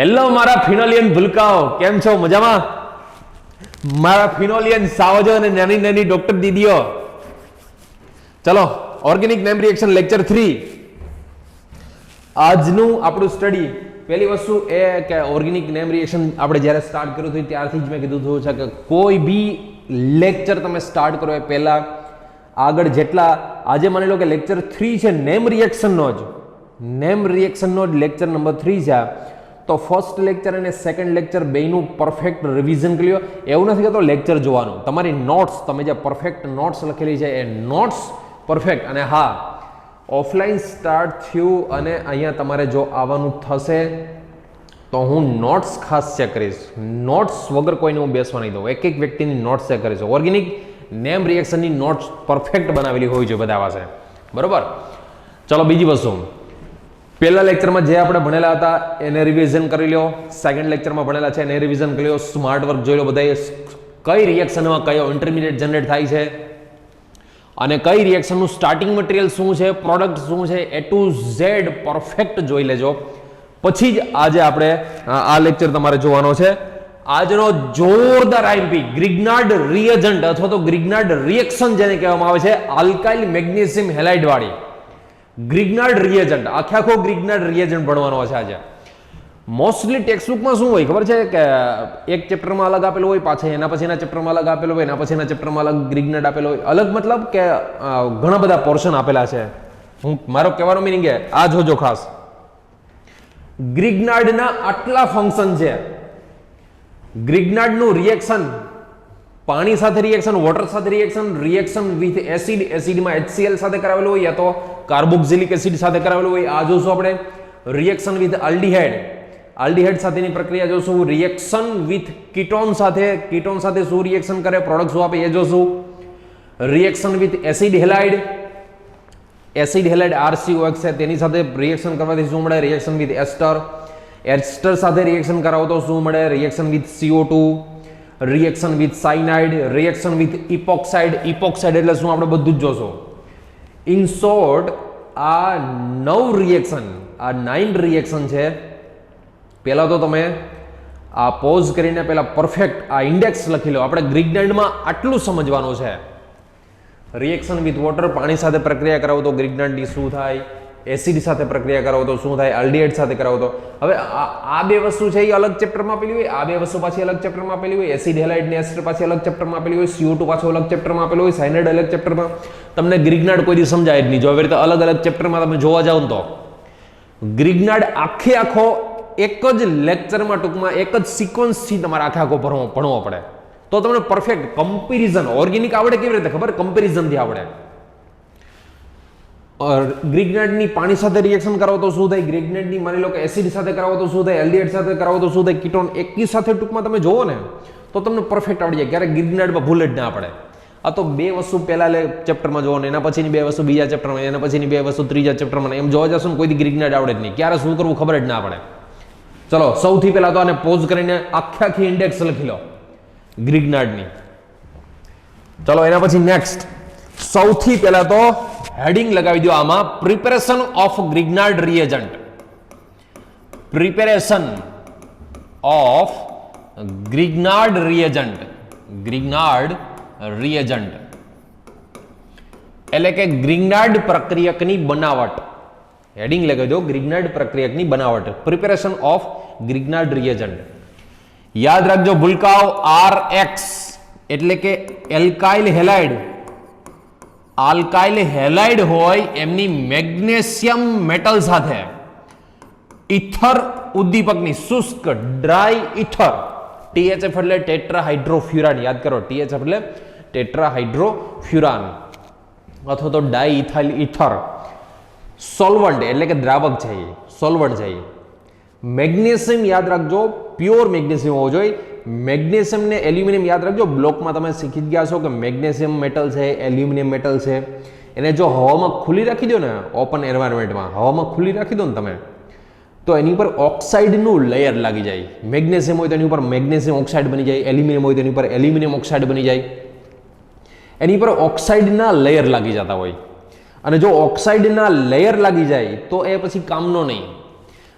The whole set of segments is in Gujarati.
હેલો મારા ફિનોલિયન ભૂલકાઓ, કેમ છો? મજામાં? મારા ફિનોલિયન સાવજો અને નાની નાની ડોક્ટર દીદીઓ, ચલો ઓર્ગેનિક નેમ રિએક્શન લેક્ચર 3 આજનું આપણું સ્ટડી. પહેલી વસ્તુ એ કે ઓર્ગેનિક નેમ રિએક્શન આપણે જ્યારે સ્ટાર્ટ કર્યું હતું ત્યારથી જ મેં કીધું હતું છે કે કોઈ બી લેક્ચર તમે સ્ટાર્ટ કરો એ પહેલા આગળ જેટલા, આજે માની લો કે લેક્ચર 3 છે નેમ રિએક્શનનો જ લેક્ચર નંબર 3 છે, તો ફર્સ્ટ લેક્ચર અને સેકન્ડ લેક્ચર બેયનું પરફેક્ટ રિવિઝન કરી લો. એવું નથી કે તો લેક્ચર જોવાનું, તમારી નોટ્સ, તમે જે પરફેક્ટ નોટ્સ લખેલી છે એ નોટ્સ પરફેક્ટ. અને હા, ઓફલાઈન સ્ટાર્ટ થયું અને અહીંયા તમારે જો આવવાનું થશે તો હું નોટ્સ ખાસ ચેક કરીશ. નોટ્સ વગર કોઈને હું બેસવા નહીં દઉં, એક એક વ્યક્તિની નોટ્સ ચેક કરીશ. ઓર્ગેનિક નેમ રિએક્શનની નોટ્સ પરફેક્ટ બનાવેલી હોય છે બધા પાસે, બરોબર? ચલો બીજી વસ્તુ, પહેલા લેક્ચરમાં જે આપણે ભણેલા હતા એને રિવિઝન કરી લો, સેકન્ડ લેક્ચરમાં ભણેલા છે એને રિવિઝન કરી લો, સ્માર્ટ વર્ક જોઈ લો બધાએ, કઈ રિએક્શનમાં કયો ઇન્ટરમીડિયેટ જનરેટ થાય છે અને કઈ રિએક્શનનું સ્ટાર્ટિંગ મટીરિયલ શું છે, પ્રોડક્ટ શું છે, એ ટુ ઝેડ પરફેક્ટ જોઈ લેજો. પછી જ આજે આપણે આ લેક્ચર તમારે જોવાનો છે. આજનો જોરદાર આઈએમપી ગ્રિગ્નાર્ડ રિએજન્ટ અથવા તો ગ્રિગ્નાર્ડ રિએક્શન જેને કહેવામાં આવે છે, આલ્કાઇલ મેગ્નેશિયમ હેલાઇડ વાળી ગ્રિગ્નાર્ડ રિએજન્ટ, આખો ગ્રિગ્નાર્ડ રિએજન્ટ ભણવાનો છે આજે. મોસ્ટલી ટેક્સ્ટબુકમાં શું હોય ખબર છે કે એક ચેપ્ટરમાં અલગ આપેલું હોય, પાછળ એના પછીના ચેપ્ટરમાં અલગ આપેલું હોય, એના પછીના ચેપ્ટરમાં અલગ ગ્રિગ્નાર્ડ આપેલો હોય. અલગ મતલબ કે ઘણા બધા પોર્શન આપેલા છે. મારો કહેવાનો મિનિંગ કે આ જોજો ખાસ, ગ્રિગ્નાર્ડના આટલા ફંક્શન છે. ગ્રિગ્નાર્ડનું રિએક્શન, પાણી સાથે રિએક્શન, વોટર સાથે રિએક્શન, રિએક્શન વિથ એસિડ, એસિડમાં HCl સાથે કરાવેલું હોય યા તો કાર્બોક્સિલિક એસિડ સાથે કરાવેલું હોય, આ જોશું આપણે. રિએક્શન વિથ આલ્ડીહાઇડ, આલ્ડીહાઇડ સાથેની પ્રક્રિયા જોશું. રિએક્શન વિથ કીટોન સાથે શું રિએક્શન કરે, પ્રોડક્ટ શું આપે એ જોશું. Reaction with acid halide, RCOX છે તેની સાથે રિએક્શન કરવાથી શું મળે, રિએક્શન વિથ એસ્ટર, એસ્ટર સાથે રિએક્શન કરાવો તો શું મળે, reaction with CO2, reaction with cyanide, reaction with epoxide એટલે શું આપણે બધું જ જોશું. ઇન શોર્ટ આ 9 રિએક્શન છે. પહેલા તો તમે આ પોઝ કરીને પહેલા પરફેક્ટ આ ઇન્ડેક્સ લખી લો. આપણે ગ્રિગ્નાર્ડમાં આટલું સમજવાનું છે. રિએક્શન વિથ વોટર, પાણી સાથે પ્રક્રિયા કરાવો તો ગ્રિગ્નાર્ડની શું થાય, એસિડ સાથે પ્રક્રિયા કરાવો તો શું થાય, આલ્ડીહાઇડ સાથે કરાવો તો. હવે આ બે વસ્તુ છે એ અલગ ચેપ્ટરમાં આપેલી હોય, આ બે વસ્તુ પાછી અલગ ચેપ્ટરમાં આપેલી હોય, એસિડ હેલાઇડ ને એસ્ટર પાછી અલગ ચેપ્ટરમાં આપેલી હોય, CO2 પાછો અલગ ચેપ્ટરમાં આપેલો હોય, સાયનાઇડ અલગ ચેપ્ટરમાં. તમને ગ્રિગ્નાર્ડ કોઈ દી સમજાય જ નહીં. જો આવી રીતે અલગ અલગ ચેપ્ટરમાં તમે જોવા જાઓ તો ગ્રિગ્નાર્ડ આખો એક જ લેક્ચરમાં, ટૂંકમાં એક જ સિક્વન્સથી તમારે આખો ભણવો પડે તો તમને પરફેક્ટ કમ્પેરિઝન ઓર્ગેનિક આવડે. કેવી રીતે ખબર? કમ્પેરિઝનથી આવડે. ગ્રિગ્નાર્ડની પાણી સાથે રિએક્શન કરાવો તો શું થાય, ગ્રિગ્નાર્ડની માની લો કે એસિડ સાથે કરાવો તો શું થાય, આલ્ડીહાઇડ સાથે કરાવો તો શું થાય, કીટોન એકી સાથે ટૂંકમાં તમે જોવો ને તો તમને પરફેક્ટ આવડી જાય. ક્યારેક ગ્રિગ્નાર્ડમાં ભૂલ જ ના પડે. આ તો બે વસ્તુ પહેલા ચેપ્ટરમાં જોવો ને એના પછીની બે વસ્તુ બીજા ચેપ્ટરમાં, એના પછીની બે વસ્તુ ત્રીજા ચેપ્ટરમાં, એમ જોવા જશો ને કોઈ ગ્રિગ્નાર્ડ આવડે જ નહીં. ક્યારે શું કરવું ખબર જ ના પડે. ચલો સૌથી પહેલા તો આને પોઝ કરીને આખી ઇન્ડેક્સ લખી લો ગ્રિગ્નાર્ડની. ચલો એના પછી નેક્સ્ટ, સૌથી પહેલા તો હેડિંગ લગાવી દો આમાં, preparation of Grignard reagent. Preparation of Grignard reagent એટલે કે ગ્રિગ્નાર્ડ પ્રક્રિયકની બનાવટ. હેડિંગ લગાવી દો, ગ્રિગ્નાર્ડ પ્રક્રિયકની બનાવટ, પ્રિપેરેશન ઓફ ગ્રિગ્નાર્ડ રિએજન્ટ. યાદ રાખજો ભૂલકાઓ, RX એટલે કે આલ્કાઇલ હેલાઇડ હોય એમની મેગ્નેશિયમ મેટલ સાથે ઇથર ઉદ્દીપકની શુષ્ક ડ્રાય ઇથર, THF એટલે ટેટ્રાહાઇડ્રોફ્યુરાન. યાદ કરો, THF એટલે ટેટ્રાહાઇડ્રોફ્યુરાન અથવા તો ડાઇઇથાઇલ ઇથર. સોલ્વન્ટ એટલે કે દ્રાવક છે, સોલ્વન્ટ છે. મેગ્નેશિયમ યાદ રાખજો, પ્યોર મેગ્નેશિયમ હોવો જોઈએ. મેગ્નેશિયમ ને એલ્યુમિનિયમ યાદ રાખજો, બ્લોકમાં તમે શીખી ગયા છો કે મેગ્નેશિયમ મેટલ છે, એલ્યુમિનિયમ મેટલ છે. એને જો હવામાં ખુલ્લી રાખી દો ને, ઓપન એન્વાયરમેન્ટમાં હવામાં ખુલ્લી રાખી દો ને તમે, તો એની ઉપર ઓક્સાઇડનું લેયર લાગી જાય. મેગ્નેશિયમ હોય તો એની ઉપર મેગ્નેશિયમ ઓક્સાઇડ બની જાય, એલ્યુમિનિયમ હોય તો એની ઉપર એલ્યુમિનિયમ ઓક્સાઇડ બની જાય. એની પર ઓક્સાઇડના લેયર લાગી જતા હોય. અને જો ઓક્સાઇડના લેયર લાગી જાય તો એ પછી કામનો નહીં.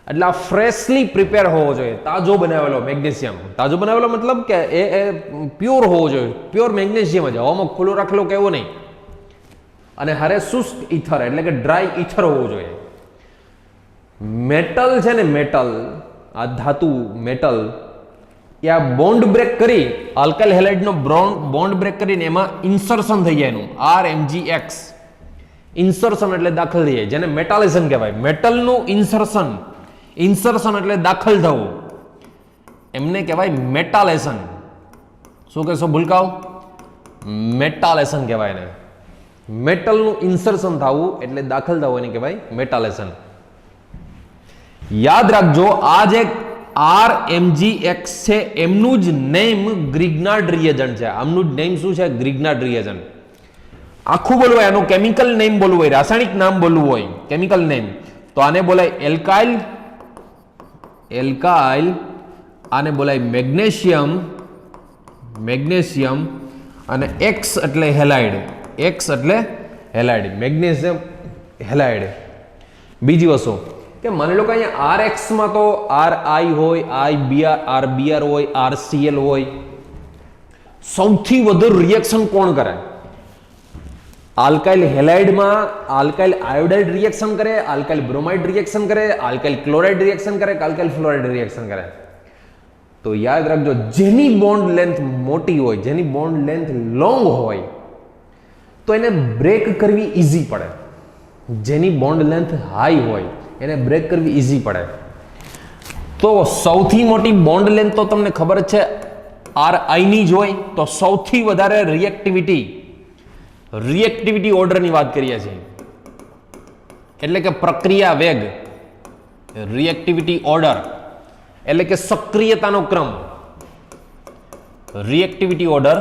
એટલે આ ફ્રેશલી પ્રિપેર હોવો જોઈએ, તાજો બનાવેલો મેગ્નેશિયમ. તાજો બનાવેલો મતલબ કે એ પ્યોર હોવો જોઈએ, પ્યોર મેગ્નેશિયમ જ, હવામાં ખુલ્લો રાખેલો કે એવો નહીં. અને હારે શુષ્ક ઈથર એટલે કે ડ્રાય ઈથર હોવો જોઈએ. મેટલ છે ને, મેટલ આ ધાતુ મેટલ એ આ બોન્ડ બ્રેક કરી, આલ્કાઇલ હેલાઇડનો બોન્ડ બ્રેક કરીને એમાં ઇન્સર્શન થઈ જાય એનું RMgX. ઇન્સર્શન એટલે દાખલ થઈ જાય, જેને મેટાલિઝન કહેવાય. મેટલનું ઇન્સર્શન એટલે દાખલ થવું, એમને કહેવાય મેટાલેશન. શું કહેશો ભૂલકાઓ? મેટાલેશન કહેવાય એને. મેટલનું ઇન્સર્શન થવું એટલે દાખલ થવું એને કહેવાય મેટાલેશન. યાદ રાખજો, આ જે RMgX છે એમનું જ નેમ ગ્રિગ્નાર્ડ રિએજન્ટ છે. આમનું જ નેમ શું છે? ગ્રિગ્નાર્ડ રિએજન્ટ. આખું બોલવું હોય, એનું કેમિકલ નેમ બોલવું હોય, રાસાયણિક નામ બોલવું હોય, કેમિકલ નેમ, તો આને બોલાય એલ્કાઇલ, આને બોલાય મેગ્નેશિયમ, અને X એટલે હેલાઇડ. Magnesium halide. બીજી વસ્તુ કે માની લો કે અહીંયા RX માં તો RI હોય, RBr હોય, RCl હોય. સૌથી વધુ રિએક્શન કોણ કરે? આલ્કાઇલ હેલાઇડમાં આલ્કાઇલ આયોડાઇડ રિએક્શન કરે, આલ્કાઇલ બ્રોમાઇડ રિએક્શન કરે, આલ્કાઇલ ક્લોરાઇડ રિએક્શન કરે, આલ્કાઇલ ફ્લોરાઇડ રિએક્શન કરે. તો યાદ રાખજો, જેની બોન્ડ લેન્થ મોટી હોય, જેની બોન્ડ લેન્થ લોંગ હોય, તો એને બ્રેક કરવી ઈઝી પડે. જેની બોન્ડ લેન્થ હાઈ હોય એને બ્રેક કરવી ઈઝી પડે. તો સૌથી મોટી બોન્ડ લેન્થ તો તમને ખબર જ છે RI ની જ હોય. તો સૌથી વધારે રિએક્ટિવિટી ઓર્ડરની વાત કરીએ છીએ, એટલે કે પ્રક્રિયા વેગ. રિએક્ટિવિટી ઓર્ડર એટલે કે સક્રિયતાનો ક્રમ. Reactivity order.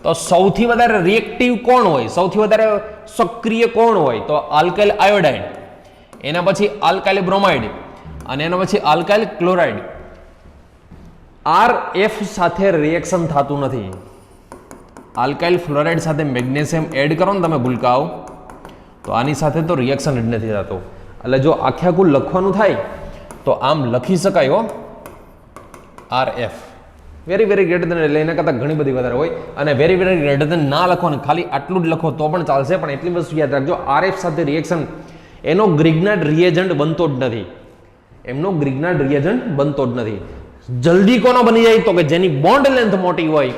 તો સૌથી વધારે રિએક્ટિવ કોણ હોય, સૌથી વધારે સક્રિય કોણ હોય? તો આલ્કાઇલ આયોડાઇડ, એના પછી આલ્કાઇલ બ્રોમાઇડ, અને એના પછી આલ્કાઇલ ક્લોરાઇડ. RF સાથે રિએક્શન થતું નથી. આલ્કાઇલ ફ્લોરાઇડ સાથે મેગ્નેશિયમ એડ કરો ને તમે ભૂલકાઓ, તો આની સાથે તો રિએક્શન જ નથી થતું. એટલે જો આખે આખું લખવાનું થાય તો આમ લખી શકાય હો, RF વેરી ગ્રેટર દેન, એટલે એના કરતાં ઘણી બધી વધારે હોય. અને વેરી ગ્રેટર દેન ના લખો ને ખાલી આટલું જ લખો તો પણ ચાલશે, પણ એટલી વસ્તુ યાદ રાખજો, RF સાથે રિએક્શન એનો ગ્રિગ્નાર્ડ રિએજન્ટ બનતો જ નથી. એમનો ગ્રિગ્નાર્ડ રિએજન્ટ બનતો જ નથી. જલ્દી કોનો બની જાય? તો કે જેની બોન્ડ લેન્થ મોટી હોય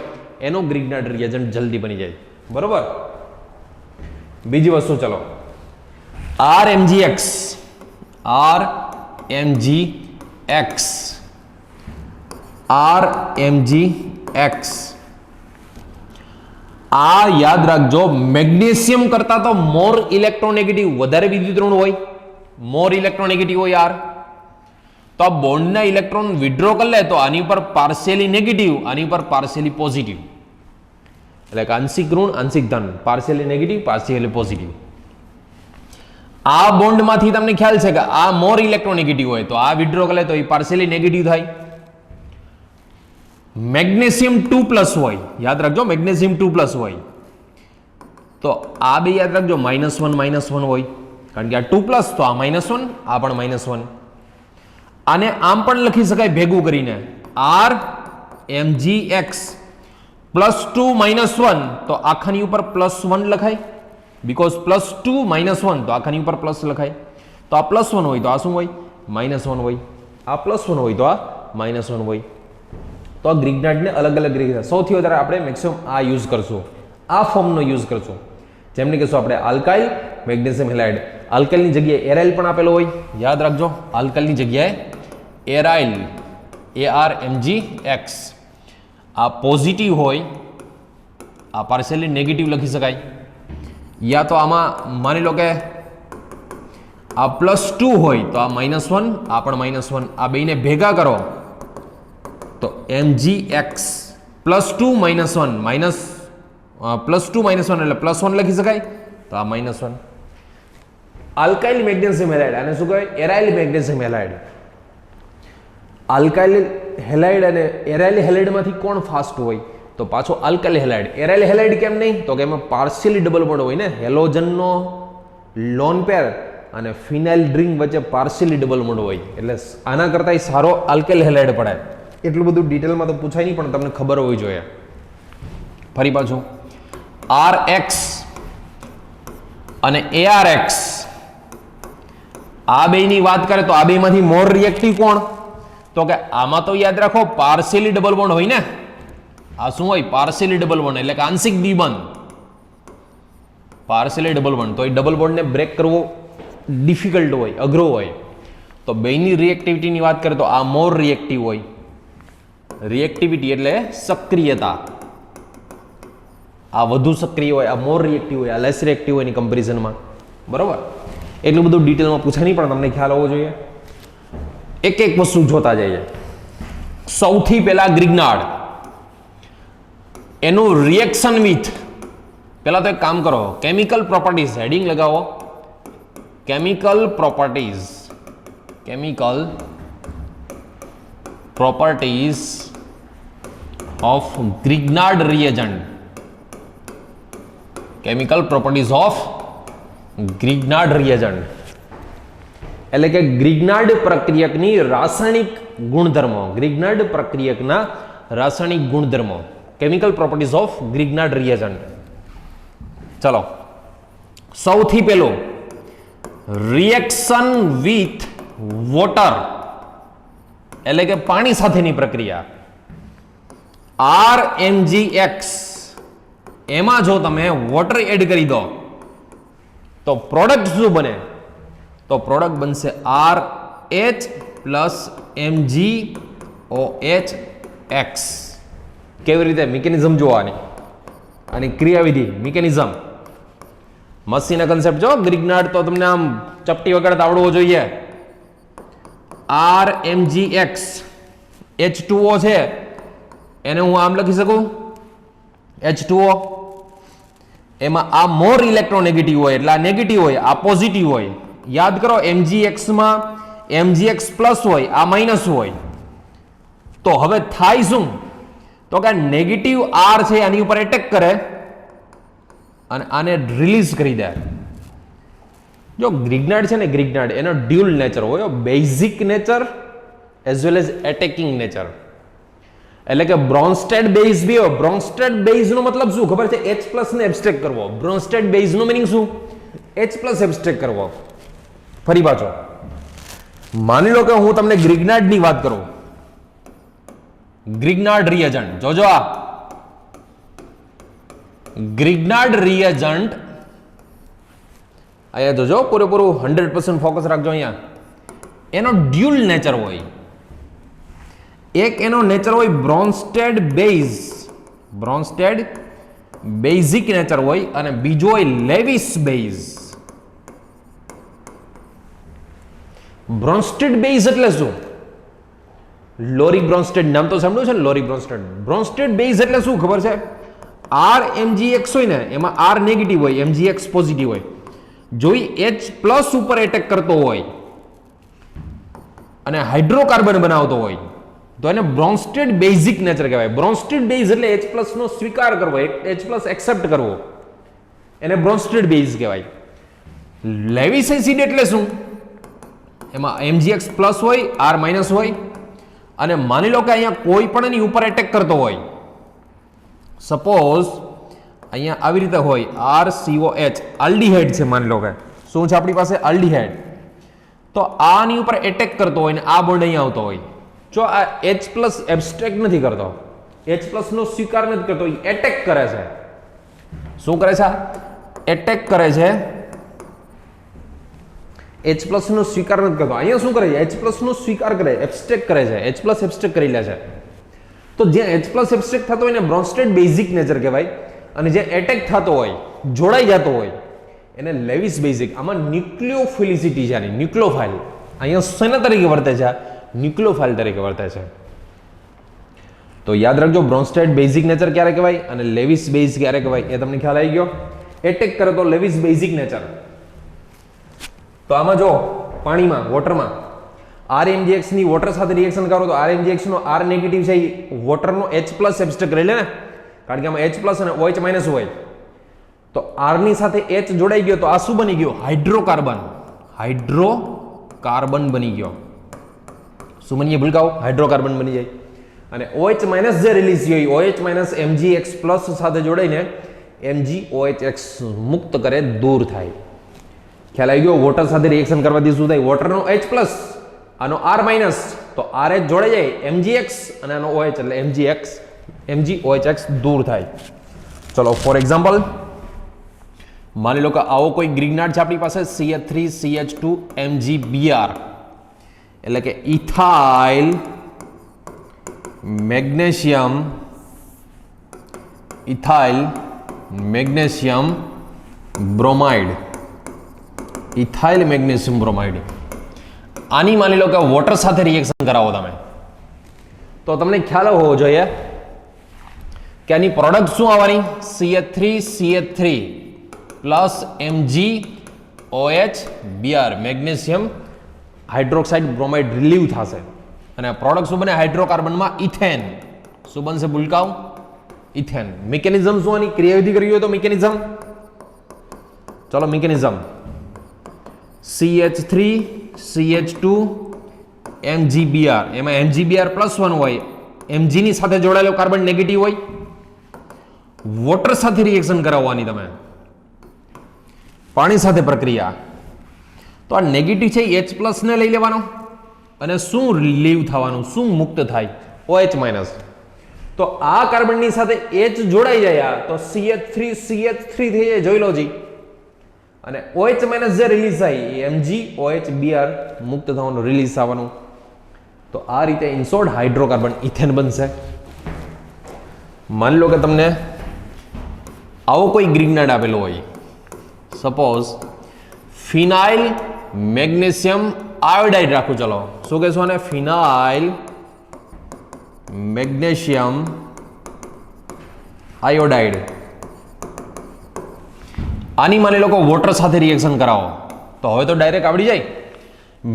એનો ગ્રિગ્નાર્ડ રિએજન્ટ જલ્દી બની જાય. બરોબર. બીજી વસ્તુ ચલો, RMgX. આ યાદ રાખજો, મેગ્નેશિયમ કરતા તો મોર ઇલેક્ટ્રોનેગેટિવ, વધારે વિદ્યુત ઋણ હોય, મોર ઇલેક્ટ્રોનેગેટિવ હોય યાર. તો આ બોન્ડના ઇલેક્ટ્રોન વિડ્રો કરી લે તો આની પર પાર્શિયલી નેગેટિવ, આની પર પાર્શિયલી પોઝિટિવ, એટલે કે આંશિક ઋણ આંશિક ધન, પાર્શિયલી નેગેટિવ પાર્શિયલી પોઝિટિવ. આ બોન્ડમાંથી તમને ખ્યાલ છે કે આ મોર ઇલેક્ટ્રોનેગેટિવ હોય તો આ વિડ્રો કરે તો એ પાર્શિયલી નેગેટિવ થાય. મેગ્નેશિયમ 2+ હોય, યાદ રાખજો, મેગ્નેશિયમ 2+ હોય તો આ બે યાદ રાખજો -1 હોય, કારણ કે આ 2+, તો આ -1, આ પણ -1. આને આમ પણ લખી શકાય ભેગું કરીને, RMgX +2 -1, તો આખાની ઉપર +1 લખાય, બીકોઝ +2 -1 તો આખાની ઉપર પ્લસ લખાય. તો આ +1 હોય તો આ શું હોય? -1 હોય. આ +1 હોય તો આ -1 હોય. તો આ ગ્રિગ્નાર્ડને અલગ રીતે સૌથી વધારે આપણે મેક્સિમમ આ યુઝ કરશું, આ ફોર્મનો યુઝ કરશું. જેમને કહેશું આપણે આલ્કાઇલ મેગ્નેશિયમ હેલાઇડ. આલ્કાઇલની જગ્યાએ એરાઇલ પણ આપેલો હોય, યાદ રાખજો, આલ્કાઇલની જગ્યાએ એરાઇલ, ARMgX. આ પોઝિટિવ હોય, આ પાર્શિયલી નેગેટિવ લખી શકાય. યા તો આમાં માની લો કે આ +2 હોય તો આ -1, આ પણ -1, આ બેને ભેગા કરો તો MgX +2 -1 એટલે +1 લખી શકાય, તો આ -1. આલ્કાઇલ મેગ્નેશિયમ હેલાઇડ, આને શું કહેવાય? Aryl magnesium halide. Alkyl halide અને એરાઇલ હેલાઇડમાંથી કોણ ફાસ્ટ હોય? તો પાછો આલ્કાઇલ હેલાઇડ. એરાઇલ હેલાઇડ કેમ નહીં? તો કે એમાં પાર્શિયલી ડબલ બોન્ડ હોય ને, હેલોજનનો લોન પેર અને ફિનાઇલ ડ્રિંક વચ્ચે પાર્શિયલી ડબલ બોન્ડ હોય, એટલે આના કરતાં સારો આલ્કેલ હેલાઇડ પડે. એટલું બધું ડિટેલમાં તો પૂછાય નહીં, પણ તમને ખબર હોવી જોઈએ. ફરી પાછું RX અને ARX, આ બેની વાત કરે તો આ બેમાંથી મોર રિએક્ટિવ કોણ? તો કે આમાં તો યાદ રાખો પાર્શિયલી ડબલ બોન્ડ હોય ને. આ શું હોય? પાર્શિયલી ડબલ બોન્ડ, એટલે કે આંશિક દ્વિબંધ. પાર્શિયલી ડબલ બોન્ડ, તો એ ડબલ બોન્ડને બ્રેક કરવો ડિફિકલ્ટ હોય, અઘરો હોય. તો બેની રિએક્ટિવિટીની વાત કરીએ તો આ મોર રિએક્ટિવ હોય. રિએક્ટિવિટી એટલે સક્રિયતા, આ વધુ સક્રિય હોય, આ મોર રિએક્ટિવ હોય, આ લેસ રિએક્ટિવ હોય એની કમ્પેરિઝનમાં. બરોબર? એટલું બધું ડિટેલમાં પૂછાય નહીં, પણ તમને ખ્યાલ હોવો જોઈએ. એક એક વસ્તુ જોતા જઈએ. સૌથી પહેલા ગ્રિગ્નાર્ડ, એનું રિએક્શન વિથ, પહેલા તો એક કામ કરો, કેમિકલ પ્રોપર્ટીઝ હેડિંગ લગાવો. Chemical properties, chemical properties of Grignard reagent. Chemical properties of Grignard reagent એટલે કે ગ્રિગ્નાર્ડ પ્રક્રિયકની રાસાયણિક ગુણધર્મો. ગ્રિગ્નાર્ડ પ્રક્રિયકના રાસાયણિક ગુણધર્મો, chemical properties of Grignard reagent. ચલો, સૌથી પહેલું રિએક્શન વિથ વોટર, એટલે કે પાણી સાથેની પ્રક્રિયા. RMgX, એમાં જો તમે વોટર એડ કરી દો તો પ્રોડક્ટ શું બને? તો પ્રોડક્ટ બનશે RH પ્લસ MgOHX. કેવી રીતે? મિકેનિઝમ જોવાની, આની ક્રિયાવિધિ, મિકેનિઝમ, મસીના કન્સેપ્ટ જો. ગ્રિગ્નાર્ડ તો તમને આમ ચપટી વગાડતા આવડવો જોઈએ. RMgX H2O છે, એને હું આમ લખી શકું H2O. એમાં આ મોર ઇલેક્ટ્રોનેગેટિવ હોય, એટલે આ નેગેટિવ હોય, આ પોઝિટિવ હોય. યાદ કરો, MgX માં MgX પ્લસ હોય, આ માઇનસ હોય. તો હવે થાય શું? તો કે નેગેટિવ R છે આની ઉપર એટેક કરે અને આને રિલીઝ કરી દે. જો ગ્રિગ્નાર્ડ છે ને, ગ્રિગ્નાર્ડ એનો ડ્યુઅલ નેચર હોય, basic nature as well as attacking nature. એટલે કે બ્રોન્સ્ટેડ બેઝ બી હોય. બ્રોન્સ્ટેડ બેઝ નો મતલબ શું ખબર છે? H પ્લસ ને એબ્સ્ટ્રેક્ટ કરવો. બ્રોન્સ્ટેડ બેઝ નો મીનિંગ શું? H પ્લસ એબ્સ્ટ્રેક્ટ કરવો. ફરી પાછો માની લો કે હું તમને ગ્રિગ્નાર્ડ ની વાત કરું. ગ્રિગ્નાર્ડ રિએજન્ટ જોજો, આ ગ્રિગ્નાર્ડ રિએજન્ટ અહીંયા જોજો, પૂરેપૂરું 100% ફોકસ રાખજો. અહીંયા એનો ડ્યુઅલ નેચર હોય. એક એનો નેચર હોય બ્રોન્સ્ટેડ બેઝ, બ્રોન્સ્ટેડ બેઝિક નેચર હોય, અને બીજો હોય લેવિસ બેઝ. બ્રોન્સ્ટેડ બેઝ એટલે શું? લોરી બ્રોન્સ્ટેડ નામ તો સાંભળ્યું છે ને, લોરી બ્રોન્સ્ટેડ. બ્રોન્સ્ટેડ બેઝ એટલે શું ખબર છે? RMgX હોય ને, એમાં R નેગેટિવ હોય, MgX પોઝિટિવ હોય. જો H પ્લસ ઉપર એટેક કરતો હોય અને હાઇડ્રોકાર્બન બનાવતો હોય તો એને બ્રોન્સ્ટેડ બેઝિક નેચર કહેવાય. બ્રોન્સ્ટેડ બેઝ એટલે H પ્લસ નો સ્વીકાર કરવો, H પ્લસ એક્સેપ્ટ કરવો, એને બ્રોન્સ્ટેડ બેઝ કહેવાય. લેવિસ એસિડ એટલે શું? એમાં MgX પ્લસ હોય, R માઇનસ હોય, અને માની લો કે અહીંયા કોઈ પણ એની ઉપર એટેક કરતો હોય. સપોઝ અહીંયા આવી રીતે હોય, RCOH આલ્ડીહાઇડ છે, માની લો કે શું છે આપણી પાસે? આલ્ડીહાઇડ. તો આની ઉપર એટેક કરતો હોય ને આ બોન્ડ અહીંયા આવતો હોય. જો આ H પ્લસ એબ્સ્ટ્રેક્ટ નથી કરતો, H પ્લસ નો સ્વીકાર નથી કરતો, એટેક કરે છે. શું કરે છે? એટેક કરે છે. H પ્લસ નો સ્વીકાર નથી કરતો. અહીંયા શું કરે છે? H પ્લસ નો સ્વીકાર કરે, એબ્સ્ટ્રેક્ટ કરે છે, H પ્લસ એબ્સ્ટ્રેક્ટ કરી લે છે. તો જ્યાં H પ્લસ એબ્સ્ટ્રેક્ટ થતો હોય એને બ્રોન્સ્ટેડ બેઝિક નેચર કહેવાય, અને જે એટેક થતો હોય, જોડાઈ જતો હોય, એને લેવિસ બેઝિક. આમાં ન્યુક્લિયોફિલિસિટી છે, આની ન્યુક્લિયોફાઇલ અહીંયા શેના તરીકે વર્તે છે? ન્યુક્લિયોફાઇલ તરીકે વર્તે છે. તો યાદ રાખજો, બ્રોન્સ્ટેડ બેઝિક નેચર ક્યારે કહેવાય અને લેવિસ બેઝ ક્યારે કહેવાય, એ તમને ખ્યાલ આવી ગયો. એટેક કરે તો લેવિસ બેઝિક નેચર. તો આમાં જો પાણીમાં, વોટરમાં RMgX ની વોટર સાથે રિએક્શન કરો તો RMgX નો R નેગેટિવ છે, વોટરનો H પ્લસ એબ્સ્ટ્રેક્ટ કરી લે ને, કારણ કે આમાં H પ્લસ અને OH માઇનસ હોય. તો R ની સાથે H જોડાઈ ગયો તો આ શું બની ગયો? હાઇડ્રોકાર્બન. હાઇડ્રોકાર્બન બની ગયો. શું બનીએ ભૂલકાઓ? હાઇડ્રોકાર્બન બની જાય. અને OH માઇનસ જે રિલીઝ થયો OH માઇનસ MgX પ્લસ સાથે જોડાઈને MgOH મુક્ત કરે, દૂર થાય. ખ્યાલ આવી ગયો? વોટર સાથે રિએક્શન કરવાથી શું થાય? વોટરનો H પ્લસ, આનો R માઇનસ, તો RH જોડાઈ જાય MgX અને આનો OH એટલે MgOH દૂર થાય. ચલો ફોર એક્ઝામ્પલ માની લો કે આવો કોઈ ગ્રીગનાટ છે આપણી પાસે CH3CH2 MgBr એટલે કે ethyl magnesium bromide. Ethyl magnesium bromide આની માની લો કે વોટર સાથે રિએક્શન કરાવો તમે, તો તમને ખ્યાલ હોવો જોઈએ કે આની પ્રોડક્ટ શું આવવાની? CH3CH3 plus MgOH magnesium hydroxide bromide relieve થશે અને પ્રોડક્ટ શું બને? હાઇડ્રોકાર્બનમાં ઇથેન. શું બનશે ભૂલકાઓ? ઇથેન. મિકેનિઝમ શું આની? ક્રિયાવિધિ કરવી હોય તો મિકેનિઝમ, ચલો મિકેનિઝમ CH3CH2 MgBr, એમાં MgBr +1 હોય, Mg ની સાથે જોડાયેલો કાર્બન નેગેટિવ હોય. વોટર સાથે રિએક્શન કરાવવાની તમે, પાણી સાથે પ્રક્રિયા, તો આ નેગેટિવ છે H પ્લસ ને લઈ લેવાનો અને શું રિલીવ થવાનું? શું મુક્ત થાય? OH minus. તો આ કાર્બનની સાથે H જોડાઈ જાય તો CH3CH3 થઈ જાય. જોઈ લો જી. અને OH માઇનસ જે રિલીઝ થાય એ MgOH મુક્ત થવાનું, રિલીઝ થવાનું. તો આ રીતે ઇન શોર્ટ હાઇડ્રોકાર્બન ઇથેન બનશે. માની લો કે તમને આવો કોઈ ગ્રીગનાટ આપેલો હોય, સપોઝ ફિનાઇલ મેગ્નેશિયમ આયોડાઇડ રાખું. ચલો શું કહેશો આને? ફિનાઇલ મેગ્નેશિયમ આયોડાઇડ. આની માની લો કે વોટર સાથે રિએક્શન કરાવો તો હવે તો ડાયરેક્ટ આવડી જાય.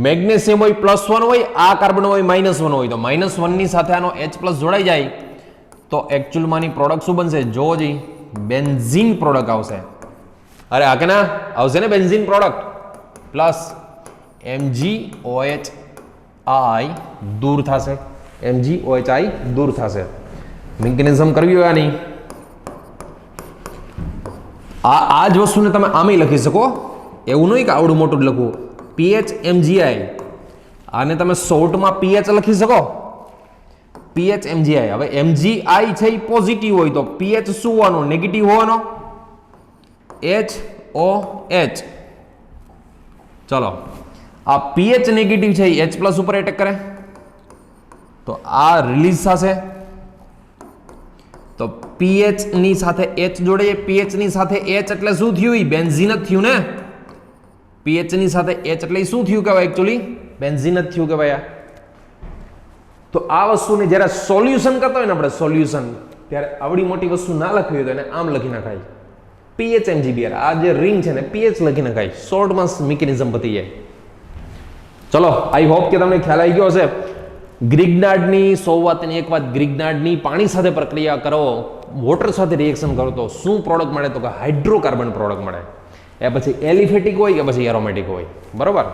મેગ્નેશિયમ હોય +1 હોય, આ કાર્બન હોય -1 હોય, તો -1 ની સાથે આનો H પ્લસ જોડાઈ જાય તો એકચ્યુઅલમાં આની પ્રોડક્ટ શું બનશે? જોવો જી, બેન્ઝીન પ્રોડક્ટ આવશે. અરે આ કે ના આવશે ને બેન્ઝીન પ્રોડક્ટ પ્લસ MgOH દૂર થશે. MgOH દૂર થશે. મિકેનિઝમ કરવી હોય આની, આ જ વસ્તુને તમે આમે લખી શકો, એવું નહીં કે આવડું મોટું જ લખવું. PHMgI આને તમે શોર્ટમાં PH લખી શકો. PHMgI. હવે MgI છે એ પોઝિટિવ હોય તો PH શું હોવાનો? નેગેટિવ હોવાનો. HOH. ચલો આ PH નેગેટિવ છે H પ્લસ ઉપર એટેક કરે તો આ રિલીઝ થશે. તો PH ની સાથે H જોડે, PH ની સાથે H એટલે શું થયું? બેન્ઝીન જ થયું ને. PH ની સાથે H એટલે શું થયું કહેવાય? એકચ્યુઅલી બેન્ઝીન જ થયું કહેવાય. તો આ વસ્તુને જ્યારે સોલ્યુશન કરતા હોય ને આપણે સોલ્યુશન, ત્યારે આવડી મોટી વસ્તુ ના લખવી હોય તો એને આમ લખી નાખાય PHMgBr. આ જે રિંગ છે ને PH લખી નાખાય. શોર્ટમાં મિકેનિઝમ પતી જાય. ચલો આઈ હોપ કે તમને ખ્યાલ આવી ગયો હશે. ગ્રીગનાટની 100 વાતની એક વાત, ગ્રીગનાટની પાણી સાથે પ્રક્રિયા કરો, વોટર સાથે રિએક્શન કરો તો શું પ્રોડક્ટ મળે? તો કે હાઇડ્રોકાર્બન પ્રોડક્ટ મળે. એ પછી એલિફેટિક હોય કે પછી એરોમેટિક હોય. બરોબર.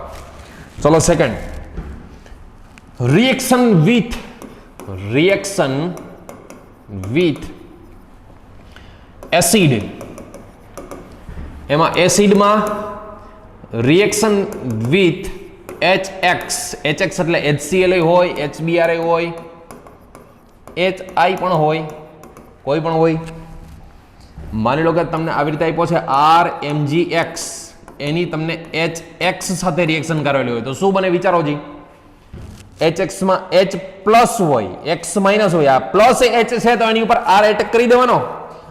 ચલો સેકન્ડ, રિએક્શન વિથ એસિડ. એમાં એસિડમાં રિએક્શન વિથ HX એટલે HCl હોય, HBr હોય, HI પણ હોય, કોઈ પણ હોય. માની લો કે તમને આવી રીતે આપ્યો છે RMgX, એની તમને HX સાથે રિએક્શન કરેલું હોય તો શું બને? વિચારો જી. HX માં H પ્લસ હોય, X માઇનસ હોય, આ પ્લસ H છે તો એની ઉપર R એટેક કરી દેવાનો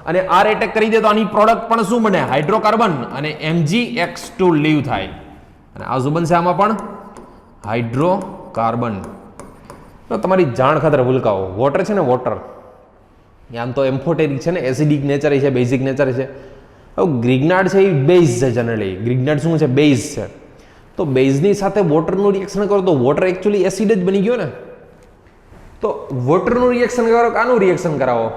અને R એટેક કરી દે તો આની પ્રોડક્ટ પણ શું બને? હાઇડ્રોકાર્બન અને MgX2 લીવ થાય અને આ શું બનશે? આમાં પણ હાઇડ્રોકાર્બન. તો તમારી જાણ ખાતર ભૂલકાઓ, વોટર છે ને, વોટર આમ તો એમ્ફોટેરિક છે ને, એસિડિક નેચર છે, બેઝિક નેચર છે. હવે ગ્રીગનાટ છે એ બેઝ છે. જનરલી ગ્રીગનાટ શું છે? બેઝ છે. તો બેઝની સાથે વોટરનું રિએક્શન કરો તો વોટર એકચ્યુઅલી એસિડ જ બની ગયો ને. તો વોટરનું રિએક્શન કરો કે આનું રિએક્શન કરાવો?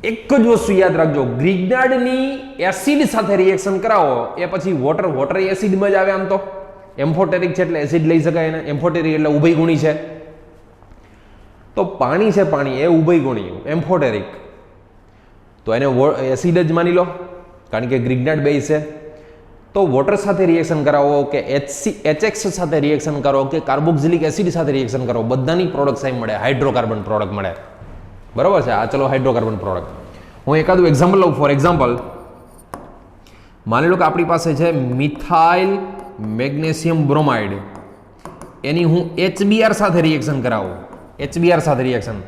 એક જ વસ્તુ યાદ રાખજો, ગ્રિગ્નાર્ડની એસિડ સાથે રિએક્શન કરાવો એ પછી વોટર એસિડમાં જ આવે. આમ તો એમ્ફોટેરિક છે એટલે એસિડ લઈ શકાય એને. એમ્ફોટેરિક એટલે ઉભય ગુણી છે, તો પાણી છે, પાણી એ ઉભય ગુણી એમ્ફોટેરિક, તો એને એસિડ જ માની લો કારણ કે ગ્રિગ્નાર્ડ બેઝ છે. તો વોટર સાથે રિએક્શન કરાવો કે HX સાથે રિએક્શન કરો કે કાર્બોક્સિલિક એસિડ સાથે રિએક્શન કરો, બધાની પ્રોડક્ટ સેમ મળે, હાઇડ્રોકાર્બન પ્રોડક્ટ મળે. બરાબર છે. આ ચલો હાઇડ્રોકાર્બન પ્રોડક્ટ હું એકાદું એક્ઝામ્પલ લઉં. ફોર એક્ઝામ્પલ માની લો કે આપણી પાસે છે મિથાઇલ મેગ્નેશિયમ બ્રોમાઇડ, એની હું HBr સાથે રિએક્શન કરાવું, HBr સાથે રિએક્શન,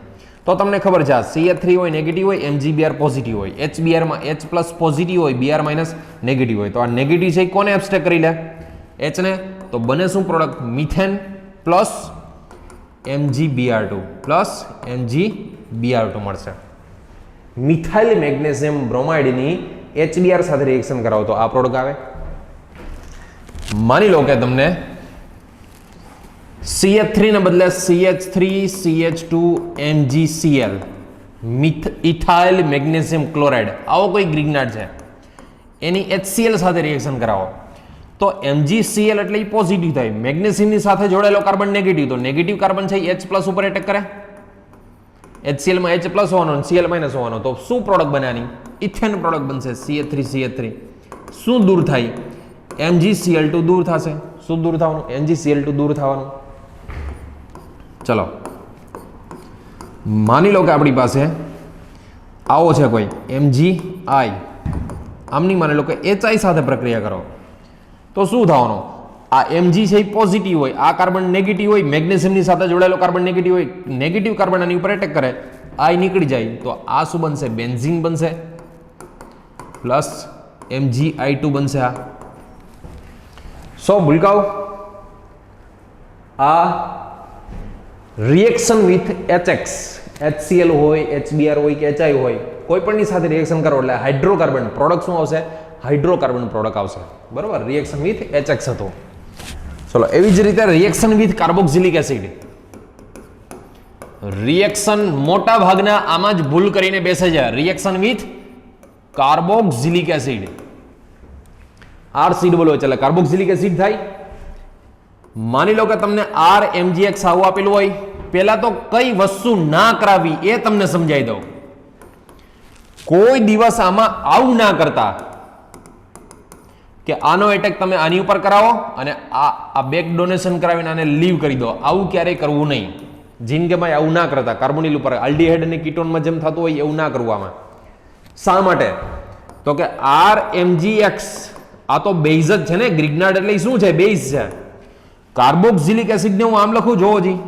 તો તમને ખબર છે આ CH3 હોય નેગેટિવ હોય, MgBr પોઝિટિવ હોય, HBr માં H પ્લસ પોઝિટિવ હોય, Br માઇનસ નેગેટિવ હોય, તો આ નેગેટિવ છે કોને એબ્સ્ટ્રેક્ટ કરી લે? H ને. તો બને શું product? Methane plus MgBr2 plus MgBr2 મળશે. મિથાઇલ મેગ્નેશિયમ બ્રોમાઇડની HBr સાથે રિએક્શન કરાવો તો આ પ્રોડક્ટ આવે. માની લો કે તમને CH3 ને બદલે CH3 CH2 MgCl ethyl magnesium chloride આવો કોઈ ગ્રિગ્નાર્ડ છે, એની HCl સાથે રિએક્શન કરાવો તો MgCl એટલે એ પોઝિટિવ થાય, મેગ્નેશિયમની સાથે જોડાયેલો કાર્બન નેગેટિવ, તો નેગેટિવ કાર્બન છે H પ્લસ ઉપર એટેક કરે, HCl માં H પ્લસ હોવાનો અને Cl માઇનસ હોવાનો, તો શું પ્રોડક્ટ બને આની? ઇથેન પ્રોડક્ટ બનશે. CH3 શું દૂર થાય? MgCl2 દૂર થશે. શું દૂર થવાનું? MgCl2 દૂર થવાનું. ચલો માની લો કે આપણી પાસે આવો છે કોઈ MgI, આમની માની લો કે HI સાથે પ્રક્રિયા કરો તો શું થવાનું? આ Mg છે એ પોઝિટિવ હોય, આ કાર્બન નેગેટિવ હોય, મેગ્નેશિયમની સાથે જોડાયેલો કાર્બન નેગેટિવ હોય, નેગેટિવ કાર્બન આની ઉપર એટેક કરે, I નીકળી જાય, તો આ શું બનશે? બેન્ઝીન બનશે પ્લસ MgI2 બનશે. આ સો ભૂલકાઓ આ રિએક્શન વિથ HX, HCl હોય, HBr હોય કે HI હોય, કોઈ પણની સાથે રિએક્શન કરો એટલે હાઇડ્રોકાર્બન પ્રોડક્ટ શું આવશે? હાઇડ્રોકાર્બન પ્રોડક્ટ આવશે. બરોબર. રિએક્શન વિથ HX હતો. ચલો એવી જ રીતે reaction with carboxylic acid, reaction મોટા ભાગના આમાં જ ભૂલ કરીને બેસે છે. Reaction with carboxylic acid, R seed બોલો એટલે કાર્બોક્સિલિક એસિડ થાય. માની લો કે તમને RMgX આવું આપેલું હોય, પહેલા તો કઈ વસ્તુ ના કરાવી એ તમને સમજાવી દઉં. કોઈ દિવસ આમાં આવું ના કરતા કે આનો એટેક તમે આની ઉપર કરાવો અને આ બેક ડોનેશન કરાવીને આને લીવ કરી દો, આવું ક્યારેય કરવું નહીં. જિંદગીમાં આવું ના કરતા. કાર્બોનિલ ઉપર આલ્ડીહાઇડ અને કીટોનમાં જેમ થતું હોય એવું ના કરવું આમાં. શા માટે? તો કે RMgX આ તો બેઝ જ છે ને, ગ્રિગ્નાર્ડ એટલે શું છે? બેઝ છે. કાર્બોક્સિલિક એસિડ ને હું આમ લખું, જોવો જી,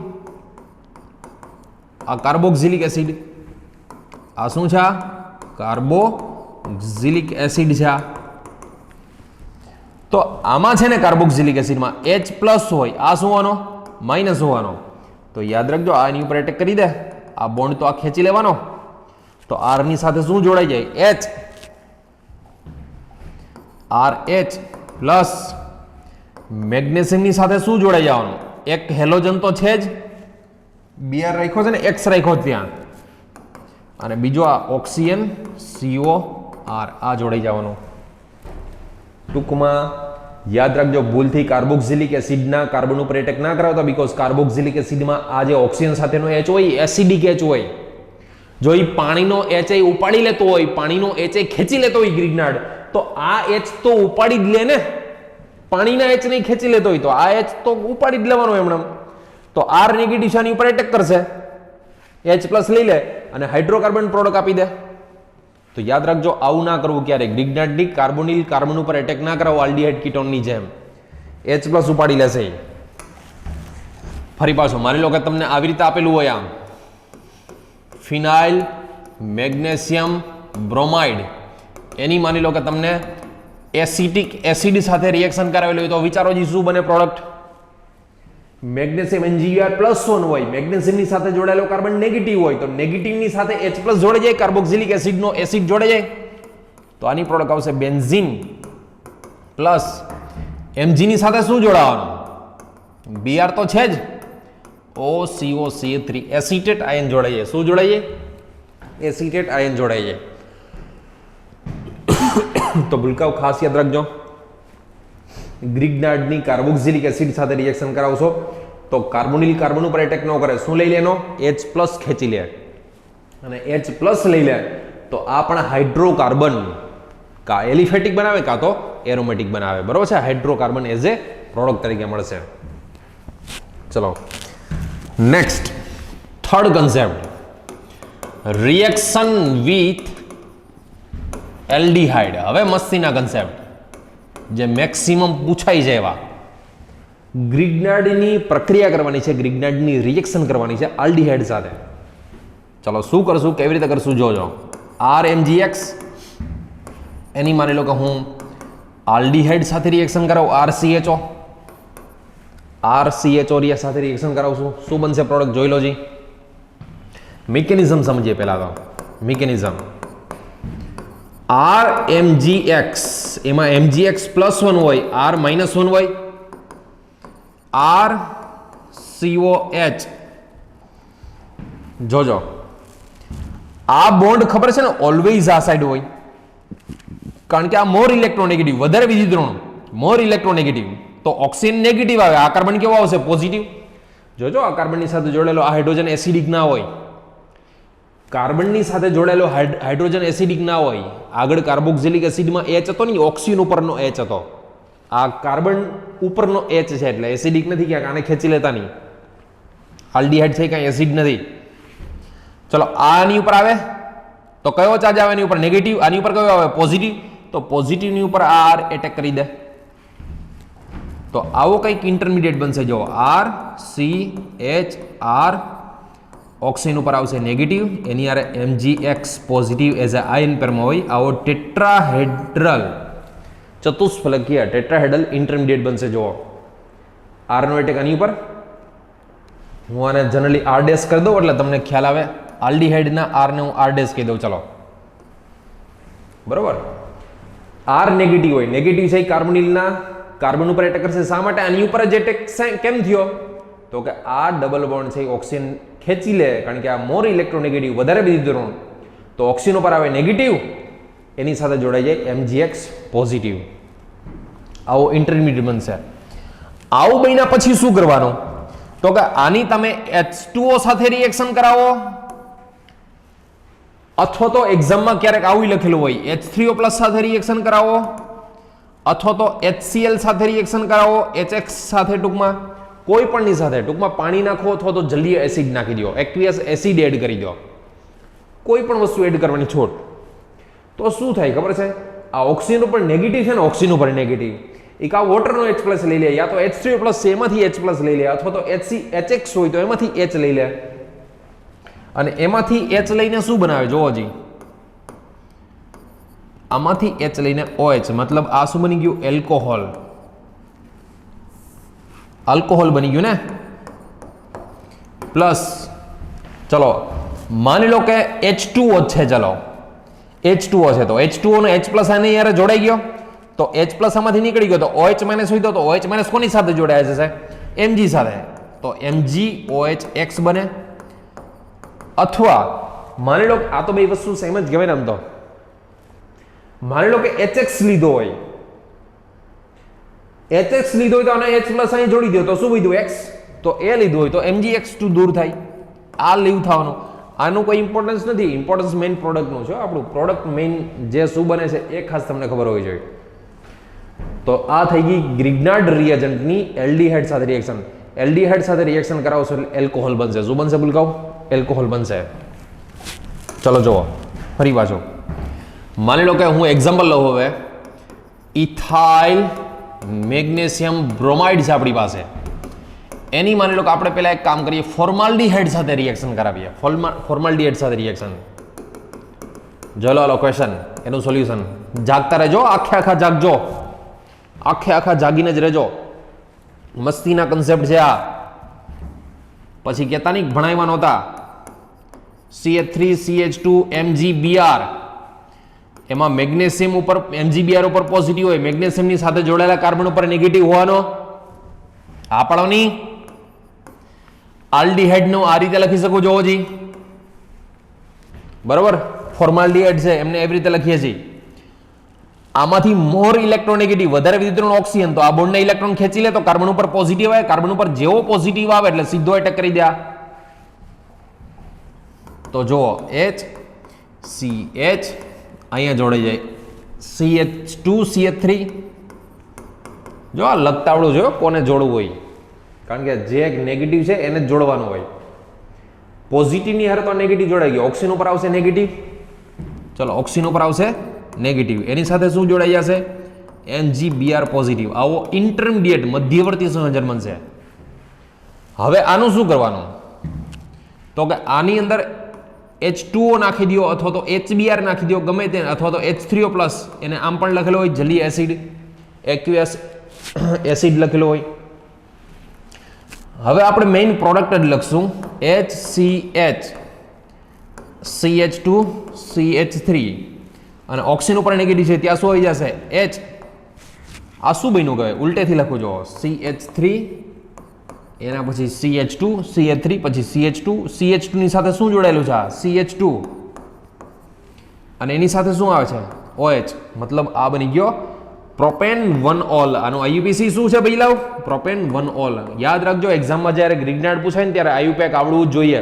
આ કાર્બોક્સિલિક એસિડ, આ શું છે? આ કાર્બોક્સિલિક એસિડ છે. તો આમાં છે ને કાર્બોક્સિલિક એસિડમાં H પ્લસ હોય, આ શું હોવાનો? માઇનસ હોવાનો. તો યાદ રાખજો, આની ઉપર એટેક કરી દે, આ બોન્ડ તો આ ખેંચી લેવાનો, તો R ની સાથે શું જોડાઈ જાય? H, RH પ્લસ મેગ્નેશિયમની સાથે શું જોડાઈ જવાનું? એક હેલોજન તો છે જ, Br રાખ્યો છે ને, X રાખ્યો ત્યાં, અને બીજો આ ઓક્સિજન COR, આ જોડાઈ જવાનું. ટૂંકમાં યાદ રાખજો, ભૂલથી કાર્બોક્સિલિક એસિડના કાર્બન ઉપર એટેક ના કરાવતા, બીકોઝ કાર્બોક્સિલિક એસિડમાં આ જે ઓક્સિજન સાથેનો H હોય એસિડિક H હોય. જો એ પાણીનો HI ઉપાડી લેતો હોય, પાણીનો HI ખેંચી લેતો હોય ગ્રિગ્નાર્ડ, તો આ H તો ઉપાડી જ લે ને, પાણીના H નહીં ખેંચી લેતો હોય તો આ H તો ઉપાડી જ લેવાનો એમણે. તો R નેગેટિવ છે આની ઉપર એટેક કરશે, H પ્લસ લઈ લે અને હાઇડ્રોકાર્બન પ્રોડક્ટ આપી દે. તો યાદ રાખજો, આવું ના કરવું ક્યારે. ગ્રિગ્નાર્ડની કાર્બોનિલ કાર્બન ઉપર એટેક ના કરાવો આલ્ડીહાઇડ કીટોનની જેમ, H પ્લસ ઉપાડી લેશે. ફરી પાછું માની લો કે તમને આવી રીતે આપેલું હોય, આમ ફિનાઇલ મેગ્નેશિયમ બ્રોમાઇડ, એની માની લો કે તમને એસિટિક એસિડ સાથે રિએક્શન કરાવેલું હોય, તો વિચારો જી શું બને પ્રોડક્ટ? મેગ્નેશિયમ MgBr+1 હોય, મેગ્નેશિયમની સાથે જોડાયેલો કાર્બન નેગેટિવ હોય, તો નેગેટિવની સાથે H+ જોડાઈ જાય, કાર્બોક્સિલિક એસિડનો એસિડ જોડાઈ જાય, તો આની પ્રોડક્ટ આવશે બેન્ઝીન પ્લસ Mg ની સાથે શું જોડાવાનું? Br તો છે જ, OCO3 એસિટેટ આયન જોડાઈએ. શું જોડાઈએ? એસિટેટ આયન જોડાઈ જાય. તો ભૂલકાઓ ખાસ યાદ રાખજો, ગ્રિગ્નાર્ડની કાર્બોક્સિલિક એસિડ સાથે રિએક્શન કરાવશો તો કાર્બોનિલ કાર્બન ઉપર એટેક ન કરે. શું લઈ લે એનો? H+ ખેંચી લે, અને H+ લઈ લે તો આ પણ હાઇડ્રોકાર્બન કા એલિફેટિક બનાવે કાં તો એરોમેટિક બનાવે. બરોબર છે? હાઇડ્રોકાર્બન એઝ એ પ્રોડક્ટ તરીકે મળશે. ચલો next, third concept, reaction with aldehyde. હવે મસ્તીના કન્સેપ્ટ જે મેક્સિમમ પૂછાઈ જાય એવા. ગ્રિગ્નાર્ડની પ્રક્રિયા કરવાની છે, ગ્રિગ્નાર્ડની રિએક્શન કરવાની છે આલ્ડિહાઇડ સાથે. ચલો શું કરશું, કેવી રીતે કરશું જોજો. RMgX એની માની લો કે હું આલ્ડિહાઇડ સાથે રિએક્શન કરાવું, RCHO સાથે રિએક્શન કરાવશું. શું બનશે પ્રોડક્ટ જોઈ લો જી. મિકેનિઝમ સમજીએ પહેલા તો. મિકેનિઝમ RMgX, એમાં MgX+1 હોય, R -1 હોય, RCOH. જોજો આ બોન્ડ ખબર છે ને ઓલવેઝ આ સાઈડ હોય, કારણ કે આ મોર ઇલેક્ટ્રોનેગેટિવ, વધારે વિદ્યુતઋણ, મોર ઇલેક્ટ્રોનેગેટિવ. તો ઓક્સિજન નેગેટિવ આવે, આ કાર્બન કેવો આવશે? પોઝિટિવ. જોજો આ કાર્બનની સાથે જોડેલો આ હાઇડ્રોજન એસિડિક ના હોય, કાર્બનની સાથે જોડાયેલો હાઇડ્રોજન એસિડિક ના હોય. આગળ કાર્બોક્સિલિક એસિડમાં H હતો ને, ઓક્સિજન ઉપરનો H હતો. આ કાર્બન ઉપરનો H છે એટલે એસિડિક નથી, ક્યાંક આને ખેંચી લેતા નહીં. આલ્ડિહાઇડ છે, કાંઈ એસિડ નથી. ચલો આની ઉપર આવે તો કયો ચાર્જ આવે? એની ઉપર નેગેટિવ. આની ઉપર કયો આવે? પોઝિટિવ. તો પોઝિટિવની ઉપર R એટેક કરી દે તો આવો કંઈક ઇન્ટરમીડિયેટ બનશે. જો RCHR, ઓક્સિજન ઉપર આવશે નેગેટિવ, એની આરે MgX positive as a ion પેરમાં હોય. આવો ટેટ્રાહેડ્રલ, ચતુષ્ફલકીય ટેટ્રાહેડ્રલ ઇન્ટરમીડિયેટ બનશે. જુઓ R નો એટેક આની ઉપર, હું આને જનરલી R' કરી દઉં એટલે તમને ખ્યાલ આવે. આલ્ડિહાઇડના R ને હું R' કહી દઉં. ચલો બરોબર. R નેગેટિવ હોય, નેગેટિવ છે કાર્બોનિલના કાર્બન ઉપર એટેક કરશે. શા માટે? આની ઉપર જ એટેક કેમ થયો? તો કે આ ડબલ બોન્ડ છે ઓક્સિજન ખેંચી લે, કારણ કે આ મોર ઇલેક્ટ્રોનેગેટિવ, વધારે વિદ્યુતઋણ. તો ઓક્સિજન ઉપર આવે નેગેટિવ, એની સાથે જોડાઈ જાય MgX પોઝિટિવ. આવો ઇન્ટરમીડિયેટ બનશે. આવું બન્યા પછી શું કરવાનું? તો કે આની તમે H2O સાથે રિએક્શન કરાવો, અથવા તો એક્ઝામમાં ક્યારેક આવું લખેલું હોય H3O+ સાથે રિએક્શન કરાવો, અથવા તો HCl સાથે રિએક્શન કરાવો, HX સાથે, ટૂંકમાં કોઈ પણની સાથે. ટૂંકમાં પાણી નાખો અથવા તો જલીય એસિડ નાખી દો, એક્વિયસ એસિડ એડ કરી દો, કોઈ પણ વસ્તુ એડ કરવાની છોટ. તો શું થાય ખબર છે? આ ઓક્સિજન ઉપર નેગેટિવ છે ને, ઓક્સિજન ઉપર નેગેટિવ, એક આ વોટરનો H+ લઈ લે, યા તો H3O+ છે એમાંથી H+ લઈ લે, અથવા તો HX હોય તો એમાંથી H લઈ લે, અને એમાંથી H લઈને શું બનાવે? જોવો જી, આમાંથી H લઈને OH, મતલબ આ શું બની ગયું? એલ્કોહોલ. આલ્કોહોલ બની ગયું ને. પ્લસ ચલો માની લો કે H2O છે. ચલો H2O છે તો H2O નો H+ આની યાર જોડાઈ ગયો, તો H+ આમાંથી નીકળી ગયો તો OH- હોય તો OH- કોની સાથે જોડાય જશે? Mg સાથે. તો MgOH X બને. અથવા માની લો આ તો બે વસ્તુ સેમ જ કહેવાય ને. આમ તો માની લો કે HX લીધો હોય, HX લીધો હોય તો આને H+ અહીં જોડી દો તો શું લીધું? X. તો એ લીધું હોય તો MgX2 દૂર થાય, આ લીવ થવાનું. આનું કોઈ ઇમ્પોર્ટન્સ નથી, ઇમ્પોર્ટન્સ મેઇન પ્રોડક્ટનું છે. આપણું પ્રોડક્ટ મેઇન જે શું બને છે એ ખાસ તમને ખબર હોવી જોઈએ. તો આ થઈ ગઈ ગ્રિગ્નાર્ડ રિએજન્ટની એલ્ડિહાઇડ સાથે રિએક્શન. એલ્ડિહાઇડ સાથે રિએક્શન કરાવશો એટલે એલ્કોહોલ બનશે. શું બનશે ભૂલકાઓ? એલ્કોહોલ બનશે. ચલો જુઓ ફરી પાછો. માની લો કે હું એક્ઝામ્પલ લઉં હવે, ઇથાઇલ મેગ્નેશિયમ બ્રોમાઇડ છે આપણી પાસે. એની માની લો કે આપણે પહેલા એક કામ કરીએ, ફોર્માલ્ડિહાઇડ સાથે રિએક્શન કરાવીએ. ફોર્માલ્ડિહાઇડ સાથે રિએક્શન. ચલો ક્વેશ્ચન, એનું સોલ્યુશન. જાગતા રહેજો, આખા જાગજો, આખા જાગીને જ રહેજો. મસ્તીના કન્સેપ્ટ છે આ. પછી કહેતા નહીં ભણાવ્યા નહોતા. CH3CH2 MgBr, એમાં મેગ્નેશિયમ ઉપર MgBr ઉપર પોઝિટિવ હોય, મેગ્નેશિયમની સાથે જોડાયેલા કાર્બન ઉપર નેગેટિવ હોવાનો. આ પાડોની આલ્ડિહાઇડ નો આ રીતે લખી શકો. જોવો જી, બરોબર, ફોર્માલ્ડિહાઇડ છે એમને એવી રીતે લખીએ છીએ. આમાંથી મોર ઇલેક્ટ્રોનેગેટિવ, વધારે વિદ્યુતઋણ ઓક્સિજન, તો આ બોન્ડને ઇલેક્ટ્રોન ખેંચી લે તો કાર્બન ઉપર પોઝિટિવ આવે, કાર્બન ઉપર જેવો પોઝિટિવ આવે એટલે સીધો એટેક કરી દે. તો જુઓ H CH અહીંયા જોડાઈ જાય, CH2 CH3. જો આ લખતા આવડું જો કોને જોડવું હોય, કારણ કે જે એક નેગેટિવ છે એને જ જોડવાનું હોય. પોઝિટિવની હારે તો નેગેટિવ જોડાઈ ગયો, ઓક્સિજન ઉપર આવશે નેગેટિવ. ચલો ઓક્સિજન ઉપર આવશે નેગેટિવ, એની સાથે શું જોડાઈ જશે? NgBr positive. આવો ઇન્ટરમીડિયેટ મધ્યવર્તી સંયોજન બનશે. હવે આનું શું કરવાનું? તો કે આની અંદર H2O નાખી દો અથવા તો HBr નાખી દો, ગમે તે, અથવા તો H3O+, એને આમ પણ લખેલો હોય જલીય એસિડ, એક્યુએસ એસિડ લખેલો હોય. હવે આપણે મેઇન પ્રોડક્ટ જ લખશું, HCH CH2 CH3, અને ઓક્સિજન ઉપર નેગેટિવ છે ત્યાં શું આવી જશે? H. આ શું બન્યું કહેવાય? ઉલટેથી લખું જો, CH3 એના પછી CH2 CH3 પછી CH2, CH2 ની સાથે શું જોડાયેલું છે? CH2, અને એની સાથે શું આવે છે? OH. મતલબ આ બની ગયો પ્રોપેન 1-ઓલ. આનું IUPAC શું છે ભાઈ? લાવ, પ્રોપેન 1-ઓલ. યાદ રાખજો, એક્ઝામમાં જ્યારે ગ્રીગ્નાઇટ પૂછાય ને ત્યારે IUPAC આવડવું જ જોઈએ.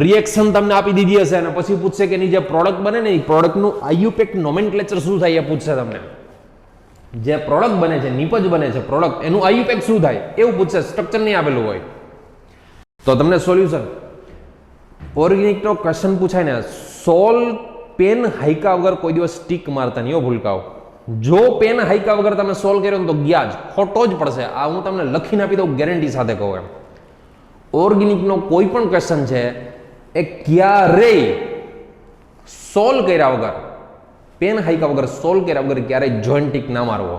રિએક્શન તમને આપી દીધી હશે અને પછી પૂછશે કે એની જે પ્રોડક્ટ બને ને એ પ્રોડક્ટનું IUPAC નોમેનક્લેચર શું થાય એ પૂછશે તમને. જે પ્રોડક્ટ બને છે, નિપજ બને છે પ્રોડક્ટ, એનું IUPAC શું થાય એવું પૂછશે, સ્ટ્રક્ચર નહીં આપેલું હોય. તો તમને સોલ્યુશન ઓર્ગેનિકનો ક્વેશ્ચન પૂછાય ને, સોલ પેન હાઈકા વગર કોઈ દિવસ સ્ટીક મારતા નહીં હો ભૂલકાઓ. જો પેન હાઈકા વગર તમે સોલ્વ કર્યો ને તો ગયા જ, ખોટો જ પડશે. આ હું તમને લખીને આપી દઉં, ગેરંટી સાથે કહું એમ. ઓર્ગેનિકનો કોઈ પણ ક્વેશ્ચન છે એ ક્યારેય સોલ્વ કર્યા વગર, પેન હાઈકા વગર સોલ્વ કર્યા વગર ક્યારેય જોઈન્ટ ટીક ના મારવો.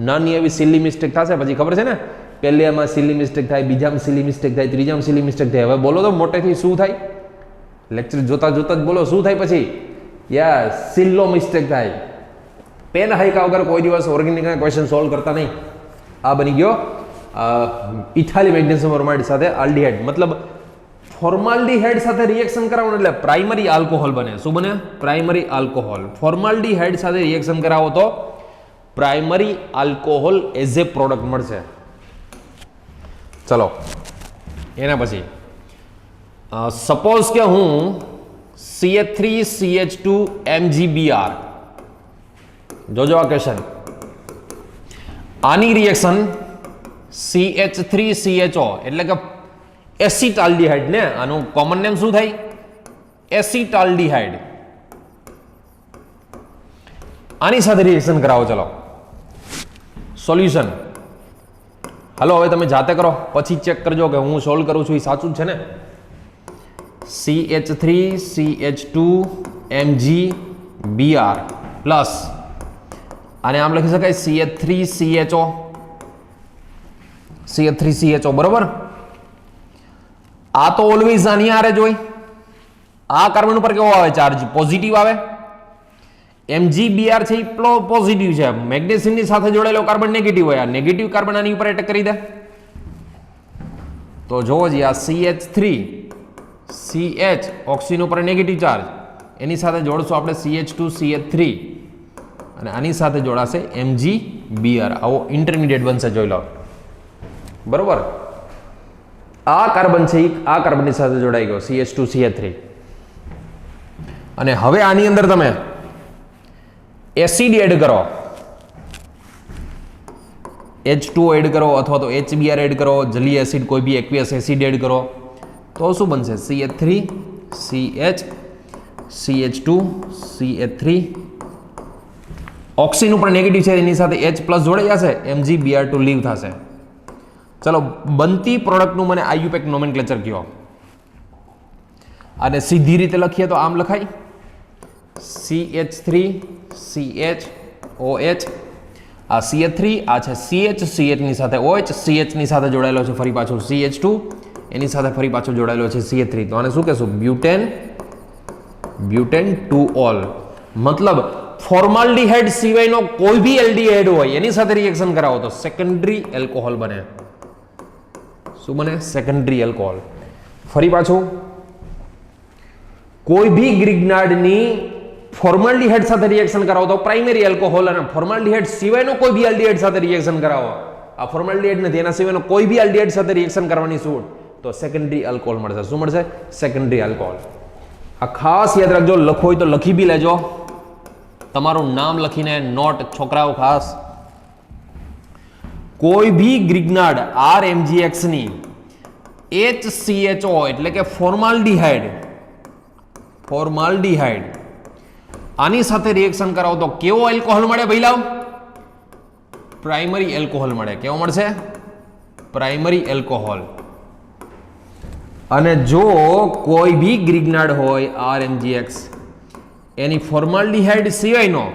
નાની એવી સિલી મિસ્ટેક થશે પછી ખબર છે ને, પહેલામાં સિલી મિસ્ટેક થાય, બીજામાં સિલી મિસ્ટેક થાય, ત્રીજામાં સિલી મિસ્ટેક થાય. હવે બોલો તો મોટેથી શું થાય? લેક્ચર જોતા જોતા જ બોલો શું થાય પછી? સિલ્લો મિસ્ટેક થાય. પેન હાઈકા વગર કોઈ દિવસ ઓર્ગેનિકના ક્વેશ્ચન સોલ્વ કરતા નહીં. આ બની ગયો ઇથાઇલ મેગ્નેશિયમ બ્રોમાઇડ સાથે આલ્ડીહાઇડ. મતલબ ફોર્માલ્ડીહાઇડ સાથે રિએક્શન કરાવો એટલે પ્રાઇમરી આલ્કોહોલ બને. શું બને? Primary alcohol. ફોર્માલ્ડીહાઇડ સાથે રિએક્શન કરાવો તો primary alcohol as a product મળશે. ચલો એના પછી સપોઝ કે હું CH3 CH2 MgBr, જોજો આ ક્વેશ્ચન, આની રિએક્શન CH3 CHO એટલે કે એસિટાલ્ડીહાઇડ ને, આનું કોમન નેમ શું થાય? એસિટાલ્ડીહાઇડ. આની સાથે રિએક્શન કરાવો. ચલો સોલ્યુશન. હાલો હવે તમે જાતે કરો, પછી ચેક કરજો કે હું સોલ્વ કરું છું એ સાચું જ છે ને. CH3 CH2 MgBr પ્લસ આને આમ લખી શકાય CH3 CHO, CH3 CHO, બરોબર. આ તો ઓલવેઝ આની હારે જ હોય. આ કાર્બન ઉપર કેવો આવે? ચાર્જ પોઝિટિવ આવે. MgBr છે એ પોઝિટિવ છે, મેગ્નેશિયમની સાથે જોડાયેલો કાર્બન નેગેટિવ હોય. આ નેગેટિવ કાર્બન આની ઉપર એટેક કરી દે. તો જોવો જી, આ CH3 CH ઓક્સિજન ઉપર નેગેટિવ ચાર્જ, એની સાથે જોડશું આપણે CH2 CH3, અને આની સાથે જોડાશે MgBr. આવો ઇન્ટરમીડિયેટ બનશે, જોઈ લો. બરોબર. આ કાર્બન છે આ કાર્બનની સાથે જોડાઈ ગયો CH2 CH3, અને હવે આની અંદર તમે એસિડ એડ કરો, H2O એડ કરો અથવા તો HBr એડ કરો, જલીય એસિડ કોઈ બી એક્વિયસ એસિડ એડ કરો, તો શું બનશે? CH3 CH CH2 CH3, oxygen ઉપર નેગેટિવ છે એની સાથે H+ જોડાઈ જશે, MgBr2 લીવ થશે. ચલો બનતી પ્રોડક્ટનું મને IUPAC નોમેનક્લેચર કહો. અને સીધી રીતે લખીએ તો આમ લખાય CH3 CHOH, આ CH3, આ છે CH ની સાથે OH, CH ની સાથે જોડાયેલો છે ફરી પાછું CH2, એની સાથે ફરી પાછો જોડાયેલો છે CH3. તો આને શું કહેશું? બ્યુટેન 2-ઓલ. મતલબ ફોર્માલ્ડીહાઇડ સિવાયનો કોઈ બી એલ્ડીહાઇડ હોય એની સાથે રિએક્શન કરાવો તો સેકન્ડરી એલ્કોહોલ બને. શું બને? Secondary alcohol. ફરી પાછું કોઈ ભી ગ્રિગ્નાર્ડની ફોર્માલ્ડિહાઇડ સાથે રિએક્શન કરાવો તો પ્રાઇમરી એલ્કોહોલ, અને ફોર્માલ્ડિહાઇડ સિવાયનો કોઈ બી આલ્ડિહાઇડ સાથે રિએક્શન કરાવો, આ ફોર્માલ્ડિહાઇડ નથી એના સિવાયનો કોઈ બી આલ્ડિહાઇડ સાથે રિએક્શન કરવાની છૂટ, તો સેકન્ડરી આલ્કોહોલ મળશે. શું મળશે? Secondary alcohol. આ ખાસ યાદ રાખજો, લખો હોય તો લખી બી લેજો, તમારું નામ લખીને નોટ છોકરાઓ ખાસ. કોઈ ભી ગ્રિગ્નાર્ડ RMGX ની HCHO એટલે કે ફોર્માલ્ડિહાઇડ આની સાથે રિએક્શન કરાવો તો કેવો એલ્કોહોલ મળે ભઈલાઓ? પ્રાઇમરી એલ્કોહોલ મળે. કેવો મળશે? Primary alcohol. અને જો કોઈ બી ગ્રિગ્નાર્ડ હોય RMGX એની ફોર્માલ્ડિહાઇડ સિવાયનો,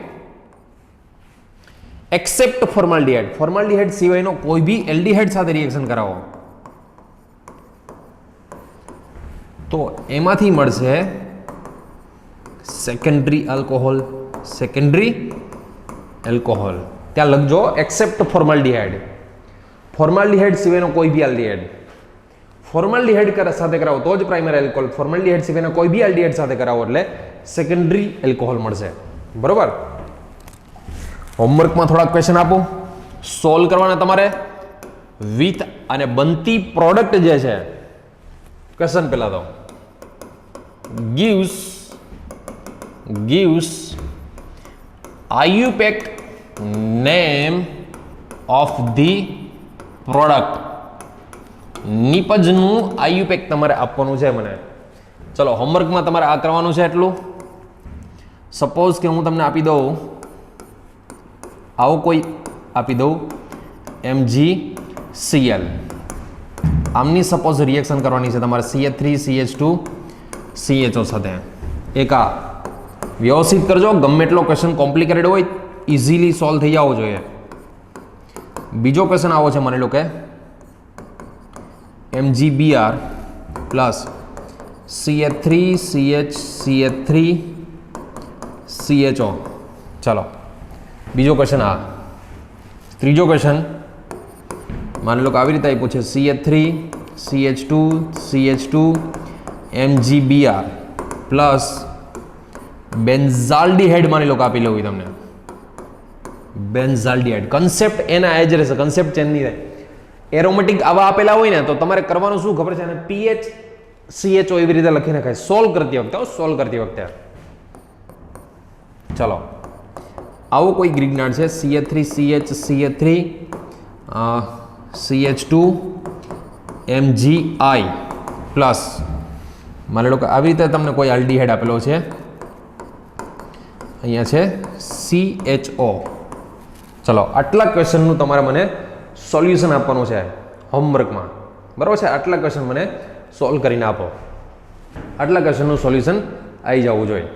એક્સેપ્ટ ફોર્માલ્ડિહાઇડ સિવાયનો કોઈ બી એલ્ડિહાઇડ સાથે રિએક્શન કરાવો તો એમાંથી મળશે સેકન્ડરી આલ્કોહોલ. ત્યાં લખજો એક્સેપ્ટ ફોર્માલ્ડિહાઇડ સિવાયનો કોઈ બી આલ્ડિહાઇડ. ફોર્માલ્ડિહાઇડ સાથે કરાવો તો જ પ્રાઇમરી એલ્કોહોલ, ફોર્માલ્ડિહાઇડ સિવાયના કોઈ બી આલ્ડિહાઇડ સાથે કરાવો એટલે સેકન્ડરી એલ્કોહોલ મળશે. બરોબર? હોમવર્કમાં થોડા ક્વેશ્ચન આપું, સોલ્વ કરવાના તમારે વિથ અને બનતી પ્રોડક્ટ જે છે. ક્વેશ્ચન પહેલા તો gives IUPAC name of the product. નિપજનું IUPAC તમારે આપવાનું છે મને. ચલો હોમવર્કમાં તમારે આ કરવાનું છે એટલું. સપોઝ કે હું તમને આપી દઉં, આવો કોઈ આપી દઉં MgCl, આમની સપોઝ રિએક્શન કરવાની છે તમારે CH3 CH2 CHO સાથે. એક આ વ્યવસ્થિત કરજો, ગમે એટલો ક્વેશ્ચન કોમ્પ્લિકેટેડ હોય ઇઝીલી સોલ્વ થઈ જવો જોઈએ. બીજો ક્વેશ્ચન આવો છે, માની લો કે MgBr plus CH3 CH3 CHO. ચાલો બીજો ક્વેશ્ચન. આ ત્રીજો ક્વેશ્ચન માની લો કે આવી રીતે આપ્યું છે CH3 CH2 MgBr plus benzaldehyde માની લો કે આપી લેવું તમને. બેન્ઝાલ્ડિહાઇડ કન્સેપ્ટ એના એજ રહેશે, કન્સેપ્ટ ચેન્જ નહીં થાય. એરોમેટિક આવા આપેલા હોય ને તો તમારે કરવાનું શું ખબર છે, અને PHCHO એવી રીતે લખી નાખાય સોલ્વ કરતી વખતે. ચલો આવો કોઈ ગ્રિગ્નાર્ડ છે CH3 CH3 CH2 MgI plus માની લો કે આવી રીતે તમને કોઈ આલ્ડિહાઇડ આપેલો છે, અહીંયા છે CHO. ચલો આટલા ક્વેશ્ચનનું તમારે મને સોલ્યુશન આપવાનું છે હોમવર્કમાં. બરાબર છે? આટલા ક્વેશ્ચન મને સોલ્વ કરીને આપો. આટલા ક્વેશ્ચનનું સોલ્યુશન આવી જવું જોઈએ.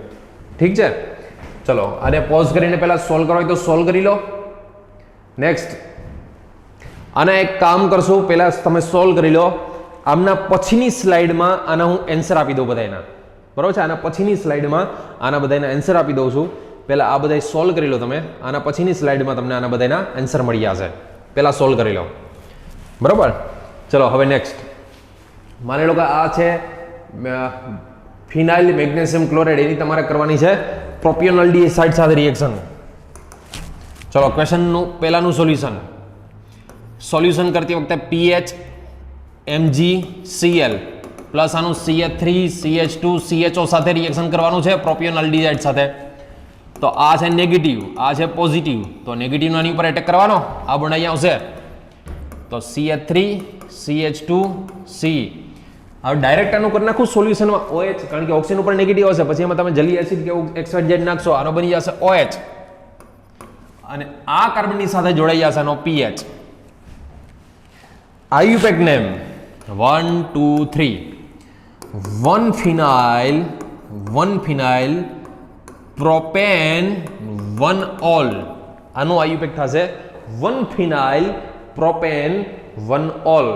ઠીક છે? ચલો આને પોઝ કરીને પહેલા સોલ્વ કરવા હોય તો સોલ્વ કરી લો. નેક્સ્ટ આને એક કામ કરશું, પહેલા તમે સોલ્વ કરી લો. આમના પછીની સ્લાઇડમાં આના હું એન્સર આપી દઉં બધાના. બરાબર છે? આના પછીની સ્લાઇડમાં આના બધાના એન્સર આપી દઉં છું. પહેલા આ બધા સોલ્વ કરી લો તમે, આના પછીની સ્લાઇડમાં તમને આના બધાના એન્સર મળી જશે. પહેલા સોલ્વ કરી લો. બરાબર? ચલો હવે નેક્સ્ટ માની લો કે આ છે ફિનાઇલ મેગ્નેશિયમ ક્લોરાઇડ, એની તમારે કરવાની છે પ્રોપિયોનલ્ડિહાઇડ સાથે રિએક્શન. ચલો ક્વેશ્ચનનું પહેલાનું સોલ્યુશન કરતી વખતે PH MgCl પ્લસ આનું CH3 CH2 CHO સાથે રિએક્શન કરવાનું છે પ્રોપિયોનલ્ડિહાઇડ સાથે. તો આ છે નેગેટિવ, આ છે પોઝિટિવ, તો નેગેટિવનો આની ઉપર એટેક કરવાનો. આ પણ અહીંયા આવશે તો CH3 CH2 C. હવે ડાયરેક્ટ આનું કરી નાખું સોલ્યુશનમાં OH, કારણ કે ઓક્સિજન ઉપર નેગેટિવ આવશે, પછી એમાં તમે જલી એસિડ કે XYZ નાખશો, આનો બની જશે OH, અને આ કાર્બનની સાથે જોડાઈ જશે આનો PH. IUPAC name 1 2 3 1 phenyl propane 1 ol. આનું IUPAC થશે 1 phenyl propane 1 ol.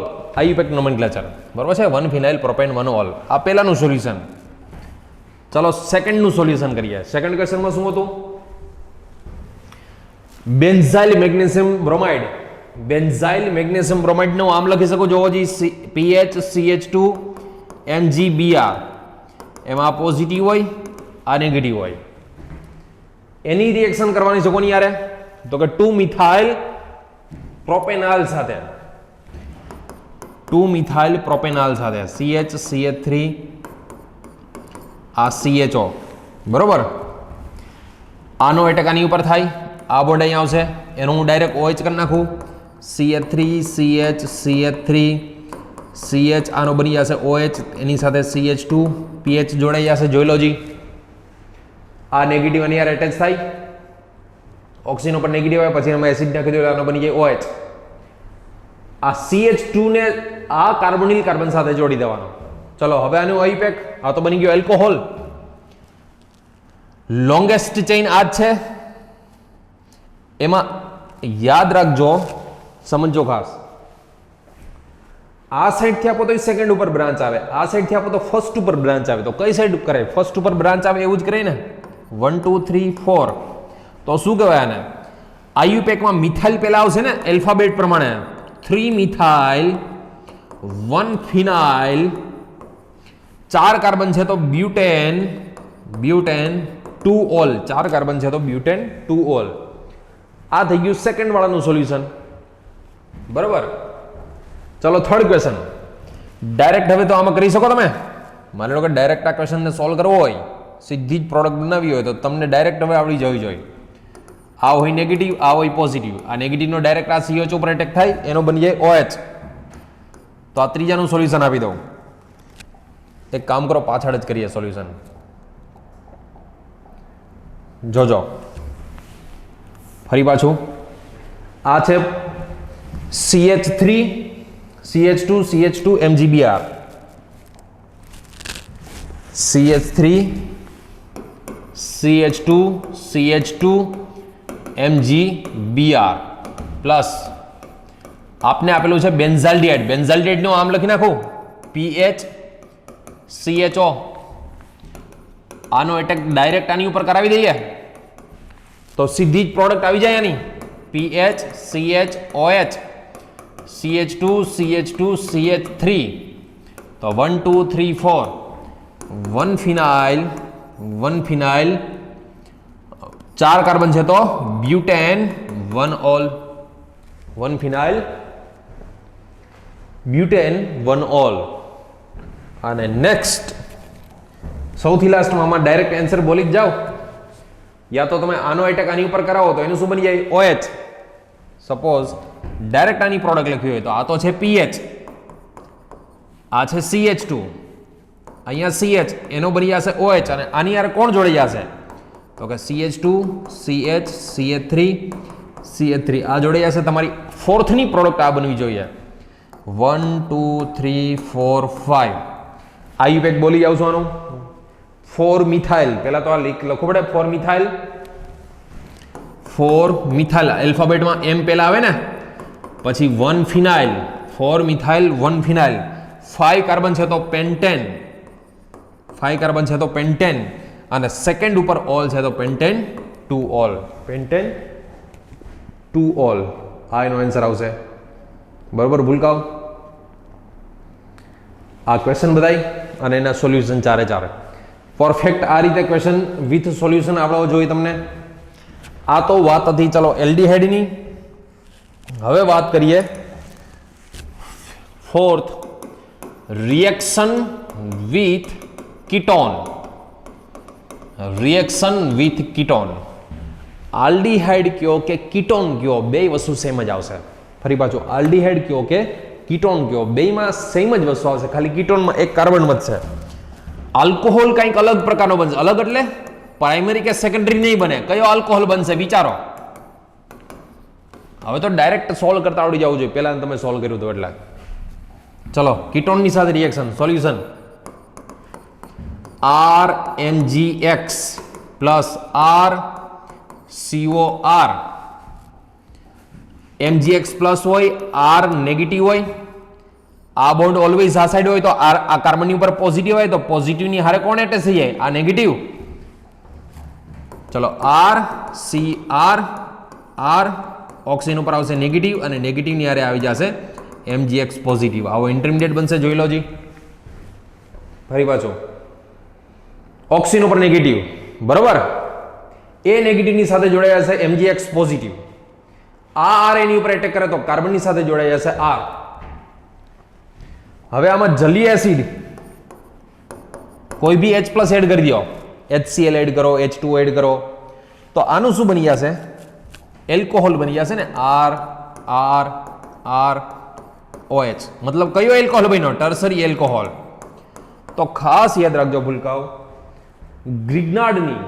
IUPAC nomenclature. બરોબર છે? 1 phenyl propane 1 ol. આ પહેલાનું સોલ્યુશન. ચલો સેકન્ડનું સોલ્યુશન કરીએ. સેકન્ડ ક્વેશ્ચનમાં શું હતું? Benzyl magnesium bromide. Benzyl magnesium બ્રોમાઇડનું આમ લખી શકો છો જી PHCH2 MgBr એમાં પોઝિટિવ હોય, આ નેગેટિવ હોય. એની રિએક્શન કરવાની છે કોની યારે? તો કે 2 મિથાઇલ પ્રોપેનાલ સાથે, 2 મિથાઇલ પ્રોપેનાલ સાથે CH3 આ CHO, બરોબર. આનો એટેક આની ઉપર થાય, આ બોન્ડ અહીંયા આવશે, એનો હું ડાયરેક્ટ OH કરી નાખું, CH3 CH આનો બની જશે OH, એની સાથે CH2 pH જોડાઈ જશે. જોઈ લો જી, આ નેગેટિવ આની યાર એટેચ થાય, ઓક્સિજન ઉપર નેગેટિવ આવે, પછી એમાં એસિડ નાખી દો, આનો બની જાય OH. આ CH2 ને આ કાર્બોનિલ કાર્બન સાથે જોડી દેવાનો. ચલો હવે આનું આઈપેક, આ તો બની ગયો એલ્કોહોલ. લોંગેસ્ટ ચેઇન આ જ છે. એમાં યાદ રાખજો, સમજો ખાસ, આ સાઈડથી આપો તો સેકન્ડ ઉપર બ્રાન્ચ આવે, આ સાઈડથી આપો તો ફર્સ્ટ ઉપર બ્રાન્ચ આવે. તો કઈ સાઈડ કરે? ફર્સ્ટ ઉપર બ્રાન્ચ આવે એવું જ કરે ને. 1 2 3 4. તો શું કહેવાય આને? આયુપેકમાં મિથાઇલ પહેલા આવશે ને એલ્ફાબેટ પ્રમાણે, 3 મિથાઇલ 1 ફિનાઇલ, 4 કાર્બન છે તો બ્યુટેન 2 ઓલ, 4 કાર્બન છે તો બ્યુટેન 2 ઓલ. આ થઈ ગયું સેકન્ડ વાળાનું સોલ્યુશન, બરાબર. ચલો થર્ડ ક્વેશ્ચન. ડાયરેક્ટ હવે તો આમાં કરી શકો તમે. માની લો કે ડાયરેક્ટ આ ક્વેશ્ચનને સોલ્વ કરવો હોય, સીધી જ પ્રોડક્ટ બનાવવી હોય, તો તમને ડાયરેક્ટ હવે આવડી જવી જોઈએ. આ હોય નેગેટિવ, આ હોય પોઝિટિવ. આ નેગેટિવનો ડાયરેક્ટ આ CH ઉપર એટેક થાય, એનો બની જાય OH. તો આ ત્રીજાનું સોલ્યુશન આપી દઉં. એક કામ કરો, પાછળ જ કરીએ સોલ્યુશન. જોજો ફરી પાછું, આ છે CH3 CH2 MgBr, CH3 CH2 MgBr plus આપને આપેલું છે બેન્ઝાલ્ડિહાઇડ. બેન્ઝાલ્ડિહાઇડનું આમ લખી નાખું, PHCHO. આનો એટેક ડાયરેક્ટ આની ઉપર કરાવી દઈએ તો સીધી જ પ્રોડક્ટ આવી જાય આની, PHCHOH, CH2 CH3. તો 1 2 3 4, 1 ફિનાઇલ 4 કાર્બન છે તો બ્યુટેન 1 ઓલ, 1 ફિનાઇલ બ્યુટેન 1 ઓલ. અને નેક્સ્ટ સૌથી લાસ્ટમાં આમાં ડાયરેક્ટ આન્સર બોલી જ જાઓ, યા તો તમે આનો એટેક આની ઉપર કરાવો તો એનું શું બની જાય? OH. સપોઝ ડાયરેક્ટ આની પ્રોડક્ટ લખવી હોય તો આ તો છે PH, આ છે CH2, અહીંયા CH, એનો બની જશે OH. અને આની યાર કોણ જોડી જશે? તો કે CH2 CH3 આ જોડી જશે. તમારી ફોર્થની પ્રોડક્ટ આ બનવી જોઈએ. 1 2 3 4 5. આયુપેક બોલી જાવ છું આનું. 4 મિથાઇલ, પહેલા તો આ લખવું પડે, 4 મિથાઇલ એલ્ફાબેટમાં M પહેલા આવે ને, પછી 1 ફિનાઇલ, 4 મિથાઇલ 1 ફિનાઇલ, 5 કાર્બન છે તો પેન્ટેન, 5 કાર્બન છે તો પેન્ટેન, અને સેકન્ડ ઉપર ઓલ છે તો પેન્ટેન 2 ઓલ, પેન્ટેન 2 ઓલ. આ એનો આન્સર આવશે, બરોબર. ભૂલકાઓ આ ક્વેશ્ચન બધાય અને એના સોલ્યુશન ચારે પરફેક્ટ આ રીતે ક્વેશ્ચન વિથ સોલ્યુશન આવડવો જોઈએ તમને. આ તો વાત હતી ચલો એલ્ડિહાઇડની. હવે વાત કરીએ fourth, reaction with ketone. Reaction with ketone. Aldehyde કયો કે કીટોન કયો, બે વસ્તુ સેમ જ આવશે. ફરી પાછું, આલ્ડિહાઇડ કયો કે કીટોન કયો, બેમાં સેમ જ વસ્તુ આવશે, ખાલી કીટોનમાં એક કાર્બન વધશે. આલ્કોહોલ કંઈક અલગ પ્રકારનો બનશે. અલગ એટલે પ્રાઇમરી કે સેકન્ડરી નહીં બને. કયો આલ્કોહોલ બનશે વિચારો. હવે તો ડાયરેક્ટ સોલ્વ કરતા આવડી જવું જોઈએ, પહેલા તમે સોલ્વ કર્યું હતું એટલે. ચલો કીટોનની સાથે reaction solution, RMgX plus RCOR. MgX plus હોય, R નેગેટિવ હોય, આ બોન્ડ ઓલવેઝ આ સાઈડ હોય તો આ કાર્બનની ઉપર પોઝિટિવ હોય તો પોઝિટિવની હારે કોણ એટેચ થઈ જાય? આ નેગેટિવ. ચલો RCR, R ઓક્સિજન ઉપર આવશે નેગેટિવ, અને નેગેટિવની હારે આવી જશે MgX પોઝિટિવ. આવો ઇન્ટરમીડિયેટ બનશે, જોઈ લો જી. ફરી પાછું ઓક્સિજન ઉપર નેગેટિવ, બરોબર. એ નેગેટિવની સાથે જોડાઈ જશે MgX પોઝિટિવ. આ R એની ઉપર એટેક કરે તો કાર્બનની સાથે જોડાઈ જશે R. હવે આમાં જલીય એસિડ કોઈ બી H+ એડ કરી દો, HCl એડ કરો, H2 એડ કરો, તો આનું શું બની જશે? એલ્કોહોલ બની જશે ને. R R R OH, મતલબ કયો એલ્કોહોલ બન્યો? Tertiary alcohol. તો ખાસ યાદ રાખજો ભૂલકાઓ, ગ્રિગ્નાર્ડની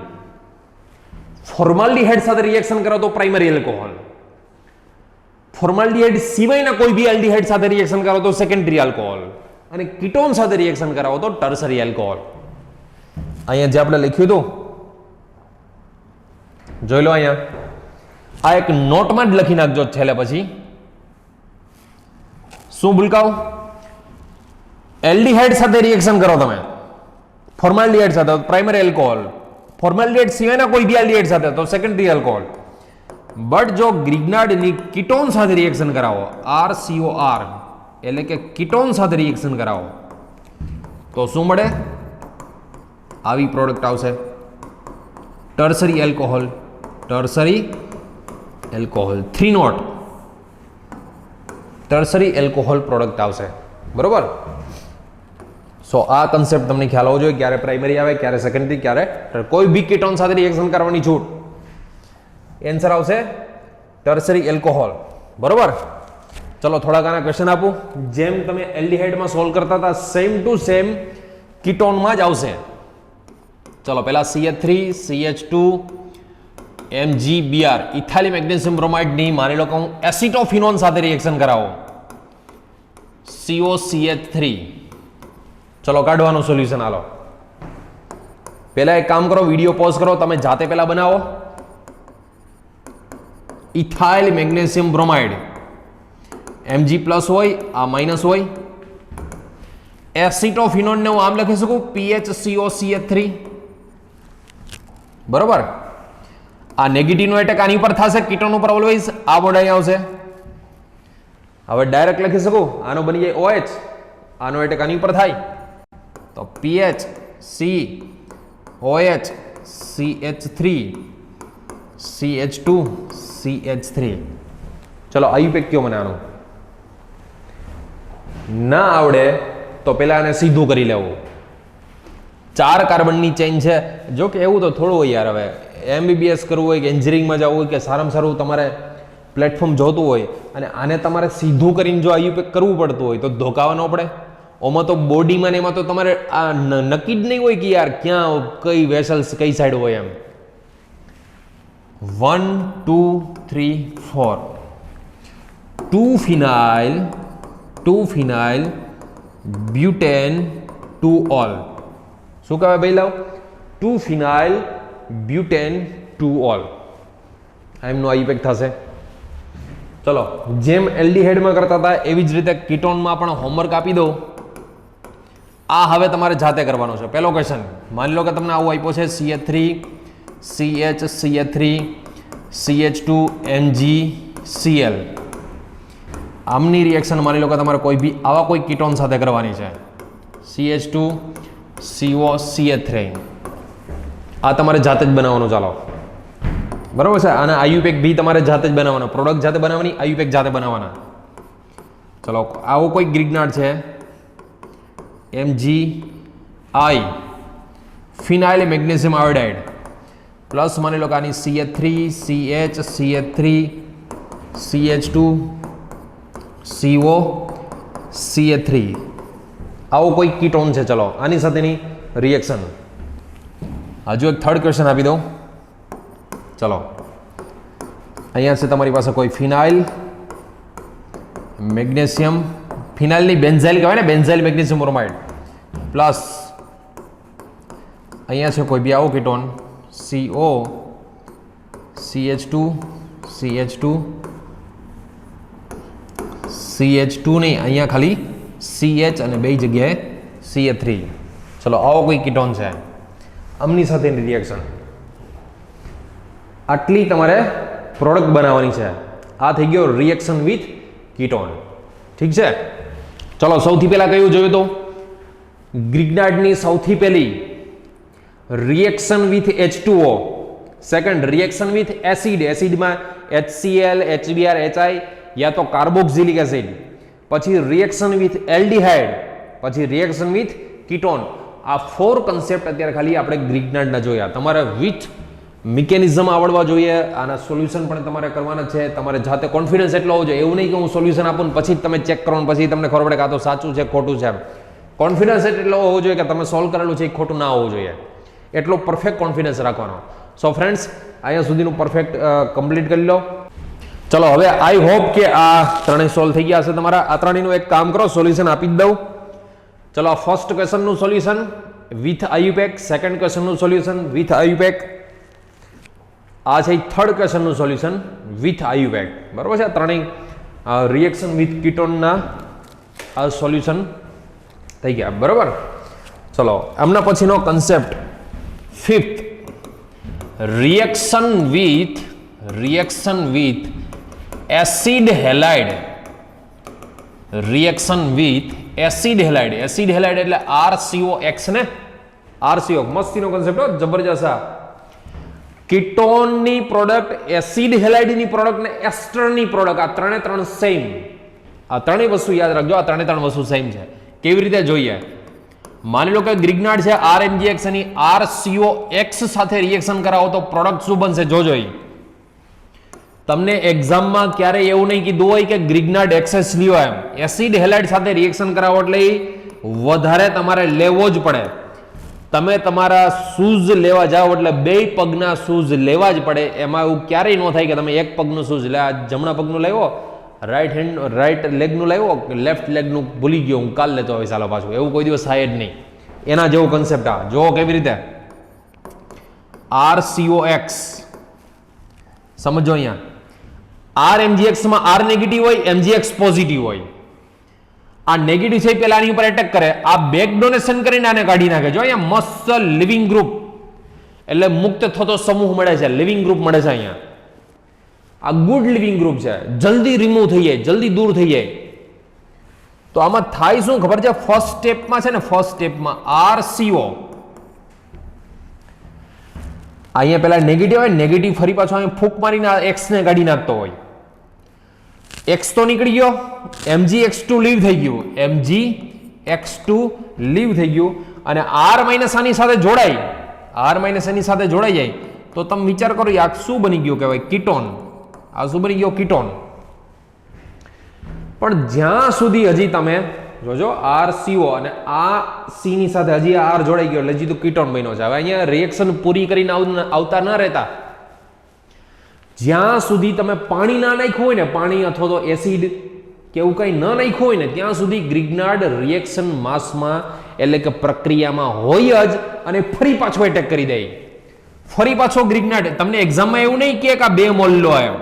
ફોર્માલ્ડિહાઇડ સાથે રિએક્શન કરો તો પ્રાઇમરી એલ્કોહોલ, ફોર્માલ્ડિહાઇડ સિવાયના કોઈ બી એલ્ડિહાઇડ સાથે રિએક્શન કરો તો સેકન્ડરી આલ્કોહોલ, અને કીટોન સાથે રિએક્શન કરાવો તો ટર્સરી આલ્કોહોલ. અહીંયા જે આપણે લખ્યું હતું જોઈ લો, અહીંયા આ એક નોટમાં જ લખી નાખજો છેલ્લે. પછી શું ભૂલકાઓ? એલ્ડિહાઇડ સાથે રિએક્શન કરો તમે ફોર્માલ્ડિહાઇડ સાથે પ્રાઇમરી આલ્કોહોલ, ફોર્માલ્ડિહાઇડ સિવાયના કોઈ બી એલ્ડિહાઇડ સાથે તો સેકન્ડરી આલ્કોહોલ. બટ જો ગ્રિગ્નાર્ડની કીટોન સાથે રિએક્શન કરાવો, RCOR એટલે કે કીટોન સાથે રિએક્શન કરાવો તો શું મળે? આવી પ્રોડક્ટ આવશે, tertiary alcohol. Tertiary alcohol 3 not tertiary alcohol product આવશે, બરોબર. સો આ કન્સેપ્ટ તમને ખ્યાલ હોવો જોઈએ, ક્યારે પ્રાઇમરી આવે, ક્યારે સેકન્ડરી, ક્યારે કોઈ બી કીટોન સાથે રિએક્શન કરવાની છૂટ. એન્સર આવશે ટર્સરી એલ્કોહોલ, બરોબર. ચલો થોડા ઘણા ક્વેશ્ચન આપું, જેમ તમે એલ્ડિહાઇડમાં સોલ્વ કરતા હતા સેમ ટુ સેમ કીટોનમાં જ આવશે. ચલો પહેલા CH3 CH2 MgBr ethyl magnesium બ્રોમાઇડની માની લો કે હું એસિટોફિનોન સાથે રિએક્શન કરાવો, COCH3. ચલો કાઢવાનું સોલ્યુશન હાલો. પહેલા એક કામ કરો, વિડીયો પોઝ કરો, તમે જાતે પહેલા બનાવો. ઇથાઇલ મેગ્નેશિયમ બ્રોમાઇડ Mg+ હોય, આ માઇનસ હોય. એસિટોફિનોન ને હું આમ લખી શકું PHCOCH3, બરોબર. આ નેગેટિવ નો એટેક આની ઉપર થશે, કીટોન ઉપર ઓલવેઝ આ બોર્ડ અહીં આવશે. હવે ડાયરેક્ટ લખી શકું, આનો બની જાય OH, આનો એટેક આની ઉપર થાય તો PHCOH CH3 CH2 CH3. ચલો આયુપેક કયો મને આનું ના આવડે તો પેલા આને સીધું કરી લેવું. 4 કાર્બનની ચેઇન છે. જો કે એવું તો થોડું હોય યાર, હવે MBBS કરવું હોય કે એન્જિનિયરિંગમાં જવું હોય કે સારામાં સારું તમારે પ્લેટફોર્મ જોતું હોય અને આને તમારે સીધું કરીને જો આયુપેક કરવું પડતું હોય તો ધોકાવા ન પડે. ઓમાં તો બોડીમાં ને એમાં તો તમારે આ નક્કી જ નહીં હોય કે યાર ક્યાં કઈ વેસલ્સ કઈ સાઈડ હોય એમ. 1 2 3 4 2 ફિનાઇલ બ્યુટેન 2 ઓલ. શું કહેવાય ભાઈ લાવ? 2 ફિનાઇલ બ્યુટેન 2 ઓલ. એમનો આયુપેક થશે. ચલો જેમ એલ્ડિહાઇડમાં કરતા હતા એવી જ રીતે કીટોનમાં પણ હોમવર્ક આપી દો. આ હવે તમારે જાતે કરવાનો છે. પહેલો ક્વેશ્ચન માની લો કે તમને આવું આપ્યો છે CH3 CH3 CH2 MgCl. આમની રિએક્શન માની લો કે તમારે કોઈ બી આવા કોઈ કીટોન સાથે કરવાની છે, CH2 CO CH3. આ તમારે જાતે જ બનાવવાનું. ચાલો બરાબર છે. અને આયુપેક બી તમારે જાતે જ બનાવવાનો, પ્રોડક્ટ જાતે બનાવવાની, આયુપેક જાતે બનાવવાના. ચલો આવો કોઈ ગ્રિગ્નાર્ડ છે MgI ફિનાઇલ મેગ્નેશિયમ આયોડાઇડ પ્લસ માની લો કે આની CH3 CH CH3 CH2 CO CH3. આવો કોઈ કીટોન છે. ચલો આની સાથેની રિએક્શન. હજુ એક થર્ડ ક્વેશ્ચન આપી દઉં. ચલો અહીંયા છે તમારી પાસે કોઈ ફિનાઇલ મેગ્નેશિયમ, ફિનાઇલની બેન્ઝાઇલ કહેવાય ને, બેન્ઝાઇલ મેગ્નેશિયમ બ્રોમાઇડ પ્લસ અહીંયા છે કોઈ બી આવો ketone CO CH2 CH2 CH2 નહીં, અહીંયા ખાલી CH અને બે જગ્યાએ CH3. ચલો આવો કોઈ કીટોન છે, આમની સાથેની રિએક્શન. આટલી તમારે પ્રોડક્ટ બનાવવાની છે. આ થઈ ગયો રિએક્શન વિથ કીટોન. ઠીક છે. ચલો સૌથી પહેલા કયું જોયું તો ગ્રિગ્નાર્ડની સૌથી પહેલી reaction with H2O, second reaction with acid, એસિડમાં HCl, HBr, HI યા તો કાર્બોક્સિલિક એસિડ, પછી રિએક્શન વિથ એલ્ડિહાઇડ, પછી રિએક્શન વિથ કીટોન. આ 4 કન્સેપ્ટ અત્યારે ખાલી આપણે ગ્રીગનાર્ડના જોયા. તમારે વિથ મિકેનિઝમ આવડવા જોઈએ, આના સોલ્યુશન પણ તમારે કરવાના છે. તમારે જાતે કોન્ફિડન્સ એટલો હોવો જોઈએ, એવું નહીં કે હું સોલ્યુશન આપું ને પછી તમે ચેક કરો ને પછી તમને ખબર પડે કે આ તો સાચું છે ખોટું છે. કોન્ફિડન્સ એટલો હોવો જોઈએ કે તમે સોલ્વ કરેલું છે એ ખોટું ના હોવું જોઈએ, એટલો પરફેક્ટ કોન્ફિડન્સ રાખવાનો. સો ફ્રેન્ડ્સ, અહીંયા સુધીનું પરફેક્ટ કમ્પ્લીટ કરી લો. ચલો હવે આઈ હોપ કે આ ત્રણેય સોલ્વ થઈ ગયા હશે તમારા. આ ત્રણેયનું એક કામ કરો, સોલ્યુશન આપી જ દઉં. ચલો આ ફર્સ્ટ ક્વેશ્ચનનું સોલ્યુશન વિથ આયુપેક, સેકન્ડ ક્વેશ્ચનનું સોલ્યુશન વિથ આયુપેક, આ છે થર્ડ ક્વેશ્ચનનું સોલ્યુશન વિથ આયુપેક. બરાબર છે? ત્રણેય રિએક્શન વિથ કીટોનના આ સોલ્યુશન થઈ ગયા. બરાબર? ચલો આમના પછીનો concept fifth, reaction with acid halide. Reaction with acid halide. Acid halide એટલે RCOX ને, RCO મસ્તીનો કન્સેપ્ટ હો, જબરજસ્ત. આ કીટોનની પ્રોડક્ટ, એસિડ હેલાઇડની પ્રોડક્ટ ને એસ્ટરની પ્રોડક્ટ, આ ત્રણે સેમ. આ ત્રણેય વસ્તુ યાદ રાખજો, આ ત્રણે વસ્તુ સેમ છે. કેવી રીતે જોઈએ? માની લો કે ગ્રીગનાર્ડ છે, RMgX એની RCOX સાથે રિએક્શન કરાવો તો પ્રોડક્ટ શું બનશે? જોજો. તમને એક્ઝામમાં ક્યારેય એવું નહીં કીધું હોય કે ગ્રીગનાર્ડ એક્સેસ લ્યો, એમ એસિડ હેલાઇડ સાથે રિએક્શન કરાવો એટલે વધારે તમારે લેવો જ પડે. તમે તમારા શૂઝ લેવા જાઓ એટલે 2 પગના શૂઝ લેવા જ પડે. એમાં એવું ક્યારેય ન થાય કે તમે એક પગનું શૂઝ લે, જમણા પગનું લાવ્યો, રાઈટ લેગનું લાવ્યો, લેફ્ટ લેગનું ભૂલી ગયો, હું કાલ લેતો હવે ચાલો પાછું, એવું કોઈ દિવસ થાય જ નહીં. એના જેવો કન્સેપ્ટ આ જો કેવી રીતે RCOX સમજો. અહીંયા RMgX માં R નેગેટિવ હોય, MgX પોઝિટિવ હોય. આ નેગેટિવ છે પેલા આની ઉપર એટેક કરે, આ બેક ડોનેશન કરીને આને કાઢી નાખે. જો અહીંયા મસ્ત લિવિંગ ગ્રુપ એટલે મુક્ત થતો સમૂહ મળે છે, લિવિંગ ગ્રુપ મળે છે. અહીંયા આ ગુડ લિવિંગ ગ્રુપ છે, જલ્દી રિમૂવ થઈ જાય, જલ્દી દૂર થઈ જાય. તો આમાં થાય શું ખબર છે? ફર્સ્ટ સ્ટેપમાં છે ને, ફર્સ્ટ સ્ટેપમાં RCO અહીંયા પેલા નેગેટિવ હોય, નેગેટિવ ફરી પાછો અહીંયા ફૂંક મારીને X ને કાઢી નાખતો હોય. X તો નીકળી ગયો, MgX2 લીવ થઈ ગયું, MgX2 લીવ થઈ ગયું, અને R માઇનસ આની સાથે જોડાય, R માઇનસ એની સાથે જોડાઈ જાય તો તમે વિચાર કરો આ શું બની ગયો કહેવાય? કીટોન. આ શું બની ગયો? કીટોન. પણ જ્યાં સુધી હજી તમે જોજો RCO અને આ C ની સાથે હજી આ R જોડાઈ ગયો એટલે હજી તો કીટોન બન્યો છે. હવે અહીંયા રિએક્શન પૂરી કરીને આવતા ન રહેતા, જ્યાં સુધી તમે પાણી ના નાખ્યું હોય ને, પાણી અથવા તો એસિડ કે એવું કંઈ ન નાખ્યું હોય ને, ત્યાં સુધી ગ્રીગનાર્ડ રિએક્શન માસમાં એટલે કે પ્રક્રિયામાં હોય જ અને ફરી પાછો એટેક કરી દે. ફરી પાછો ગ્રીગનાર્ડ તમને એક્ઝામમાં એવું નહીં કે આ 2 મોલ લો એમ,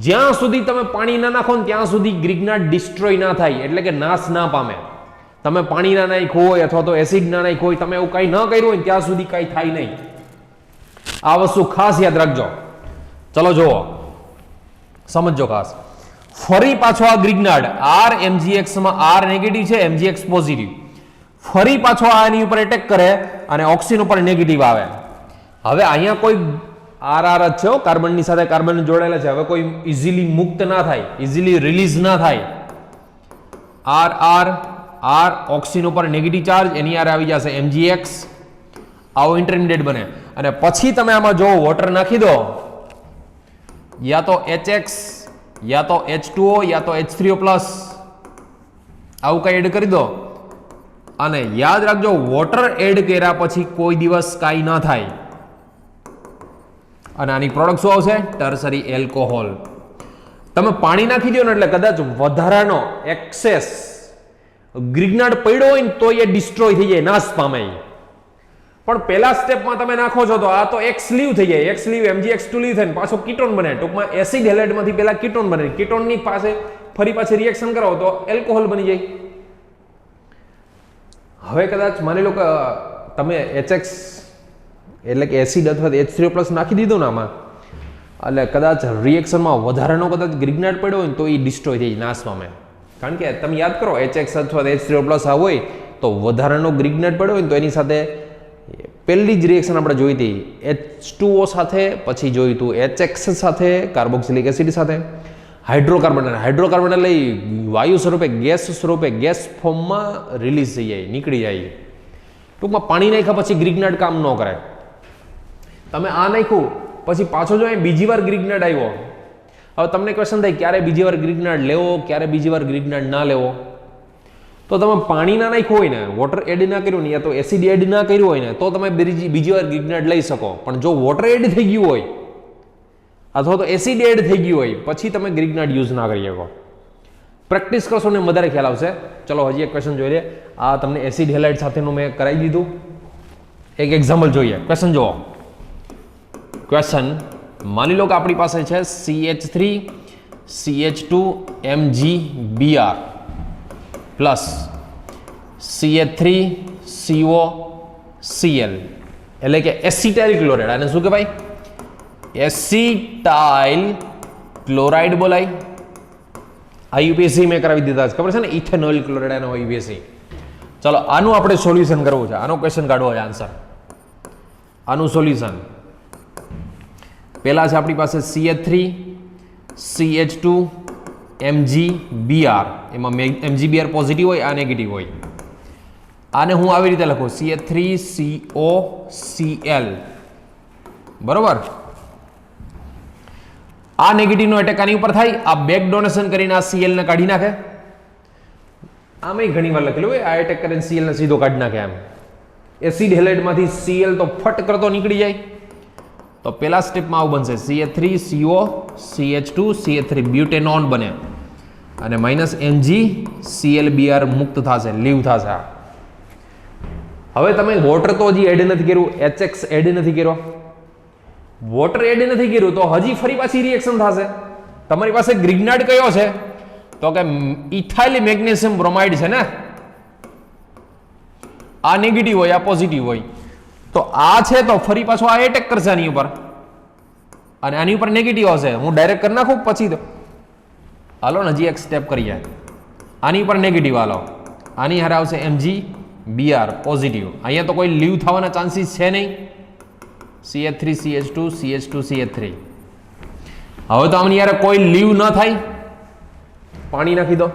જ્યાં સુધી તમે પાણી ના નાખો ને ત્યાં સુધી ગ્રીગનાર્ડ ડિસ્ટ્રોય ના થાય, એટલે કે નાશ ના પામે. તમે પાણી ના નાખ્યું હોય અથવા તો એસિડ ના નાખ્યું હોય, તમે એવું કંઈ ન કર્યું હોય ત્યાં સુધી કંઈ થાય નહીં. આ વસ્તુ ખાસ યાદ રાખજો. ચલો જુઓ, સમજો ખાસ. ફરી પાછો આ ગ્રીગનાર્ડ RMgX માં R નેગેટિવ છે, MgX પોઝિટિવ, ફરી પાછો આની ઉપર એટેક કરે અને ઓક્સિજન ઉપર નેગેટિવ આવે. હવે અહીંયા કોઈ RR જ છે, કાર્બનની સાથે કાર્બન જોડાયેલા છે. હવે કોઈ ઇઝીલી મુક્ત ના થાય, ઇઝીલી રિલીઝ ના થાય. R ઓક્સિજન ઉપર નેગેટિવ ચાર્જ, એની આર આવી જશે MgX, આવો ઇન્ટરમીડિયેટ બને. અને પછી તમે આમાં જો વોટર નાખી દો, યા તો HX, યા તો H2O, યા તો H3O+, આવું કઈ એડ કરી દો. અને યાદ રાખજો, વોટર એડ કર્યા પછી કોઈ દિવસ કાંઈ ના થાય. અને આની પ્રોડક્ટ શું આવશે? Tertiary alcohol. તમે પાણી નાખી દો ને એટલે કદાચ વધારાનો એક્સેસ ગ્રીગનાર્ડ પડ્યો હોય ને તો એ ડિસ્ટ્રોય થઈ જાય, નાશ પામે. પણ પહેલા સ્ટેપમાં તમે નાખો છો તો આ તો X લીવ થઈ જાય, X લીવ MgX2 લીવ થાય ને પાછો કીટોન બને. ટૂંકમાં એસિડ હેલાઇડમાંથી પહેલા કીટોન બને, કીટોનની પાસે ફરી પાછી રિએક્શન કરાવો તો એલ્કોહોલ બની જાય. હવે કદાચ માની લો કે તમે HX એટલે કે એસિડ અથવા H3O+ નાખી દીધું ને આમાં, એટલે કદાચ રિએક્શનમાં વધારાનો કદાચ ગ્રીગનાર્ડ પડ્યો હોય ને તો એ ડિસ્ટ્રોય થઈ જાય, નાશ પામે. કારણ કે તમે યાદ કરો, HX અથવા H3O+ આ હોય તો વધારાનો ગ્રીગનાર્ડ પડ્યો હોય ને તો એની સાથે પહેલી જ રિએક્શન આપણે જોઈ હતી H2O સાથે, પછી જોયું હતું HX સાથે, કાર્બોક્સિલિક એસિડ સાથે, હાઇડ્રોકાર્બન એટલે વાયુ સ્વરૂપે ગેસ સ્વરૂપે ગેસ ફોર્મમાં રિલીઝ થઈ જાય, નીકળી જાય. ટૂંકમાં પાણી નાખ્યા પછી ગ્રીગ્નાઇટ કામ ન કરે. તમે આ નાખ્યું પછી પાછો જો બીજી વાર ગ્રીગ્નાઇટ આવ્યો. હવે તમને ક્વેશ્ચન થાય ક્યારે બીજી વાર ગ્રીગ્નાઇટ લેવો, ક્યારે બીજી વાર ગ્રીગ્નાઇટ ના લેવો. તો તમે પાણી ના નાખ્યું હોય ને, વોટર એડ ના કર્યું ને, યા તો એસિડ એડ ના કર્યું હોય ને, તો તમે બીજી વાર ગ્રીગ્નાઇટ લઈ શકો. પણ જો વોટર એડ થઈ ગયું હોય અથવા તો એસિડ એડ થઈ ગયું હોય પછી તમે ગ્રીગ્નાઇટ યુઝ ના કરી શકો. પ્રેક્ટિસ કરશો ને વધારે ખ્યાલ આવશે. ચલો હજી એક ક્વેશ્ચન જોઈ લે. આ તમને એસિડ હેલાઇડ સાથેનું મેં કરાવી દીધું. એક એક્ઝામ્પલ જોઈએ. ક્વેશ્ચન જુઓ. ક્વેશ્ચન માની લો કે આપણી પાસે છે CH3 CH2 MgBr plus CH3 CO Cl એટલે કે એસિટાઇલ ક્લોરાઇડ. આને શું કહેવાય? એસિટાઇલ ક્લોરાઇડ બોલાય. આયુપીએસસી મેં કરાવી દીધા છે, ખબર છે ને, ઇથેનોઇલ ક્લોરાઇડ આનો આયુપીએસસી. ચલો આનું આપણે સોલ્યુશન કરવું છે, આનો ક્વેશ્ચન કાઢવો છે, આન્સર. આનું સોલ્યુશન પહેલા છે આપણી પાસે CH3 CH2 MgBr. એમાં MgBr પોઝિટિવ હોય, આ નેગેટિવ હોય. આને હું આવી રીતે લખું CH3COCl. બરોબર. આ નેગેટિવનો એટેક આની ઉપર થાય, આ બેક ડોનેશન કરીને આ Cl ને કાઢી નાખે. આમાં ઘણી વાર લખેલું હોય આ એટેક કરીને Cl ને સીધો કાઢી નાખે. એમ એસિડ હેલાઇડમાંથી Cl તો ફટ કરતો નીકળી જાય. તો પહેલા સ્ટેપમાં આવું બનશે CH3CO CH2 CH3 બ્યુટેનોન બને અને -MgClBr મુક્ત થશે, લીવ થશે. હવે તમે વોટર તો હજી એડ નથી કર્યું, HX એડ નથી કર્યો, વોટર એડ નથી કર્યું તો હજી ફરી પાછી રિએક્શન થશે. તમારી પાસે ગ્રીગ્નાઇટ કયો છે? તો કે ઇથાઇલ મેગ્નેશિયમ બ્રોમાઇડ છે ને. આ નેગેટિવ હોય, આ પોઝિટિવ હોય. તો આ છે તો ફરી પાછો આ એટેક કરશે આની ઉપર અને આની ઉપર નેગેટિવ હશે. હું ડાયરેક્ટ કરી નાખું પછી તો હાલો ને હજી એક સ્ટેપ કરીએ. આની ઉપર નેગેટિવ હાલો, આની હારે આવશે MgBr પોઝિટિવ. અહીંયા તો કોઈ લીવ થવાના ચાન્સીસ છે નહીં. CH3 CH2 CH2 CH3. હવે તો આમની યાર કોઈ લીવ ન થાય. પાણી નાખી દો,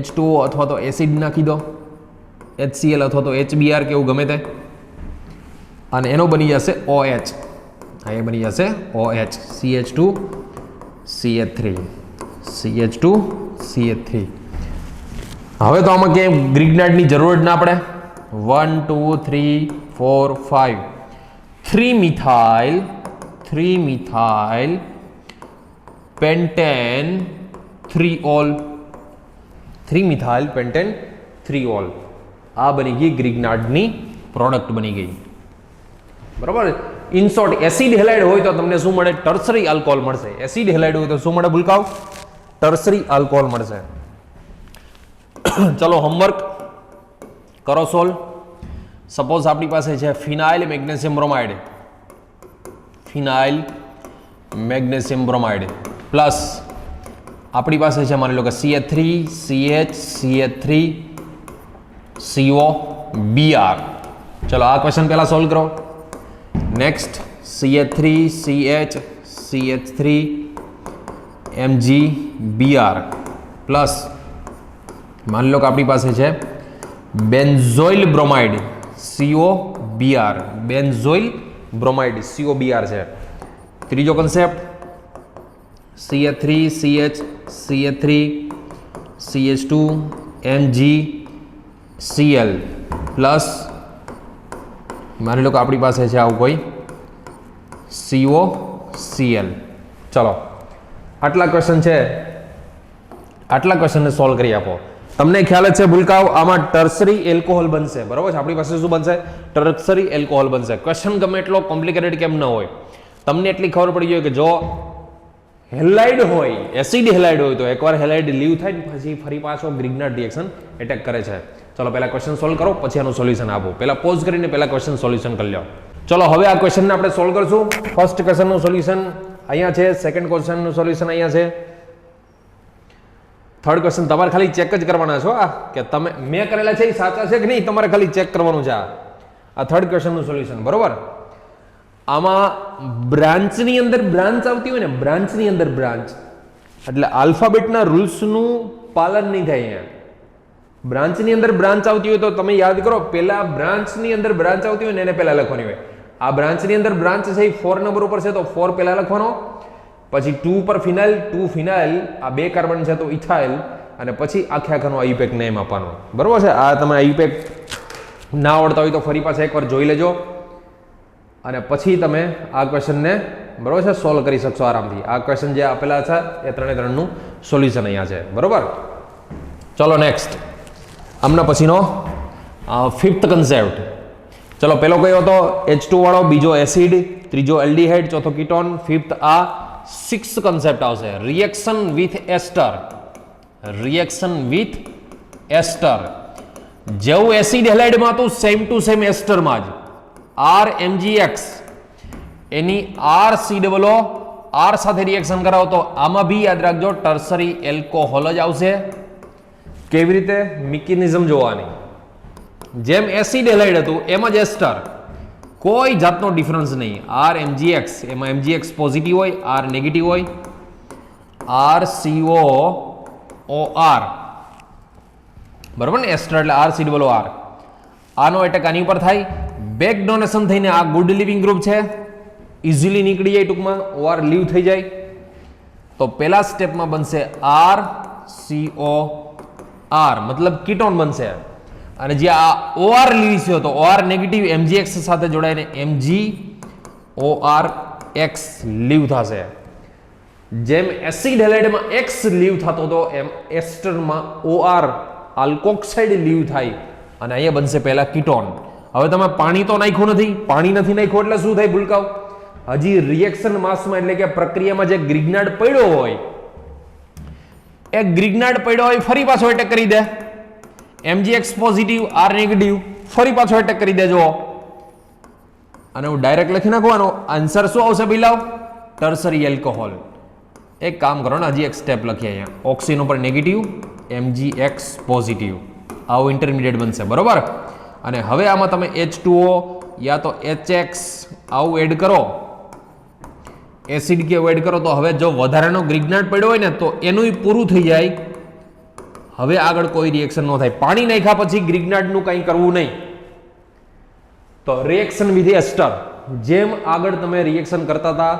H2O અથવા તો એસિડ નાખી દો, HCl અથવા તો HBr કેવું ગમે તે, અને એનો બની જશે OH. અહીંયા બની જશે OH CH2 CH3 CH2 CH3. હવે તો આમાં ક્યાંય ગ્રીગ્નાઇટની જરૂર જ ના પડે. 1 2 3 4 5 3 methyl pentane 3 all 3 methyl pentane 3 all. આ બની ગઈ ગ્રીગ્નાઇટની પ્રોડક્ટ બની ગઈ. બરાબર. ઇન શોર્ટ એસિડ હેલાઇડ હોય તો તમને શું મળે? ટર્સરી આલ્કોહોલ મળશે. એસિડ હેલાઇડ હોય તો શું મળે ભૂલકાઓ? ટર્સરી આલ્કોહોલ મળશે. ચલો હોમવર્ક કરો સોલ્વ. સપોઝ આપણી પાસે છે ફિનાઇલ મેગ્નેશિયમ બ્રોમાઇડ, ફિનાઇલ મેગ્નેશિયમ બ્રોમાઇડ પ્લસ આપણી પાસે છે માની લો કે CH3 CH CH3 CO Br. ચલો આ ક્વેશ્ચન પહેલા સોલ્વ કરો. Next CH3 CH CH3 MgBr plus માની લો કે આપણી પાસે છે benzoyl bromide COBr. Benzoyl bromide COBr છે. ત્રીજો concept CH3 CH CH3 CH2 MgCl plus માની લો કે આપણી પાસે છે આવું કોઈ COCl. ચલો આટલા ક્વેશ્ચન છે, આટલા ક્વેશ્ચનને સોલ્વ કરી આપો. તમને ખ્યાલ જ છે ભૂલકાઓ આમાં ટર્સરી એલ્કોહોલ બનશે. બરાબર છે. આપણી પાસે શું બનશે? ટર્સરી એલ્કોહોલ બનશે. ક્વેશ્ચન ગમે એટલો કોમ્પ્લિકેટેડ કેમ ન હોય, તમને એટલી ખબર પડી જાય કે જો હેલાઇડ હોય, એસિડ હેલાઇડ હોય તો એકવાર હેલાઇડ લીવ થાય ને પછી ફરી પાછો ગ્રીગ્નાઇટ રિએક્શન એટેક કરે છે. ચલો પહેલા ક્વેશ્ચન સોલ્વ કરો પછી આનું સોલ્યુશન આપો. પહેલા પોઝ કરીને પહેલા ક્વેશ્ચન સોલ્યુશન કરી લો. ચલો હવે આ ક્વેશ્ચનને આપણે સોલ્વ કરશું. ફર્સ્ટ ક્વેશ્ચનનું સોલ્યુશન અહીંયા છે, સેકન્ડ ક્વેશ્ચનનું સોલ્યુશન અહીંયા છે, થર્ડ ક્વેશ્ચન તમારે ખાલી ચેક જ કરવાના છો. આ કે તમે મેં કરેલા છે એ સાચા છે કે નહીં તમારે ખાલી ચેક કરવાનું છે. આ થર્ડ ક્વેશ્ચનનું સોલ્યુશન, બરોબર. આમાં બ્રાન્ચની અંદર બ્રાન્ચ આવતી હોય ને, બ્રાન્ચની અંદર બ્રાન્ચ એટલે આલ્ફાબેટના રૂલ્સનું પાલન નહીં થાય અહીંયા. બ્રાન્ચની અંદર બ્રાન્ચ આવતી હોય તો તમે યાદ કરો, પહેલા બ્રાન્ચની અંદર બ્રાન્ચ આવતી હોય ને એને પહેલા લખવાની હોય. આ બ્રાન્ચની અંદર બ્રાન્ચ છે એ 4 નંબર ઉપર છે તો 4 પહેલા લખવાનો, પછી 2 પર ફિનાઇલ, 2 ફિનાઇલ, આ 2 કાર્બન છે તો ઇથાઇલ, અને પછી આખે આખાનો આયુપેક નેમ આપવાનો, બરોબર છે. આ તમે આયુપેક ના આવડતા હોય તો ફરી પાછા એકવાર જોઈ લેજો અને પછી તમે આ ક્વેશ્ચનને, બરોબર છે, સોલ્વ કરી શકશો આરામથી. આ ક્વેશ્ચન જે આપેલા છે એ 3-3નું સોલ્યુશન અહીંયા છે, બરોબર. ચલો નેક્સ્ટ, આમના પછીનો 5th કન્સેપ્ટ. ચલો પેલો કયો હતો? H2 વાળો, બીજો એસિડ, ત્રીજો એલ્ડિહાઇડ, ચોથો કીટોન, 5th આ 6th કન્સેપ્ટ આવશે, reaction with ester. Reaction with ester જેવું એસિડ હેલાઇડમાં હતું સેમ ટુ સેમ એસ્ટરમાં જ RMgX એની RCOO R સાથે રિએક્શન કરાવો તો આમાં બી યાદ રાખજો ટર્સરી એલ્કોહોલ જ આવશે. કેવી રીતે? મિકેનિઝમ જોવાની. જેમ એસિડ હેલાઇડ હતું એમ જ એસ્ટર, કોઈ જાતનો ડિફરન્સ નહીં. RMgX એમાં MgX પોઝિટિવ હોય, R નેગેટિવ હોય. RCOOR, બરોબર ને, એસ્ટર એટલે RCOOR. આનો એટેક આની ઉપર થાય, બેક ડોનેશન થઈને આ ગુડ લિવિંગ ગ્રુપ છે, ઇઝીલી નીકળી જાય, ટૂંકમાં OR લીવ થઈ જાય. તો પહેલા સ્ટેપમાં બનશે RCOR, મતલબ કીટોન બનશે. અને જે આ OR લીવ છે તો OR નેગેટિવ MgX સાથે જોડાઈને MgORX લીવ થશે. જેમ એસિડ હેલાઇડમાં X લીવ થતો હતો એમ એસ્ટરમાં OR આલ્કોક્સાઇડ લીવ થાય અને અહીંયા બનશે પહેલા કીટોન. હવે તમે પાણી તો નાખ્યું નથી, પાણી નથી નાખ્યું એટલે શું થાય ભૂલકાઓ? હજી રિએક્શન માસમાં એટલે કે પ્રક્રિયામાં જે ગ્રિગ્નાર્ડ પડ્યો હોય એ ગ્રિગ્નાર્ડ પડ્યો હોય ફરી પાછો એટેક કરી દે. MgX પોઝિટિવ, R નેગેટિવ, ફરી પાછો એટેક કરી દેજો. અને હું ડાયરેક્ટ લખી નાખવાનો આન્સર શું આવશે બિલાવ? Tertiary alcohol. એક કામ કરો ને, હજી એક સ્ટેપ લખીએ અહીંયા. ઓક્સિજન ઉપર નેગેટિવ, MgX પોઝિટિવ, આવું ઇન્ટરમીડિયેટ બનશે, બરોબર. અને હવે આમાં તમે H2O યા તો HX આવું એડ કરો, એસિડ કે એડ કરો તો હવે જો વધારાનો ગ્રિગ્નાર્ડ પડ્યો હોય ને તો એનું પૂરું થઈ જાય. હવે આગળ કોઈ રિએક્શન ન થાય. પાણી નાખ્યા પછી ગ્રિગ્નાર્ડનું કંઈ કરવું નહીં. તો રિએક્શન વિથ એસ્ટર, જેમ આગળ તમે રિએક્શન કરતા હતા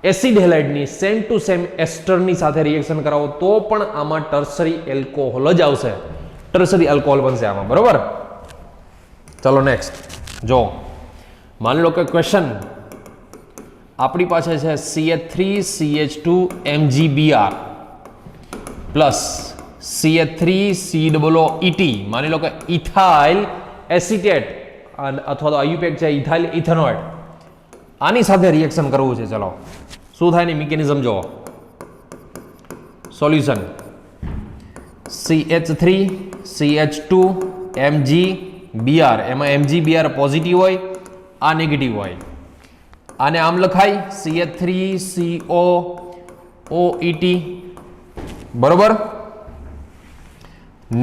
એસિડ હેલાઇડની સેમ ટુ સેમ એસ્ટરની સાથે રિએક્શન કરાવો તો પણ આમાં ટર્સરી એલ્કોહોલ જ આવશે. ટર્સરી એલ્કોહોલ બનશે આમાં, બરોબર. ચલો નેક્સ્ટ જો, માની લો કે ક્વેશ્ચન આપણી પાસે છે CH3CH2MgBr પ્લસ CH3COOET, માની લો કે ઇથાઇલ એસિટેટ અથવા તો આયુપેક છે ઇથાઇલ ઇથેનોઇડ, આની સાથે રિએક્શન કરવું છે. ચલો શું થાય ની મિકેનિઝમ જુઓ. સોલ્યુશન CH3CH2MgBr, એમાં MgBr પોઝિટિવ હોય, આ નેગેટિવ હોય. આને આમ લખાય CH3COOET, બરોબર.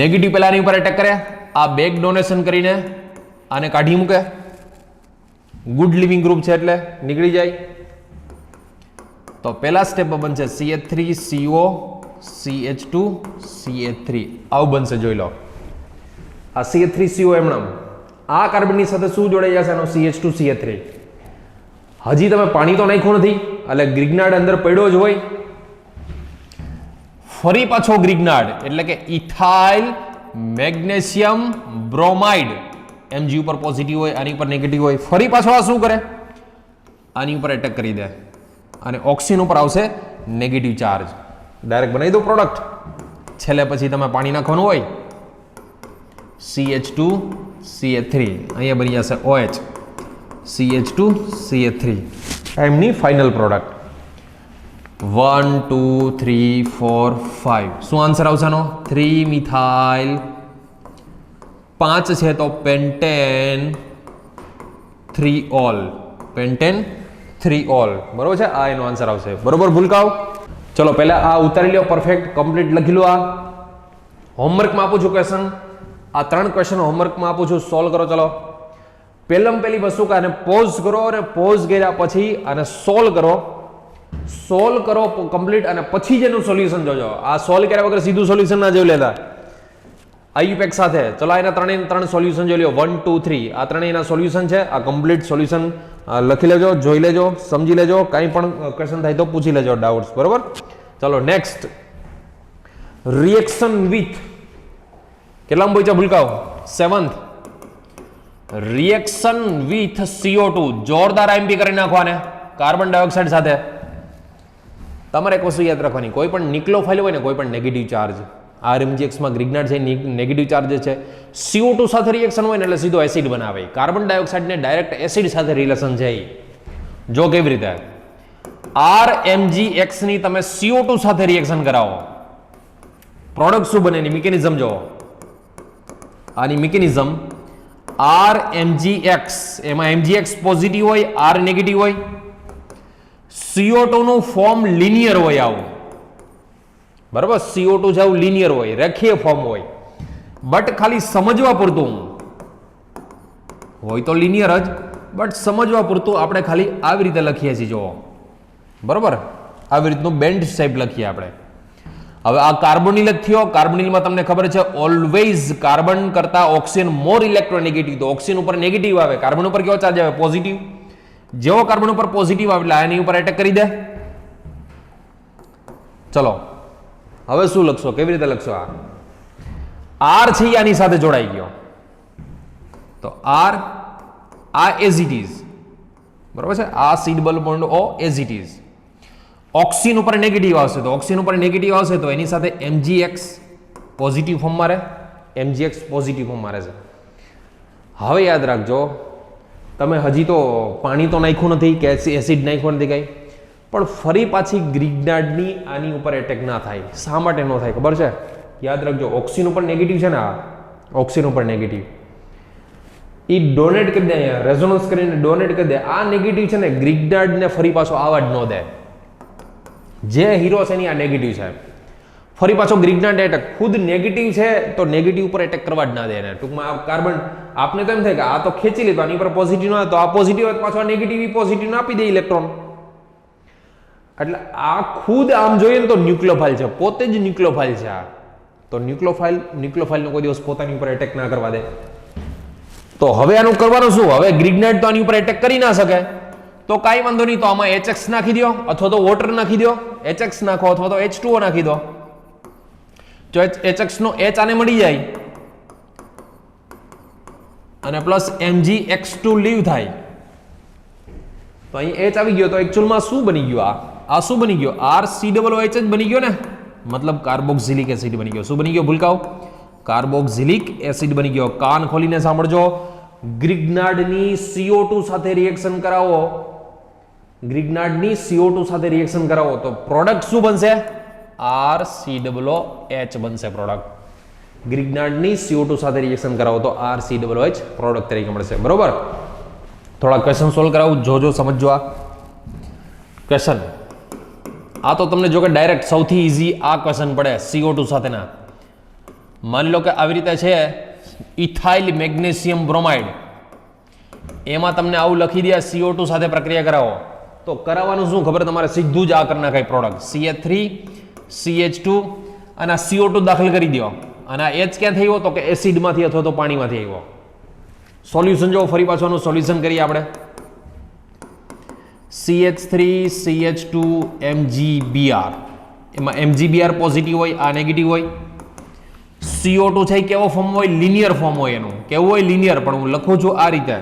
નેગેટિવ પેલાની ઉપર એટેક કરે, આ બેક ડોનેશન કરીને આને કાઢી મૂકે, ગુડ લિવિંગ ગ્રુપ છે એટલે નીકળી જાય. તો પહેલા સ્ટેપમાં બનશે CH3CO CH2CH3, આવું બનશે, જોઈ લો. આ CH3CO એમણે આ કાર્બનની સાથે શું જોડાઈ જશે? એનો CH2CH3. હજી તમે પાણી તો નાખ્યું નથી એટલે ગ્રિગ્નાર્ડ અંદર પડ્યો જ હોય. ફરી પાછો ગ્રિગ્નાર્ડ એટલે કે ઇથાઇલ મેગ્નેશિયમ બ્રોમાઇડ, Mg ઉપર પોઝિટિવ હોય, આની ઉપર નેગેટિવ હોય. ફરી પાછો આ શું કરે? આની ઉપર એટેક કરી દે અને ઓક્સિજન ઉપર આવશે નેગેટિવ ચાર્જ. ડાયરેક્ટ બનાવી દો પ્રોડક્ટ. છેલ્લે પછી તમે પાણી નાખવાનું હોય, CH2CH3, અહીંયા બની જશે OH, CH2CH3, એમની ફાઇનલ પ્રોડક્ટ. 1 2 3 4 5, શું આન્સર આવશે આનો? 3 મિથાઇલ, 5 છે તો પેન્ટેન 3 ઓલ, પેન્ટેન 3 ઓલ, બરોબર છે. આ એનો આન્સર આવશે, બરોબર ભૂલકાઓ. ચલો પહેલા આ ઉતારી લો, પરફેક્ટ કમ્પ્લીટ લખી લો. આ હોમવર્કમાં આપું છું ક્વેશ્ચન, આ 3 ક્વેશ્ચન હોમવર્કમાં આપું છું, સોલ્વ કરો. ચલો પહેલી વસ્તુ કે આને પોઝ કરો અને પોઝ કર્યા પછી આને સોલ્વ કરો કમ્પ્લીટ અને પછી જેનું સોલ્યુશન જોજો. આ સોલ્વ કર્યા વગર સીધું સોલ્યુશન ના જોઈ લેતા આઈયુપેક સાથે. ચલો એના ત્રણ સોલ્યુશન જોઈ લો 1 2 3 આ ત્રણેયના સોલ્યુશન છે. આ કમ્પ્લીટ સોલ્યુશન લખી લેજો, જોઈ લેજો, સમજી લેજો. કંઈ પણ ક્વેશ્ચન થાય તો પૂછી લેજો, ડાઉટ્સ. બરોબર. ચલો નેક્સ્ટ રિએક્શન વિથ કેટલામાં પૂછ્યા ભૂલકાઓ? 7th. રિએક્શન વિથ CO2 જોરદાર આઈએમપી કરી નાખવાને કાર્બન ડાયોક્સાઇડ સાથે. તમારે એક વસ્તુ યાદ રાખવાની, કોઈ પણ નિક્લોફાઇલ હોય ને કોઈ પણ નેગેટિવ ચાર્જ, RMgx માં ગ્રિગ્નાટ છે નેગેટિવ ચાર્જ છે. CO2 સાથે રિએક્શન હોય ને એટલે સીધો એસિડ બનાવે. કાર્બન ડાયોક્સાઇડ ને ડાયરેક્ટ એસિડ સાથે રિલેશન છે. જો કેવી રીતે RMgx ની તમે CO2 સાથે રિએક્શન કરાવો, પ્રોડક્ટ શું બને એની મિકેનિઝમ જોવો. આની મિકેનિઝમ RMgx, એમાં MgX પોઝિટિવ હોય, R નેગેટિવ હોય. CO2 નું ફોર્મ લિનિયર હોય આવું. બરાબર. CO2 છે આવું લિનિયર હોય, રેખીય ફોર્મ હોય. બટ ખાલી સમજવા પૂરતું હોય તો લિનિયર જ, બટ સમજવા પૂરતું આપણે ખાલી આવી રીતે લખીએ છીએ. જોવો. બરોબર. આવી રીતનું બેન્ડ શેપ લખીએ આપણે. હવે આ કાર્બોનિલ જ થયો. કાર્બોનિલમાં તમને ખબર છે ઓલવેઝ કાર્બન કરતા ઓક્સિજન મોર ઇલેક્ટ્રોનેગેટિવ. તો ઓક્સિજન ઉપર નેગેટિવ આવે, કાર્બન ઉપર કેવો ચાર્જ આવે? પોઝિટિવ. જેવો કાર્બન ઉપર પોઝિટિવ આવે એટલે આની ઉપર એટેક કરી દે. ચલો હવે શું લખશો? કેવી રીતે લખશો? આ R છે આની સાથે જોડાઈ ગયો તો R આ એઝ ઇટ ઇઝ. બરાબર છે. આ C double bond O as it is. Oxygen ઉપર નેગેટિવ આવશે તો ઓક્સિજન ઉપર નેગેટિવ આવશે તો એની સાથે MgX પોઝિટિવ ફોર્મ મારે, MgX પોઝિટિવ ફોર્મ મારે છે. હવે યાદ રાખજો, તમે હજી તો પાણી તો નાખ્યું નથી કે એસિડ નાખ્યું નથી કંઈ, પણ ફરી પાછી ગ્રિગ્નાર્ડની આની ઉપર એટેક ના થાય. શા માટે ન થાય ખબર છે? યાદ રાખજો, ઓક્સિજન ઉપર નેગેટિવ છે ને, આ ઓક્સિજન ઉપર નેગેટિવ એ ડોનેટ કરી દે, અહીંયા રેઝોનન્સ કરીને ડોનેટ કરી દે. આ નેગેટિવ છે ને ગ્રિગ્નાર્ડને ફરી પાછો આવવા જ ન દે. જે હીરો છે એની આ નેગેટિવ છે, ફરી પાછો ગ્રિગ્નાર્ડ એટેક ખુદ નેગેટિવ છે તો નેગેટિવ ઉપર એટેક કરવા જ ના દે એને. ટૂંકમાં આ કાર્બન આપને તો એમ થાય કે આ તો ખેંચી લીધો, આની પર પોઝિટિવ ન હોય તો આ પોઝિટિવ હોય પાછો આ નેગેટિવ પોઝિટિવ આપી દે ઇલેક્ટ્રોન. એટલે આ ખુદ આમ જોઈએ ને તો ન્યુક્લિયોફાઇલ છે, પોતે જ ન્યુક્લિયોફાઇલ છે આ. તો ન્યુક્લિયોફાઇલનો કોઈ દિવસ પોતાની ઉપર એટેક ના કરવા દે. તો હવે આનું કરવાનું શું? હવે ગ્રિગ્નાર્ડ તો આની ઉપર એટેક કરી ના શકે તો કાંઈ વાંધો નહીં, તો આમાં HX નાખી દો અથવા તો વોટર નાખી દો. HX નાખો અથવા તો H2O નાખી દો. જો HX નો H આને મળી જાય અને પ્લસ MgX2 લીવ થાય તો અહીં H આવી ગયો તો એકચ્યુઅલમાં શું બની ગયું? આ શું બની ગયો? RCOOH જ બની ગયો ને, મતલબ કાર્બોક્સિલિક એસિડ બની ગયો. શું બની ગયો ભૂલકાઓ? કાર્બોક્સિલિક એસિડ બની ગયો. કાન ખોલીને સાંભળજો. ગ્રિગ્નાર્ડની CO2 સાથે રિએક્શન કરાવો, ગ્રિગ્નાર્ડની CO2 સાથે રિએક્શન કરાવો તો પ્રોડક્ટ શું બનશે? RCOOH બનશે પ્રોડક્ટ. ગ્રિગ્નાર્ડની CO2 સાથે રિએક્શન કરાવો તો RCOOH પ્રોડક્ટ તરીકે મળશે. બરોબર. થોડા ક્વેશ્ચન સોલ્વ કરાવું, જોજો, સમજો. આ ક્વેશ્ચન આ તો તમને જો કે ડાયરેક્ટ સૌથી ઈઝી આ ક્વેશ્ચન પડે CO2 સાથેના. માની લો કે આવી રીતે છે ઇથાઇલ મેગ્નેશિયમ બ્રોમાઇડ, એમાં તમને આવું લખી દે CO2 સાથે પ્રક્રિયા કરાવો તો કરાવવાનું શું ખબર? તમારે સીધું જ આ કરી નાખાય પ્રોડક્ટ CH3 CH2 અને આ CO2 દાખલ કરી દો. અને આ H ક્યાંથી આવ્યો? તો કે એસિડમાંથી અથવા તો પાણીમાંથી આવ્યો. સોલ્યુશન જો ફરી પાછું સોલ્યુશન કરીએ આપણે. CH3 CH2 MgBr, એમાં MgBr પોઝિટિવ હોય, આ નેગેટિવ હોય. CO2 છે કેવો ફોર્મ હોય? લિનિયર ફોર્મ હોય એનું. કેવું હોય? લિનિયર. પણ હું લખું છું આ રીતે.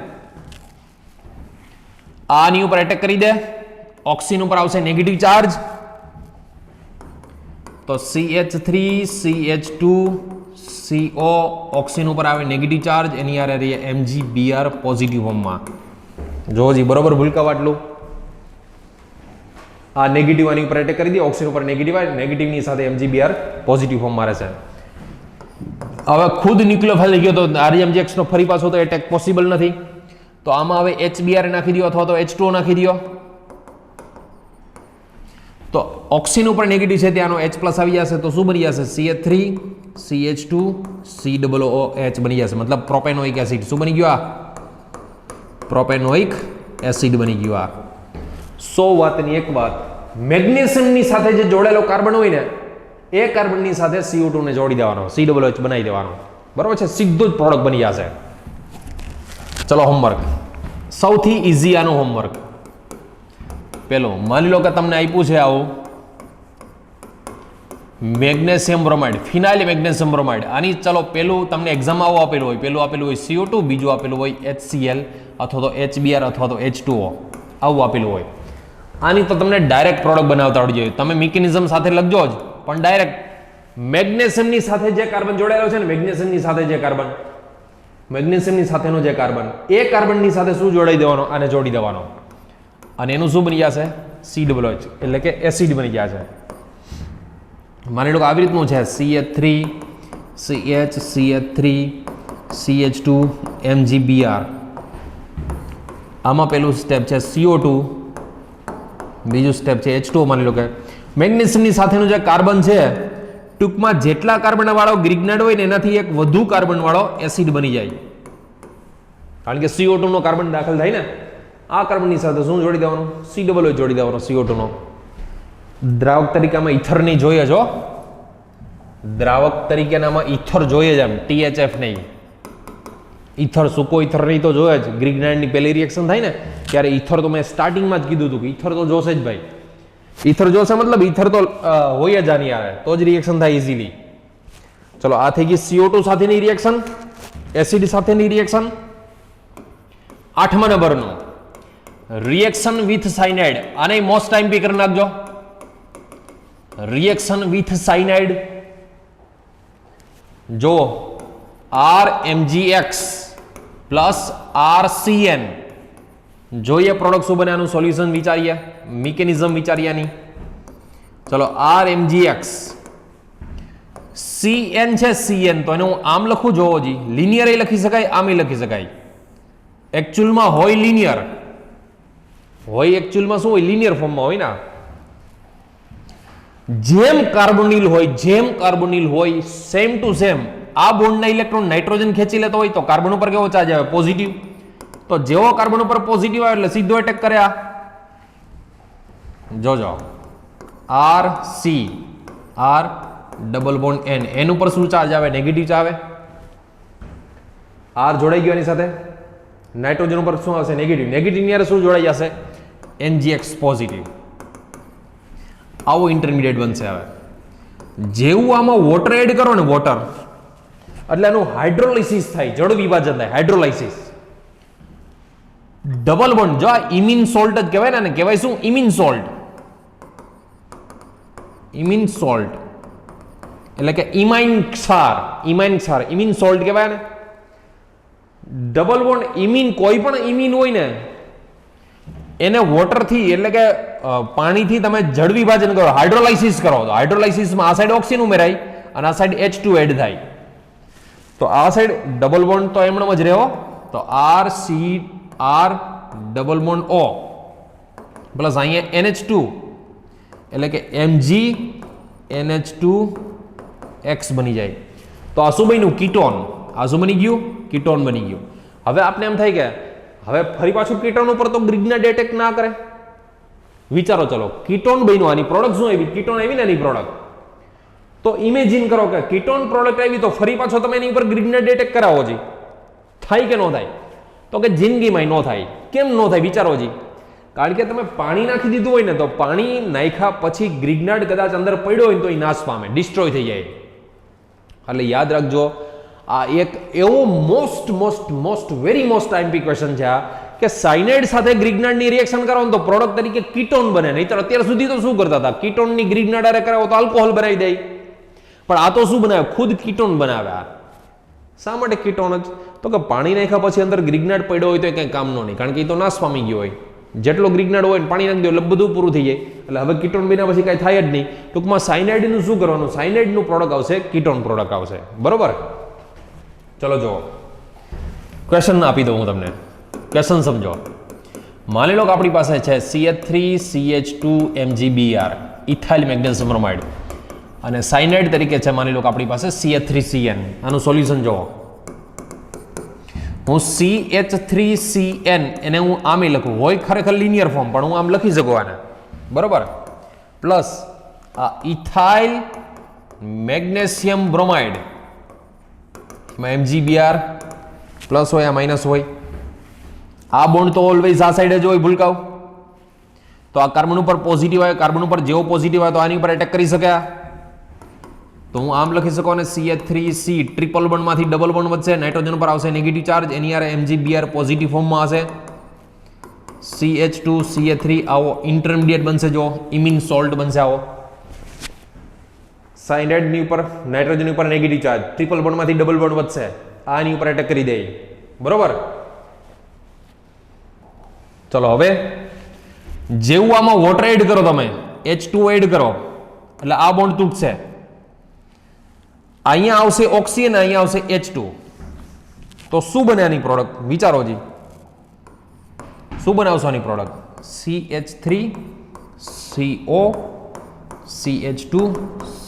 આની ઉપર એટેક કરી દે, ઓક્સિજન ઉપર આવશે નેગેટિવ ચાર્જ તો CH3 CH2 CO ઓક્સિજન ઉપર આવે નેગેટિવ ચાર્જ, એની યારે MgBr પોઝિટિવ ફોર્મમાં. જોજી બરોબર ભૂલકા વાટલું. આ નેગેટિવ આની ઉપર એટેક કરી દે, ઓક્સિજન ઉપર નેગેટિવ આવે, નેગેટિવની સાથે MgBr પોઝિટિવ ફોર્મ મારે છે. હવે ખુદ ન્યુક્લિયોફાઇલ થઈ ગયો તો RMgX નો ફરી પાછો તો એટેક પોસિબલ નથી. તો આમાં હવે HBr નાખી દો અથવા તો H2O નાખી દો. તો ઓક્સિજન ઉપર નેગેટિવ છે ત્યાંનો H+ આવી જશે તો શું બની જશે? CH3 CH2 COOH બની જશે. મતલબ પ્રોપેનોઇક એસિડ. શું બની ગયો? આ પ્રોપેનોઇક એસિડ બની ગયું. આ 100 વાતની એક વાત, મેગ્નેશિયમની સાથે જે જોડેલો કાર્બન હોય ને એ કાર્બનની સાથે CO2 ને જોડી દેવાનો, COOH બનાવી દેવાનો. બરોબર છે, સીધું જ પ્રોડક્ટ બની જશે. ચલો હોમવર્ક, સૌથી ઈઝી આનું હોમવર્ક. પેલું માની લો કે તમને આપ્યું છે આવું મેગ્નેશિયમ બ્રોમાઇડ, ફિનાઇલ મેગ્નેશિયમ બ્રોમાઇડ. આની ચલો પેલું તમને એક્ઝામ આવું આપેલું હોય, પેલું આપેલું હોય CO2, બીજું આપેલું હોય HCl અથવા તો HBr અથવા તો H2O, આવું આપેલું હોય. આની તો તમને ડાયરેક્ટ પ્રોડક્ટ બનાવતા આવડી જોઈએ. તમે મિકેનિઝમ સાથે લખજો જ, પણ ડાયરેક્ટ મેગ્નેશિયમની સાથે જે કાર્બન જોડાયેલો છે ને, મેગ્નેશિયમની સાથે જે કાર્બન, મેગ્નેશિયમની સાથેનો જે કાર્બન, એ કાર્બનની સાથે શું જોડાઈ દેવાનો? આને જોડી દેવાનો, અને એનું શું બની જશે? COOH, એટલે કે એસિડ બની ગયા છે. માની લો કે આવી રીતનું છે CH3 CH CH3 CH2 MgBr. આમાં પેલું સ્ટેપ છે CO2, બીજું સ્ટેપ છે H2O. માની લો કે મેગ્નેશિયમની સાથેનું જે કાર્બન છે, ટૂંકમાં જેટલા કાર્બન વાળો ગ્રિગ્નાઇડ હોય ને એનાથી એક વધુ કાર્બન વાળો એસિડ બની જાય, કારણ કે CO2 નો કાર્બન દાખલ થાય ને, આ કાર્બનની સાથે શું જોડી દેવાનું? COOH જોડી દેવાનો, CO2 નો. દ્રાવક તરીકે આમાં ઇથર નહીં જોઈએ જો, દ્રાવક તરીકે આમાં ઇથર જોઈએ જ, એમ THF નહીં, ઇથર, સૂકો ઇથર નહીં તો જોઈએ જ. ગ્રિગ્નાઇડની પહેલી રિએક્શન થાય ને ત્યારે ઇથર તો મેં સ્ટાર્ટિંગમાં જ કીધું હતું કે ઇથર તો જોશે જ ભાઈ. ઇથર જોશે મતલબ ઇથર તો હોય જ આની આવે તો જ રિએક્શન થાય ઇઝીલી. ચલો આ થઈ ગઈ CO2 સાથેની રિએક્શન, એસિડ સાથેની રિએક્શન. 8મા નંબરનું રિએક્શન વિથ સાયનાઇડ. આને મોસ્ટ ટાઈમ પી કરી નાખજો. રિએક્શન વિથ સાયનાઇડ જો RMgX પ્લસ RCN જોઈએ પ્રોડક્ટ શું બને, આનું સોલ્યુશન વિચારીએ, મિકેનિઝમ વિચારીએ આની. ચલો RMgX, CN છે CN, તો એને હું આમ લખું જોવો જી, લિનિયર એ લખી શકાય, આમ એ લખી શકાય. એકચ્યુઅલમાં હોય લિનિયર, હોય એકચ્યુઅલમાં શું હોય? લિનિયર ફોર્મમાં હોય ને. જેમ કાર્બોનિલ હોય સેમ ટુ સેમ આ બોન્ડના ઇલેક્ટ્રોન નાઇટ્રોજન ખેંચી લેતો હોય તો કાર્બન ઉપર કેવો ચાર્જ આવે? પોઝિટિવ. તો જેવો કાર્બન ઉપર પોઝિટિવ આવે એટલે સીધો એટેક કરે આ. જોજો RC, R double bond N, N ઉપર શું ચાર્જ આવે? નેગેટિવ ચાર્જ આવે. R જોડાઈ ગયો એની સાથે, નાઇટ્રોજન ઉપર શું આવશે? નેગેટિવ. નેગેટિવ ની શું જોડાઈ જશે? NGX positive. આવો ઇન્ટરમીડિયેટ બનશે. હવે જેવું આમાં વોટર એડ કરો ને, વોટર, એટલે એનું હાઇડ્રોલાઇસિસ થાય, જળ વિભાજન થાય, હાઇડ્રોલાઇસિસ. ડબલ બોન્ડ, જો આ ઇમિન સોલ્ટ જ કહેવાય ને, કહેવાય શું? ઇમિન સોલ્ટ. ઇમિન સોલ્ટ એટલે કે ઇમાઇન ક્ષાર, ઇમિન સોલ્ટ કહેવાય ને. ડબલ બોન્ડ ઇમિન, કોઈ પણ ઇમિન હોય ને એને વોટરથી એટલે કે પાણીથી તમે જળ વિભાજન કરો, હાઇડ્રોલાઇસિસ કરો, તો હાઇડ્રોલાઇસિસમાં આ સાઈડ ઓક્સિજન ઉમેરાય અને આ સાઈડ H2 એડ થાય. તો આ સાઈડ ડબલ બોન્ડ તો એમણે જ રહ્યો, તો RCR double bond O plus અહીંયા NH2 એટલે કે MgNH2X બની જાય. તો આ શું બન્યું? કીટોન. આ શું બની ગયું? કીટોન બની ગયું. હવે આપણે એમ થાય કે હવે ફરી પાછું કીટોન ઉપર તો ગ્રિગ્નાઇડ એટેક ના કરે. વિચારો, ચલો કીટોન બન્યું, આની પ્રોડક્ટ શું આવી? કીટોન આવી ને એની પ્રોડક્ટ. તો ઇમેજિન કરો કે કીટોન પ્રોડક્ટ આવી તો ફરી પાછો તમે એની ઉપર ગ્રિગ્નાઇડ એટેક કરાવો જી, થાય કે ન થાય? તો કે જિંદગીમાં ન થાય. કેમ ન થાય? વિચારો જી. કારણ કે તમે પાણી નાખી દીધું હોય ને, તો પાણી નાખ્યા પછી ગ્રિગ્નાઇડ કદાચ અંદર પડ્યો હોય ને તો એ નાશ પામે, ડિસ્ટ્રોય થઈ જાય. એટલે યાદ રાખજો, આ એક એવો most very most IMP question છે આ, કે સાયનાઇડ સાથે ગ્રિગ્નાઇડની રિએક્શન કરો ને તો પ્રોડક્ટ તરીકે કીટોન બને. નહીતર અત્યાર સુધી તો શું કરતા હતા? કીટોનની ગ્રિગ્નાઇડ અરે કરાવો તો આલ્કોહોલ બનાવી દે. પણ આ તો શું બનાવે? ખુદ કીટોન બનાવ્યા. શા માટે કીટોન જ? તો કે પાણી નાખ્યા પછી અંદર ગ્રિગ્નાઇડ પડ્યો હોય તો એ કંઈ કામનો નહીં, કારણ કે એ તો નાશ પામી ગયો હોય. જેટલો ગ્રિગ્નાઇડ હોય પાણી નાખી દો એટલે બધું પૂરું થઈ જાય. એટલે હવે કીટોન બન્યા પછી કાંઈ થાય જ નહીં. ટૂંકમાં સાયનાઇડનું શું કરવાનું? સાયનાઇડનું પ્રોડક્ટ આવશે, કીટોન પ્રોડક્ટ આવશે. બરોબર? ચલો જુઓ, ક્વેશ્ચન આપી દઉં હું તમને, ક્વેશ્ચન સમજો. માની લો કે આપણી પાસે છે CH3CH2 MgBr, ethyl magnesium bromide, અને સાયનાઇડ તરીકે છે માની લો કે આપણી પાસે CH3CN. આનું સોલ્યુશન જુઓ. હું CH3CN એને હું આમે લખું, હોય ખરેખર લિનિયર ફોર્મ પણ હું આમ લખી શકું આને, બરોબર. પ્લસ આ ઇથાઇલ મેગ્નેશિયમ બ્રોમાઇડ, એમાં MgBr પ્લસ હોય આ માઇનસ હોય. આ બોન્ડ તો ઓલવેઝ આ સાઈડ જ હોય ભૂલકાવ. તો આ કાર્બન ઉપર પોઝિટિવ આવે, કાર્બન ઉપર જેવો પોઝિટિવ આવે તો આની ઉપર એટેક કરી શકે. તો હું આમ લખી શકું અને CH3C ટ્રિપલ બોન્ડ માંથી ડબલ બોન્ડ વધશે, નાઇટ્રોજન ઉપર આવશે નેગેટિવ ચાર્જ, એની આરે MgBr પોઝિટિવ ફોર્મમાં હશે. CH2 CH3 આવો ઇન્ટરમીડિયેટ બનશે, જો ઇમિન સોલ્ટ બનશે આવો. સાયનાઇડ ની ઉપર નાઇટ્રોજન ઉપર નેગેટિવ ચાર્જ, ટ્રિપલ બોન્ડ માંથી ડબલ બોન્ડ વધશે, આની ઉપર એટેક કરી દે, બરોબર. ચલો હવે જેવું આમાં વોટર એડ કરો તમે, H2 એડ કરો એટલે આ બોન્ડ તૂટશે. અહીંયા આવશે ઓક્સિજન, અહીંયા આવશે H2. તો શું બને આની પ્રોડક્ટ વિચારો જી, શું બનાવશો આની પ્રોડક્ટ? CH3CO CH2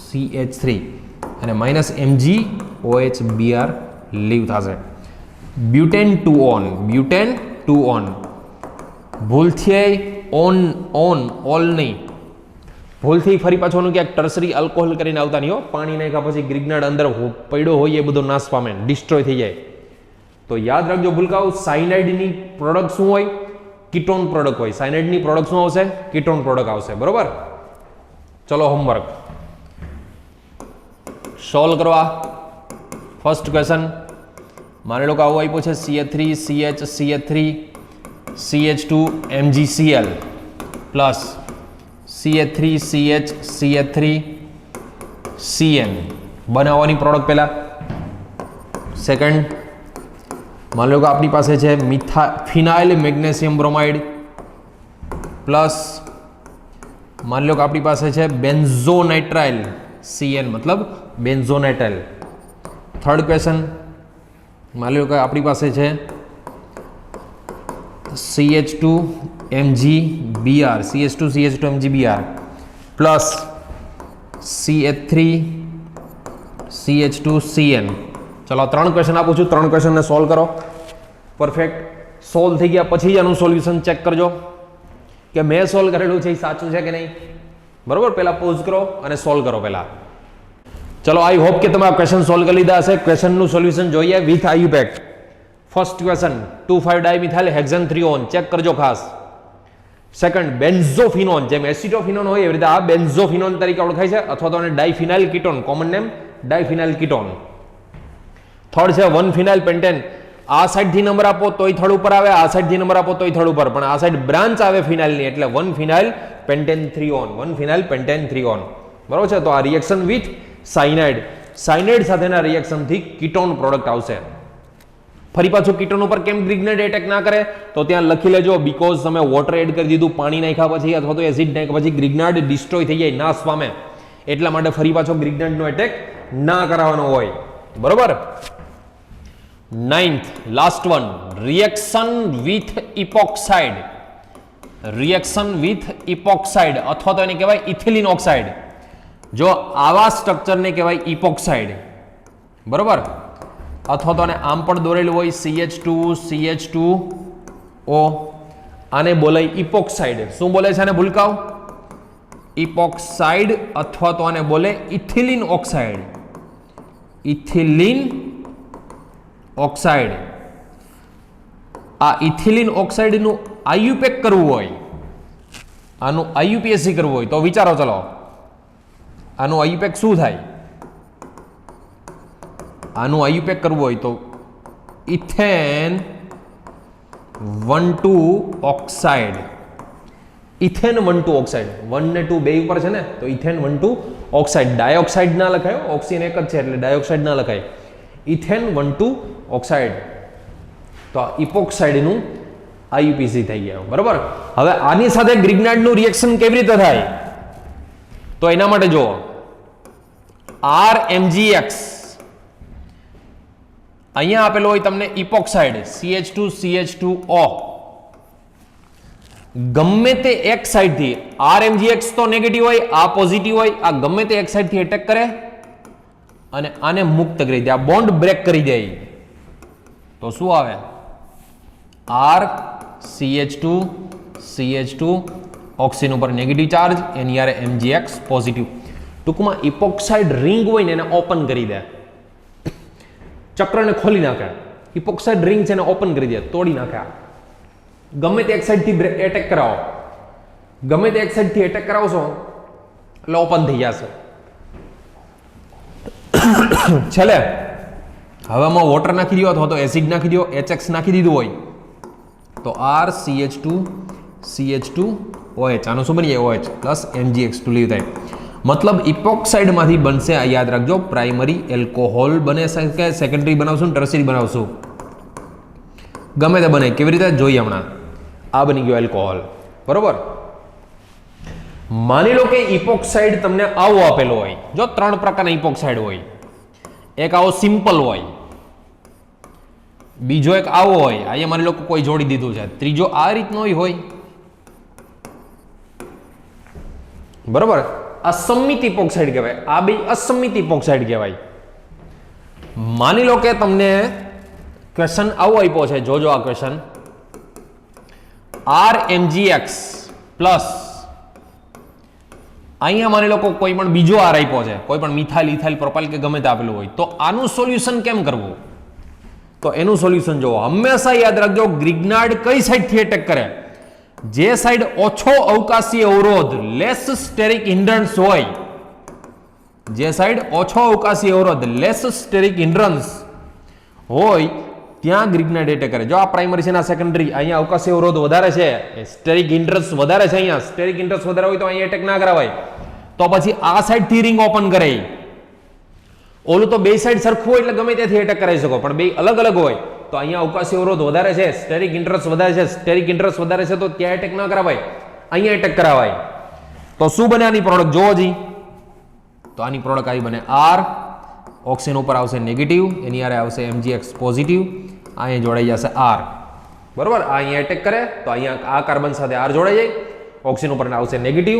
CH3 અને માઇનસ MgOHBr લીવ થશે. Butane 2 on, butane 2 on. ભૂલથી ઓન ઓન ઓલ નહીં, ભૂલથી ફરી પાછોનું ક્યાંક ટર્સરી આલ્કોહોલ કરીને આવતા નહીં હો. પાણી નાખ્યા પછી ગ્રિગ્નાડ અંદર પડ્યો હોય એ બધો નાશ પામે, ડિસ્ટ્રોય થઈ જાય. તો યાદ રાખજો ભૂલકાઓ, સાયનાઇડની પ્રોડક્ટ શું હોય? કીટોન પ્રોડક્ટ હોય. સાયનાઇડની પ્રોડક્ટ શું આવશે? કીટોન પ્રોડક્ટ આવશે, બરોબર. ચલો હોમવર્ક સોલ્વ કરવા. ફર્સ્ટ ક્વેશ્ચન માની લો કે આવું આપ્યું છે, CH3CH3 CH2 MgCl plus CH3CH CH3 CN. બનાવવાની પ્રોડક્ટ પહેલા. સેકન્ડ માની લો કે આપણી પાસે છે ફિનાઇલ મેગ્નેશિયમ બ્રોમાઇડ પ્લસ માની લો કે આપણી પાસે છે બેન્ઝોનાઇટ્રાઇલ, CN મતલબ બેન્ઝોનાઇટ્રાઇલ. થર્ડ ક્વેશ્ચન માની લો કે આપણી પાસે છે CH2 MgBr, CH2 MgBr plus CH3 CH2 CN. ચલો 3 ક્વેશ્ચન આપું છું, 3 ક્વેશ્ચનને સોલ્વ કરો. પરફેક્ટ સોલ્વ થઈ ગયા પછી આનું સોલ્યુશન ચેક કરજો કે મેં સોલ્વ કરેલું છે એ સાચું છે કે નહીં, બરોબર. પહેલા પોઝ કરો અને સોલ્વ કરો પહેલા. ચલો આઈ હોપ કે તમે આ ક્વેશ્ચન સોલ્વ કરી લીધા હશે. ક્વેશ્ચનનું સોલ્યુશન જોઈએ with IUPAC. First question two five dimethyl hexane 3 check કરજો ખાસ. સેકન્ડ બેન્ઝોફિનોન, જેમ એસિટોફિનોન હોય એવી રીતે આ બેન્ઝોફિનોન તરીકે ઓળખાય છે, અથવા તો diphenyl ketone, common name diphenyl ketone. Third છે 1-ફિનાઇલ પેન્ટેન. આ સાઈડથી નંબર આપો તોય થર્ડ ઉપર આવે, આ સાઈડથી નંબર આપો તોય થર્ડ ઉપર, પણ આ સાઈડ બ્રાન્ચ આવે ફિનાઇલની એટલે 1-ફિનાઇલ પેન્ટેન 3 1-ફિનાઇલ પેન્ટેન 3 બરોબર છે. તો આ રિએક્શન વિથ સાયનાઇડ, સાયનાઇડ સાથેના રિએક્શનથી કીટોન પ્રોડક્ટ આવશે. ફરી પાછું કીટોન ઉપર કેમ ગ્રિગ્નેડ એટેક ના કરે તો ત્યાં લખી લેજો, બીકોઝ તમે વોટર એડ કરી દીધું પાણી નાખ્યા પછી અથવા તો એસિડ નાખ્યા પછી ગ્રિગ્નાડ ડિસ્ટ્રોય થઈ જાય, નાશ પામે, એટલા માટે ફરી પાછો ગ્રિગ્નાડનો એટેક ના કરાવવાનો હોય, બરોબર. 9th last one, reaction with epoxide. Reaction with epoxide અથવા તો એને કહેવાય ઇથિલિન ઓક્સાઇડ. જો આવા સ્ટ્રક્ચરને કહેવાય ઇપોક્સાઇડ, બરોબર. અથવા તો આને આમ પણ દોરેલું હોય CH2CH2O, આને બોલાય ઇપોક્સાઇડ. શું બોલે છે આને ભૂલકાવ? ઇપોક્સાઇડ, અથવા તો આને બોલે ઇથિલિન ઓક્સાઇડ, ઇથિલિન ઓક્સાઇડ. આ ઇથિલિન ઓક્સાઇડનું IUPAC કરવું હોય, આનું IUPAC કરવું હોય તો વિચારો, ચલો આનું IUPAC શું થાય? આનું IUPAC કરવું હોય તો ઇથેન 1,2 ઓક્સાઇડ, ઇથેન 1,2 ઓક્સાઇડ, 1 ને 2 બે ઉપર છે ને, તો ઇથેન 1,2 ઓક્સાઇડ. ડાયોક્સાઇડ ના લખાય, ઓક્સિજન એક જ છે એટલે ડાયોક્સાઇડ ના લખાય, ઇથેન 1,2 ઓક્સાઇડ. તો આ ઇપોક્સાઇડનું IUPAC થઈ ગયા, બરોબર. હવે આની સાથે ગ્રિગ્નાડનું રિએક્શન કેવી રીતે થાય તો એના માટે જો RMgX અહીંયા આપેલો હોય તમને ઇપોક્સાઇડ CH2CH2O, ગમે તે એક સાઈડથી RMgX તો નેગેટિવ હોય, આ પોઝિટિવ હોય, આ ગમે તે એક સાઈડથી એટેક કરે અને આને મુક્ત કરી દે, આ બોન્ડ બ્રેક કરી દે. તો તો શું આવે? RCH2 ઓક્સિજન ઉપર નેગેટિવ ચાર્જ, એની યારે MgX પોઝિટિવ. ટૂંકમાં ઇપોક્સાઇડ રિંગ હોય ને એને ઓપન કરી દે, ચક્રને ખોલી નાખે. ઇપોક્સાઇડ રિંગ છે એને ઓપન કરી દે, તોડી નાખે. ગમે તે એક સાઈડથી એટેક કરાવો, ગમે તે એક સાઈડથી એટેક કરાવશો એટલે ઓપન થઈ જશે. છેલ્લે હવામાં વોટર નાખી દો અથવા તો એસિડ નાખી દો, HX નાખી દીધું હોય તો RCH2OH, આનું શું બની જાય? OH પ્લસ MgX2 લીવ થાય. મતલબ ઇપોક્સાઇડમાંથી બનશે, આ યાદ રાખજો, પ્રાઇમરી એલ્કોહોલ બને કે સેકન્ડરી બનાવશું ને ટર્શરી બનાવશું, ગમે તે બને. કેવી રીતે જોઈએ હમણાં? આ બની ગયો એલ્કોહોલ. બરોબર. માની લો કે ઇપોક્સાઇડ તમને આવો આપેલો હોય. જો 3 પ્રકારના ઇપોક્સાઇડ હોય, એક આવો સિમ્પલ હોય, બીજો એક આવો હોય, અહીંયા માની લો કોઈ જોડી દીધું છે, ત્રીજો આ રીતનો હોય. બરોબર. અસમિત ઇપોક્સાઇડ કહેવાય. આ બે અસમિત ઇપોક્સાઇડ કહેવાય. માની લો કે તમને ક્વેશ્ચન આવો આપ્યો છે, જોજો આ ક્વેશ્ચન, RMgX પ્લસ અહીંયા માની લો કોઈ પણ બીજો આર આપ્યો છે, કોઈ પણ મિથાઇલ, ઇથાઇલ, પ્રોપાઇલ કે ગમે તે આપેલું હોય, તો આનું સોલ્યુશન કેમ કરવું? તો એનું સોલ્યુશન જોવો. હંમેશા યાદ રાખજો, ગ્રિગ્નાર્ડ કઈ સાઈડથી એટેક કરે? જે સાઈડ ઓછો અવકાશી અવરોધ, લેસ સ્ટેરિક હિન્ડ્રન્સ હોય, જે સાઈડ ઓછો અવકાશી અવરોધ, લેસ સ્ટેરિક હિન્ડ્રન્સ હોય, ત્યાં ગ્રિગ્નાર્ડ એટેક કરે. જો આ પ્રાઇમરી છે ને સેકન્ડરી, અહીંયા અવકાશી અવરોધ વધારે છે, સ્ટેરિક હિન્ડ્રન્સ વધારે છે, અહીંયા સ્ટેરિક હિન્ડ્રન્સ વધારે હોય તો અહીંયા એટેક ના કરાવાય. તો પછી આ સાઈડ થી રિંગ ઓપન કરે. ઓલું તો બે સાઈડ સરખું હોય એટલે ગમે ત્યાંથી એટેક કરાવી શકો, પણ બે અલગ અલગ હોય તો અહીંયા અવકાશી અવરોધ વધારે છે, સ્ટેરિક ઇન્ટરેસ્ટ વધારે છે, સ્ટેરિક ઇન્ટરેસ્ટ વધારે છે, તો ત્યાં એટેક ના કરાવાય, અહીંયા એટેક કરાવાય. તો શું બને આની પ્રોડક્ટ? જોવો જી. તો આની પ્રોડક્ટ આવી બને R, ઓક્સિજન ઉપર આવશે નેગેટિવ, એની આરે આવશે MgX પોઝિટિવ, અહીંયા જોડાઈ જશે R. બરોબર. આ અહીંયા એટેક કરે તો અહીંયા આ કાર્બન સાથે R જોડાઈ જાય, ઓક્સિજન ઉપર આવશે નેગેટિવ,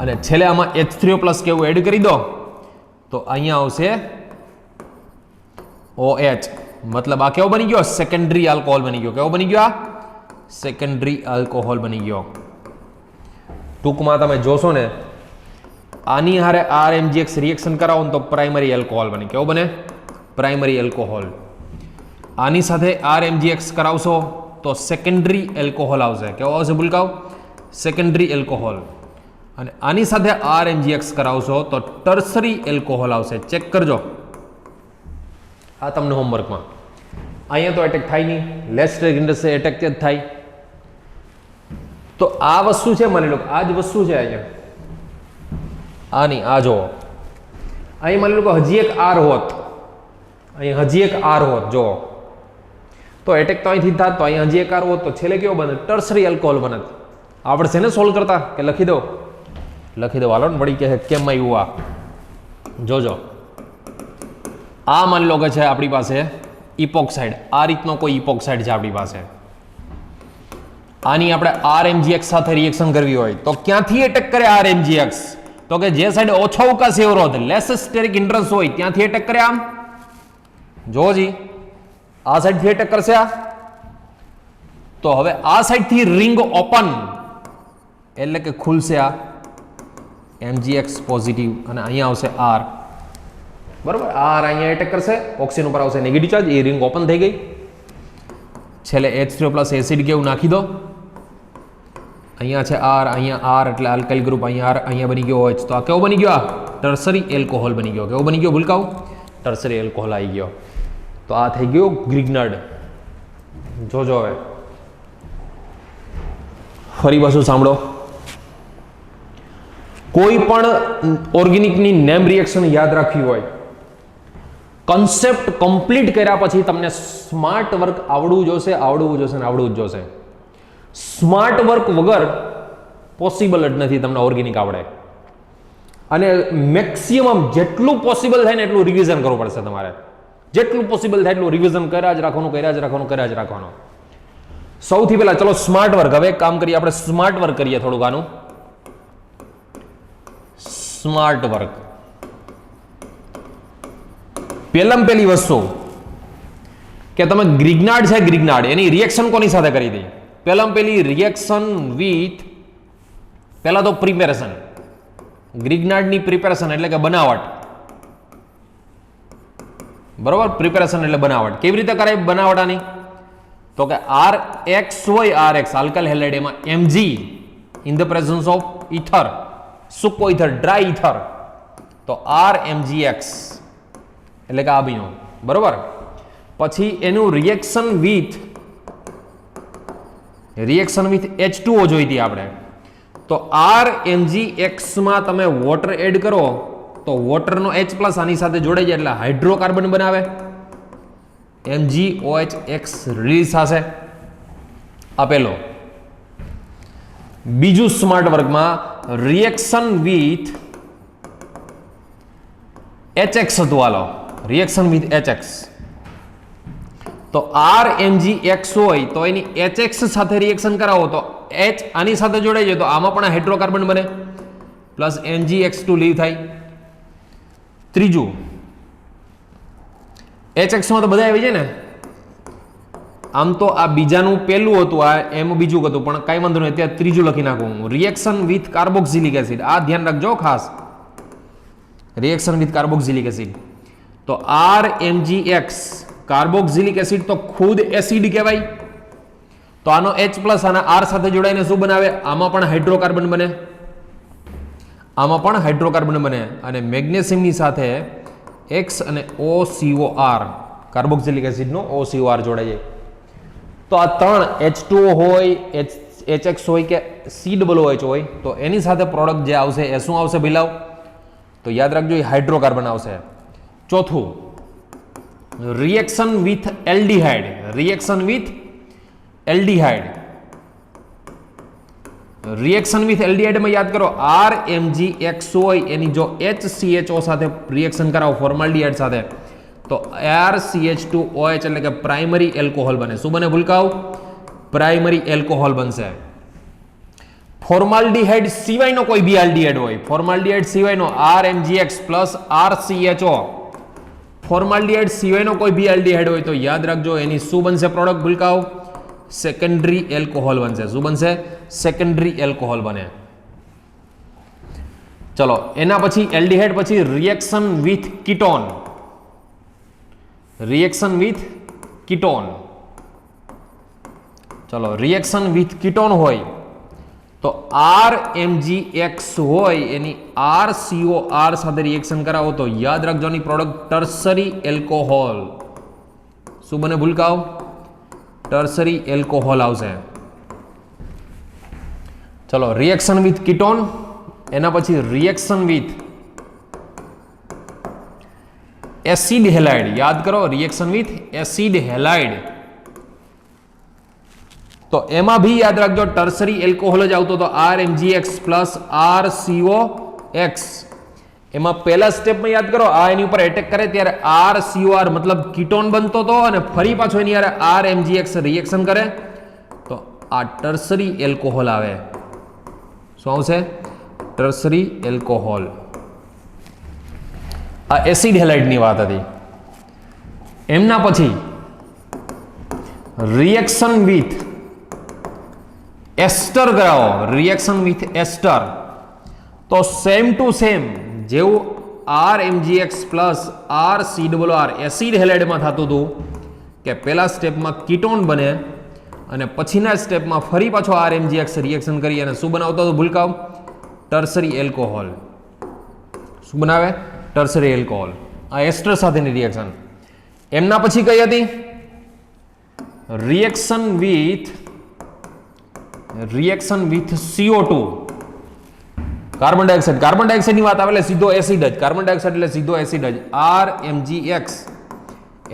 અને છેલ્લે આમાં H3O+ કેવું એડ કરી દો તો અહીંયા આવશે OH. મતલબ આ કેવો બની ગયો? સેકન્ડરી આલ્કોહોલ બની ગયો. કેવો બની ગયો? આ સેકન્ડરી આલ્કોહોલ બની ગયો. ટૂંકમાં તમે જોશો ને, આની હારે RMgX રિએક્શન કરાવો ને તો પ્રાઇમરી એલ્કોહોલ બને. કેવો બને? Primary alcohol. આની સાથે RMgX કરાવશો તો સેકન્ડરી એલ્કોહોલ આવશે. કેવો આવશે ભૂલકાઓ? Secondary alcohol. અને આની સાથે RMgX કરાવશો તો ટર્સરી એલ્કોહોલ આવશે. ચેક કરજો આ તમને હોમવર્કમાં. અહીંયા તો એટેક થાય નહીં, લેસ સ્ટેરિક ઇન્ડસ્ટ્રી એટેક જ થાય. તો આ વસ્તુ છે, માની લો આ જ વસ્તુ છે અહીંયા, આની આ જો અહીં માની લો કે હજી એક R હોત, અહીં હજી એક R હોત, જો તો એટેક તો અહીંથી થાત, તો અહીં હજી એક R હોત તો છેલ્લે કેવો બને? ટર્સરી એલ્કોહોલ બને. આવડશે ને સોલ્વ કરતા? કે લખી દો? લખી દો હાલો ને, વળી કે કેમ આવ્યું આ જોજો. આ માની લો કે છે આપણી પાસે ઇપોક્સાઇડ, આ રીતનો કોઈ ઇપોક્સાઇડ છે આપણી પાસે, આની આપણે RMgX સાથે રિએક્શન કરવી હોય તો ક્યાંથી એટેક કરે RMgX? તો કે જે સાઈડ ઓછો અવકાશી અવરોધ, લેસ સ્ટેરિક હિન્ડ્રન્સ હોય, ત્યાંથી એટેક કરે. આમ જોવો જી, આ સાઈડથી એટેક કરશે આ. તો હવે આ સાઈડથી રિંગ ઓપન એટલે કે ખુલશે આ MgX પોઝિટિવ, અને અહીંયા આવશે R. બરોબર. R અહીંયા એટેક કરશે, ઓક્સિજન ઉપર આવશે નેગેટિવ ચાર્જ, એ રિંગ ઓપન થઈ ગઈ. છેલ્લે H3O+ એસિડ કેવું નાખી દો. અહીંયા છે R, અહીંયા R એટલે આલ્કાઇલ ગ્રુપ, અહીંયા R, અહીંયા બની ગયો OH. તો આ કેવો બની ગયો? આ ટર્સરી એલ્કોહોલ બની ગયો. કેવો બની ગયો ભૂલકાઓ? ટર્સરી એલ્કોહોલ આવી ગયો. તો આ થઈ ગયો ગ્રિગ્નાર્ડ. જોજો હવે ફરી પાછું સાંભળો. કોઈ પણ ઓર્ગેનિકની નેમ રિએક્શન યાદ રાખવી હોય, કન્સેપ્ટ કમ્પ્લીટ કર્યા પછી તમને સ્માર્ટ વર્ક આવડવું જોશે, આવડવું જોશે ને આવડવું જ જોશે. સ્માર્ટ વર્ક વગર પોસિબલ જ નથી તમને ઓર્ગેનિક આવડે. અને મેક્સિમમ જેટલું પોસિબલ થાય ને એટલું રિવિઝન કરવું પડશે તમારે. જેટલું પોસિબલ થાય એટલું રિવિઝન કર્યા જ રાખવાનું. સૌથી પહેલા ચલો સ્માર્ટ વર્ક. હવે એક કામ કરીએ, આપણે સ્માર્ટ વર્ક કરીએ થોડુંક આનું. Smart work. પહેલી વસ્તુ કે તમે ગ્રિગ્નાર્ડ છે, ગ્રિગ્નાર્ડ એની રિએક્શન કોની સાથે કરી હતી? પહેલામાં પહેલી રિએક્શન વિથ, પહેલા તો પ્રિપેરેશન, ગ્રિગ્નાર્ડની પ્રિપેરેશન એટલે કે બનાવટ, બરોબર? પ્રિપેરેશન એટલે બનાવટ. કેવી રીતે કરાય બનાવટ આની? તો કે આર એક્સ હોય, આર એક્સ આલ્કાઇલ હેલાઇડ, એમાં Mg in the presence of ether, સૂકો ઇથર, ડ્રાય ઇથર, તો આર Mgx એટલે કે આ બીનો, બરોબર? પછી એનું રિએક્શન વિથ H2O જોઈતી આપણે, તો આર Mgx માં તમે વોટર એડ કરો તો વોટરનો H પ્લસ આની સાથે જોડાઈ જાય એટલે હાઇડ્રોકાર્બન બનાવે, MgOH રિલીઝ થશે. આ પહેલો. બીજું સ્માર્ટ વર્કમાં રિએક્શન વિથ HX હતું, હાલો રિએક્શન વિથ HX, તો આર Mgx હોય તો એની HX સાથે રિએક્શન કરાવો તો H આની સાથે જોડાઈ જાય તો આમાં પણ હાઇડ્રોકાર્બન બને, પ્લસ Mgx2 લીવ થાય. ત્રીજું HX માં તો બધા આવી જાય ને, આમ તો આ બીજાનું પહેલું હતું, આ એમ બીજું હતું, પણ કાંઈ વાંધો નહીં, અત્યારે ત્રીજું લખી નાખું. રિએક્શન વિથ કાર્બોક્સિલિક એસિડ, આ ધ્યાન રાખજો ખાસ, રિએક્શન વિથ કાર્બોક્સિલિક એસિડ, તો આર Mgx કાર્બોક્સિલિક એસિડ તો ખુદ એસિડ કહેવાય, તો આનો H પ્લસ આના R સાથે જોડાઈને શું બનાવે? આમાં પણ હાઇડ્રોકાર્બન બને, આમાં પણ હાઇડ્રોકાર્બન બને, અને મેગ્નેશિયમની સાથે X અને OCOR કાર્બોક્સિલિક એસિડનો OCOR જોડાઈ જાય. તો આ ત્રણ H2O હોય, HX હોય કે COOH હોય, તો એની સાથે પ્રોડક્ટ જે આવશે એ શું આવશે ભઈલાઓ? તો યાદ રાખજો, એ હાઇડ્રોકાર્બન આવશે. ચોથું reaction with aldehyde, reaction with aldehyde, reaction with એલ્ડિહાઇડમાં યાદ કરો આર Mgx હોય એની જો HCHO સાથે રિએક્શન કરાવો ફોર્માલ્ડિહાઇડ સાથે તો RCH2OH એટલે કે પ્રાઇમરી એલ્કોહોલ બને. શું બને ભૂલકાઓ? પ્રાઇમરી એલ્કોહોલ બનશે. ફોર્માલ્ડિહાઇડ સિવાયનો કોઈ બી આલ્ડિહાઇડ હોય, ફોર્માલ્ડિહાઇડ સિવાયનો RMgX પ્લસ RCHO, ફોર્માલ્ડિહાઇડ સિવાયનો કોઈ બી આલ્ડિહાઇડ હોય તો યાદ રાખજો એની શું બનશે પ્રોડક્ટ ભૂલકાઓ? સેકન્ડરી એલ્કોહોલ બનશે. શું બનશે? સેકન્ડરી એલ્કોહોલ બને. ચલો એના પછી એલ્ડિહાઇડ પછી reaction with ketone, reaction with ketone. ચલો રિએક્શન વિથ કીટોન હોય તો RMgX હોય એની RCOR સાથે રિએક્શન કરાવો તો યાદ રાખજો એની પ્રોડક્ટ ટર્સરી એલ્કોહોલ. શું બને ભૂલકાઓ? ટર્સરી એલ્કોહોલ આવશે. ચલો રિએક્શન વિથ કીટોન, એના પછી રિએક્શન વિથ એસિડ હેલાઇડ. યાદ કરો રિએક્શન વિથ એસિડ હેલાઇડ, તો એમાં ભી યાદ રાખજો ટર્સરી એલ્કોહોલ જ આવતો, તો RMgX પ્લસ RCOX. એમાં પહેલા સ્ટેપમાં યાદ કરો આ એની ઉપર એટેક કરે ત્યારે RCOR મતલબ કીટોન બનતો હતો અને ફરી પાછો એની યારે RMgX રિએક્શન કરે તો આ ટર્સરી એલ્કોહોલ આવે. શું આવશે? Tertiary alcohol. આ એસિડ હેલાઇડની વાત હતી. એમના પછી રિએક્શન વિથ એસ્ટર કરાવો, રિએક્શન વિથ એસ્ટર, તો સેમ ટુ સેમ જેવું RMgX પ્લસ RCOR એસિડ હેલાઇડમાં થતું હતું કે પહેલા સ્ટેપમાં કીટોન બને અને પછીના સ્ટેપમાં ફરી પાછો RMgX રિએક્શન કરી અને શું બનાવતો હતો ભૂલકાઓ? Tertiary alcohol. શું બનાવે? Tertiary alcohol. આ એસ્ટર સાથેની રિએક્શન. એમના પછી કઈ હતી? Reaction with CO2, carbon dioxide. Carbon ડાયોક્સાઇડની વાત આવે એટલે સીધો એસિડ જ, કાર્બન ડાયોક્સાઇડ એટલે સીધો એસિડ જ. RMgX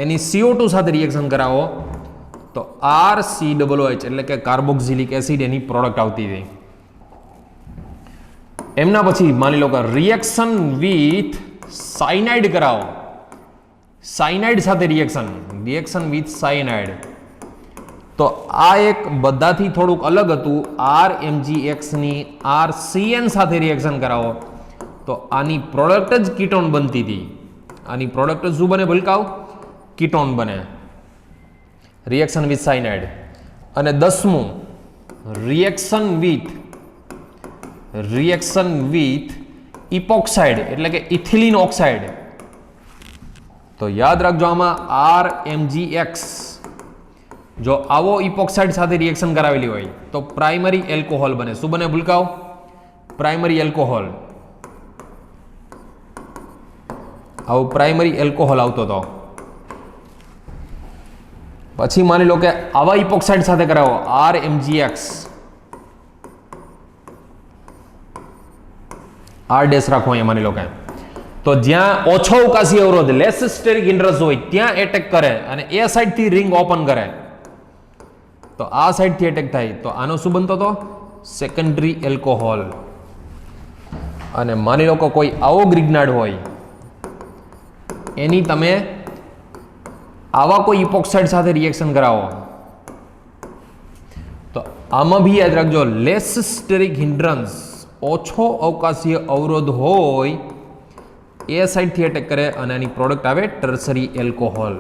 એની CO2 સાથે રિએક્શન કરાવો તો RCOOH એટલે કે કાર્બોક્સિલિક એસિડ એની પ્રોડક્ટ આવતી હતી. એમના પછી માની લો કે રિએક્શન વિથ સાયનાઇડ કરાવો, સાયનાઇડ સાથે રિએક્શન વિથ સાયનાઇડ, તો આ એક બધાથી થોડુંક અલગ હતું. RMgX ની RCN સાથે રિએક્શન કરાવો તો આની પ્રોડક્ટ જ કીટોન બનતી હતી. આની પ્રોડક્ટ શું બને ભૂલકાઓ? કીટોન બને. Reaction with cyanide. અને 10મું રિએક્શન વિથ ઇપોક્સાઇડ એટલે કે ઇથિલિન ઓક્સાઇડ. તો યાદ રાખજો આમાં RMgX જો આવો ઇપોક્સાઇડ સાથે રિએક્શન કરાવેલી હોય તો પ્રાઇમરી એલ્કોહોલ બને. શું બને ભૂલકાઓ? Primary alcohol. આવું પ્રાઇમરી એલ્કોહોલ આવતો હતો. પછી માની લો કે આવા ઇપોક્સાઇડ સાથે કરાવો RMgX, R ડેશ રાખો અહીંયા માની લો કે, તો જ્યાં ઓછો અવકાશી અવરોધ લેસ સ્ટેરિક હિન્ડ્રન્સ હોય ત્યાં એટેક કરે અને એ સાઈડથી રિંગ ઓપન કરે તો આ સાઈડથી એટેક થાય તો આનો શું બનતો હતો? Secondary alcohol. અને માની લો કે કોઈ આવો ગ્રિગ્નાર્ડ હોય એની તમે આવા કોઈ ઇપોક્સાઇડ સાથે રિએક્શન કરાવો તો આમાં બી યાદ રાખજો લેસ સ્ટેરિક હિન્ડ્રન્સ ઓછો અવકાશીય અવરોધ હોય એ સાઈડથી એટેક કરે અને એની પ્રોડક્ટ આવે ટર્સરી એલ્કોહોલ.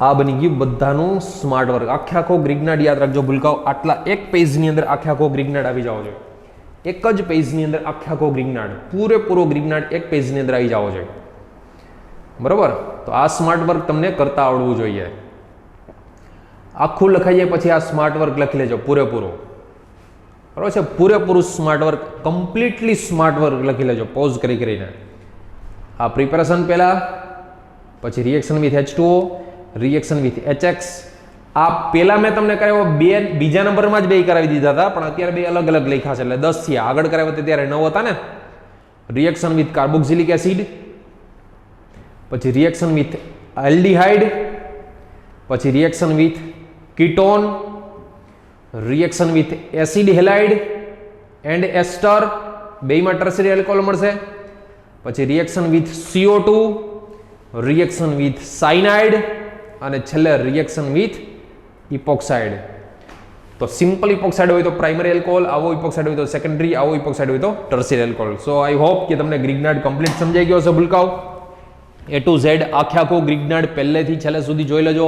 આ બની ગયું બધાનું સ્માર્ટ વર્ક. આખો ગ્રિગ્નાર્ડ યાદ રાખજો ભૂલકાઓ, આટલા એક પેજની અંદર આખો ગ્રિગ્નાર્ડ આવી જાવ જોઈએ. એક જ પેજની અંદર આખો ગ્રિગ્નાર્ડ, પૂરેપૂરો ગ્રિગ્નાર્ડ એક પેજની અંદર આવી જાવ જોઈએ. બરોબર? તો આ સ્માર્ટ વર્ક તમને કરતા આવડવું જોઈએ. આખું લખાઈ જાય પછી આ સ્માર્ટ વર્ક લખી લેજો પૂરેપૂરું. બરોબર છે? પૂરેપૂરું smart work, completely smart work લખી લેજો પોઝ કરીને. આ પ્રિપેરેશન પહેલા, પછી reaction with H2O, reaction with HX. આ પહેલા મેં તમને કરાવ્યો બીજા નંબરમાં જ બે કરાવી દીધા હતા, પણ અત્યારે બે અલગ અલગ લખ્યા છે એટલે 10 થયા. આગળ કરાવ્યા હતા ત્યારે 9 હતા ને. રિએક્શન વિથ કાર્બોક્સિલિક એસિડ, પછી રિએક્શન વિથ એલ્ડિહાઇડ, પછી reaction with ketone, reaction with acid halide and ester, બેમાં ટર્સરી એલ્કોહોલ મળશે. પછી reaction with CO2, reaction with cyanide અને છેલ્લે રિએક્શન વિથ ઇપોક્સાઇડ. તો સિમ્પલ ઇપોક્સાઇડ હોય તો પ્રાઇમરી એલ્કોહોલ, આવો ઇપોક્સાઇડ હોય તો સેકન્ડરી, આવો ઇપોક્સાઇડ હોય તો tertiary alcohol. So I hope કે તમને ગ્રિગ્નાર્ડ કમ્પ્લીટ સમજાઈ ગયો હશે ભૂલકાઓ. A to Z આખો ગ્રિગ્નાર્ડ પહેલેથી છેલ્લે સુધી જોઈ લેજો.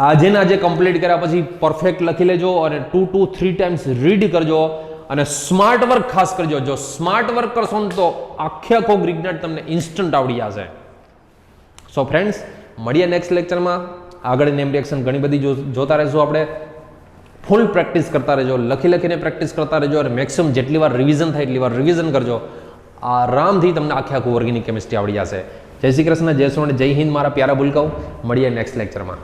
આજે ને આજે કમ્પ્લીટ કર્યા પછી પરફેક્ટ લખી લેજો અને 2 to 3 ટાઈમ્સ રીડ કરજો અને સ્માર્ટ વર્ક ખાસ કરજો. જો સ્માર્ટ વર્ક કરશો ને તો આખો ગ્રિગ્નાર્ડ તમને ઇન્સ્ટન્ટ આવડી જશે. સો ફ્રેન્ડ્સ, મળીએ નેક્સ્ટ લેક્ચરમાં. આગળ નેમ રિએક્શન ઘણી બધી જોતા રહેશું આપણે. ફૂલ પ્રેક્ટિસ કરતા રહેજો, લખીને પ્રેક્ટિસ કરતા રહેજો અને મેક્સિમમ જેટલી વાર રિવિઝન થાય એટલી વાર રિવિઝન કરજો. આરામથી તમને આખું ઓર્ગેનિક કેમિસ્ટ્રી આવડી જશે. જય શ્રી કૃષ્ણ, જય સોન, જય હિન્દ મારા પ્યારા ભૂલકાઓ. મળીએ નેક્સ્ટ લેક્ચરમાં.